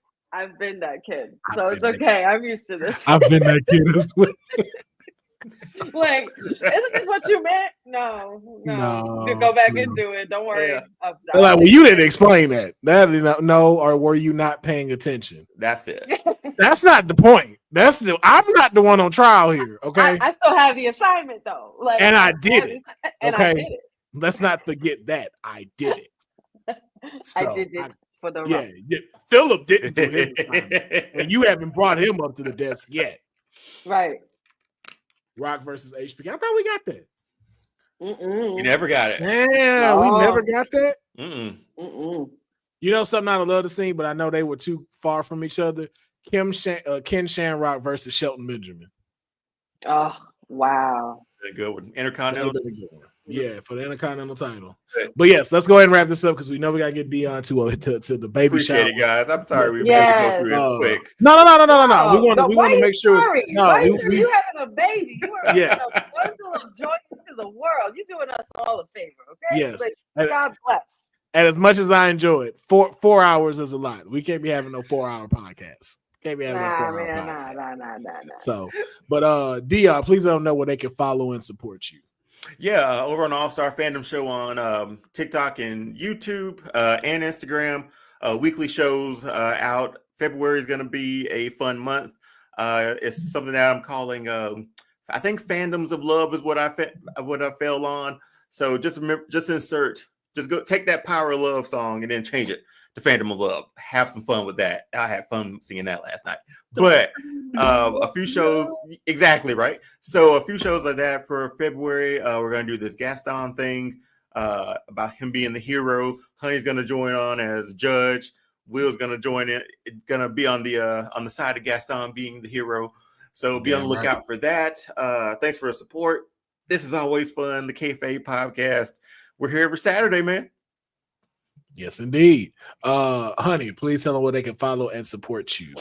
Speaker 3: So it's okay. I'm used to this.
Speaker 1: I've been that kid as well.
Speaker 3: Like, isn't this what you meant? No. You go back and do it. Don't worry.
Speaker 2: Yeah.
Speaker 1: Like, well, you didn't explain that. No, or were you not paying attention?
Speaker 2: That's it.
Speaker 1: That's not the point. I'm not the one on trial here. Okay.
Speaker 3: I still have the assignment though. Like,
Speaker 1: and I did it.
Speaker 3: And
Speaker 1: okay.
Speaker 3: I did it.
Speaker 1: Let's not forget that I did it. So,
Speaker 3: I did it for the
Speaker 1: Philip didn't do his assignment, and you haven't brought him up to the desk yet.
Speaker 3: Right.
Speaker 1: Rock versus HBK. I thought we got that.
Speaker 2: You never got it.
Speaker 1: Yeah, we never got that.
Speaker 3: Mm-mm.
Speaker 1: You know something I would love to see, but I know they were too far from each other. Ken Shamrock versus Shelton Benjamin.
Speaker 3: Oh, wow.
Speaker 2: A good one. Intercontinental.
Speaker 1: Yeah, for the Intercontinental title. But yes, let's go ahead and wrap this up because we know we gotta get Deonne to the baby shower.
Speaker 2: Appreciate it, guys. I'm sorry we had to go through it quick.
Speaker 1: No. We want to make sure.
Speaker 3: No, you having a baby. You are
Speaker 1: yes.
Speaker 3: a bundle of joy to the world. You're doing us all a favor, okay?
Speaker 1: Yes.
Speaker 3: Like, God bless.
Speaker 1: And as much as I enjoy it, 4 hours is a lot. We can't be having no 4-hour podcast. Can't be having no 4-hour podcast.
Speaker 3: Nah.
Speaker 1: So, but Deonne, please let them know where they can follow and support you.
Speaker 2: Yeah, over on All Star Fandom Show on TikTok and YouTube and Instagram. Weekly shows out. February is going to be a fun month. It's something that I'm calling, I think, Fandoms of Love is what I fell on. So just go take that Power of Love song and then change it to Fandom of Love. Have some fun with that. I had fun singing that last night. But a few shows, exactly right. So a few shows like that for February. We're gonna do this Gaston thing about him being the hero. Honey's gonna join on as judge. Will's gonna join it. Gonna be on the side of Gaston being the hero. So be on the lookout for that. Thanks for the support. This is always fun. The Kayfabe Podcast. We're here every Saturday, man.
Speaker 1: Yes, indeed. Honey, please tell them where they can follow and support you.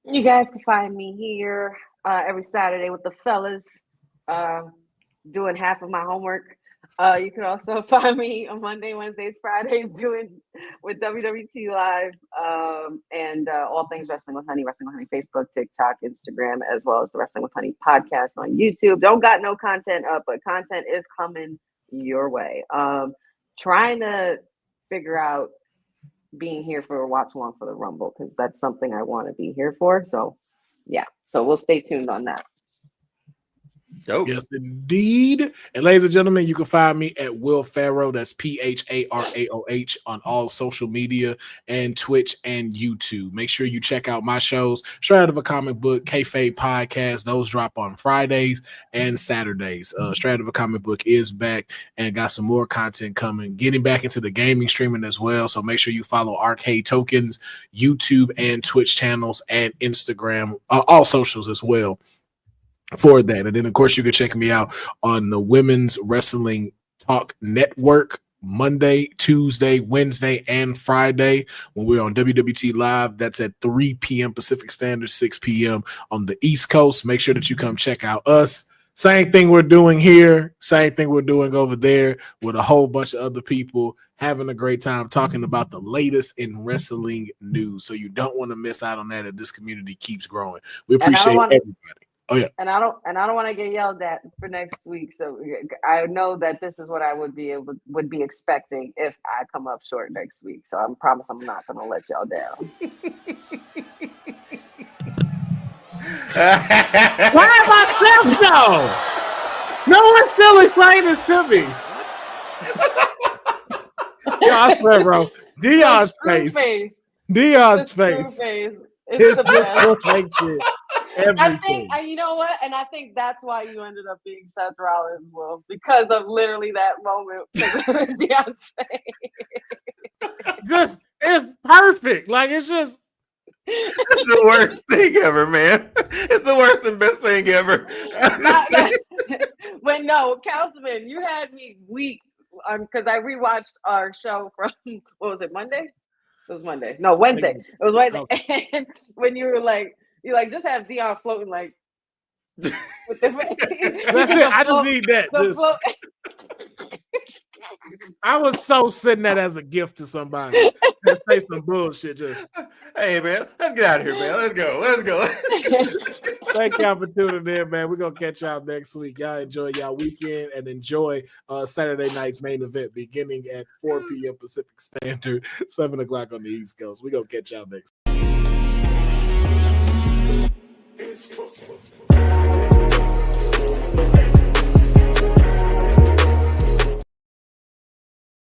Speaker 3: You guys can find me here every Saturday with the fellas doing half of my homework. You can also find me on Monday, Wednesdays, Fridays doing with WWT Live and all things Wrestling with Honey, Facebook, TikTok, Instagram, as well as the Wrestling with Honey podcast on YouTube. Don't got no content up, but content is coming your way. Trying to figure out being here for a watch along for the Rumble because that's something I want to be here for. So yeah, so we'll stay tuned on that.
Speaker 2: Dope.
Speaker 1: Yes, indeed. And ladies and gentlemen, you can find me at Will Pharaoh. That's PHARAOH on all social media and Twitch and YouTube. Make sure you check out my shows, Straight Out of a Comic Book, Kayfabe Podcast. Those drop on Fridays and Saturdays. Straight Out of a Comic Book is back and got some more content coming. Getting back into the gaming streaming as well. So make sure you follow Arcade Tokens, YouTube and Twitch channels and Instagram, all socials as well. For that. And then, of course, you can check me out on the Women's Wrestling Talk Network Monday, Tuesday, Wednesday, and Friday when we're on WWT Live. That's at 3 p.m. Pacific Standard, 6 p.m. on the East Coast. Make sure that you come check out us. Same thing we're doing here, same thing we're doing over there with a whole bunch of other people having a great time talking about the latest in wrestling news. So you don't want to miss out on that as this community keeps growing. We appreciate everybody. Oh yeah,
Speaker 3: and I don't want to get yelled at for next week. So I know that this is what I would be expecting if I come up short next week. So I promise I'm not going to let y'all down.
Speaker 1: Why am I so? No one's still explaining this to me. Yo, I swear, bro. Deonne's face. Deonne's face.
Speaker 3: It's the best.
Speaker 1: Makes it everything.
Speaker 3: You know what? And I think that's why you ended up being Seth Rollins, Will, because of literally that moment with Beyonce.
Speaker 1: It's perfect. Like, it's just.
Speaker 2: It's the worst thing ever, man. It's the worst and best thing ever.
Speaker 3: Councilman, you had me weak because I rewatched our show from, what was it, Monday? It was Monday. No, Wednesday. It was Wednesday. Okay. And when you were like, just have Deonne floating like. With
Speaker 1: That's it. I just need that. I was so sending that as a gift to somebody. And say some bullshit. Just,
Speaker 2: hey man, let's get out of here, man. Let's go.
Speaker 1: Thank y'all for tuning in, man. We're gonna catch y'all next week. Y'all enjoy y'all weekend and enjoy Saturday night's main event beginning at 4 p.m. Pacific Standard, 7 o'clock on the East Coast. We're gonna catch y'all next.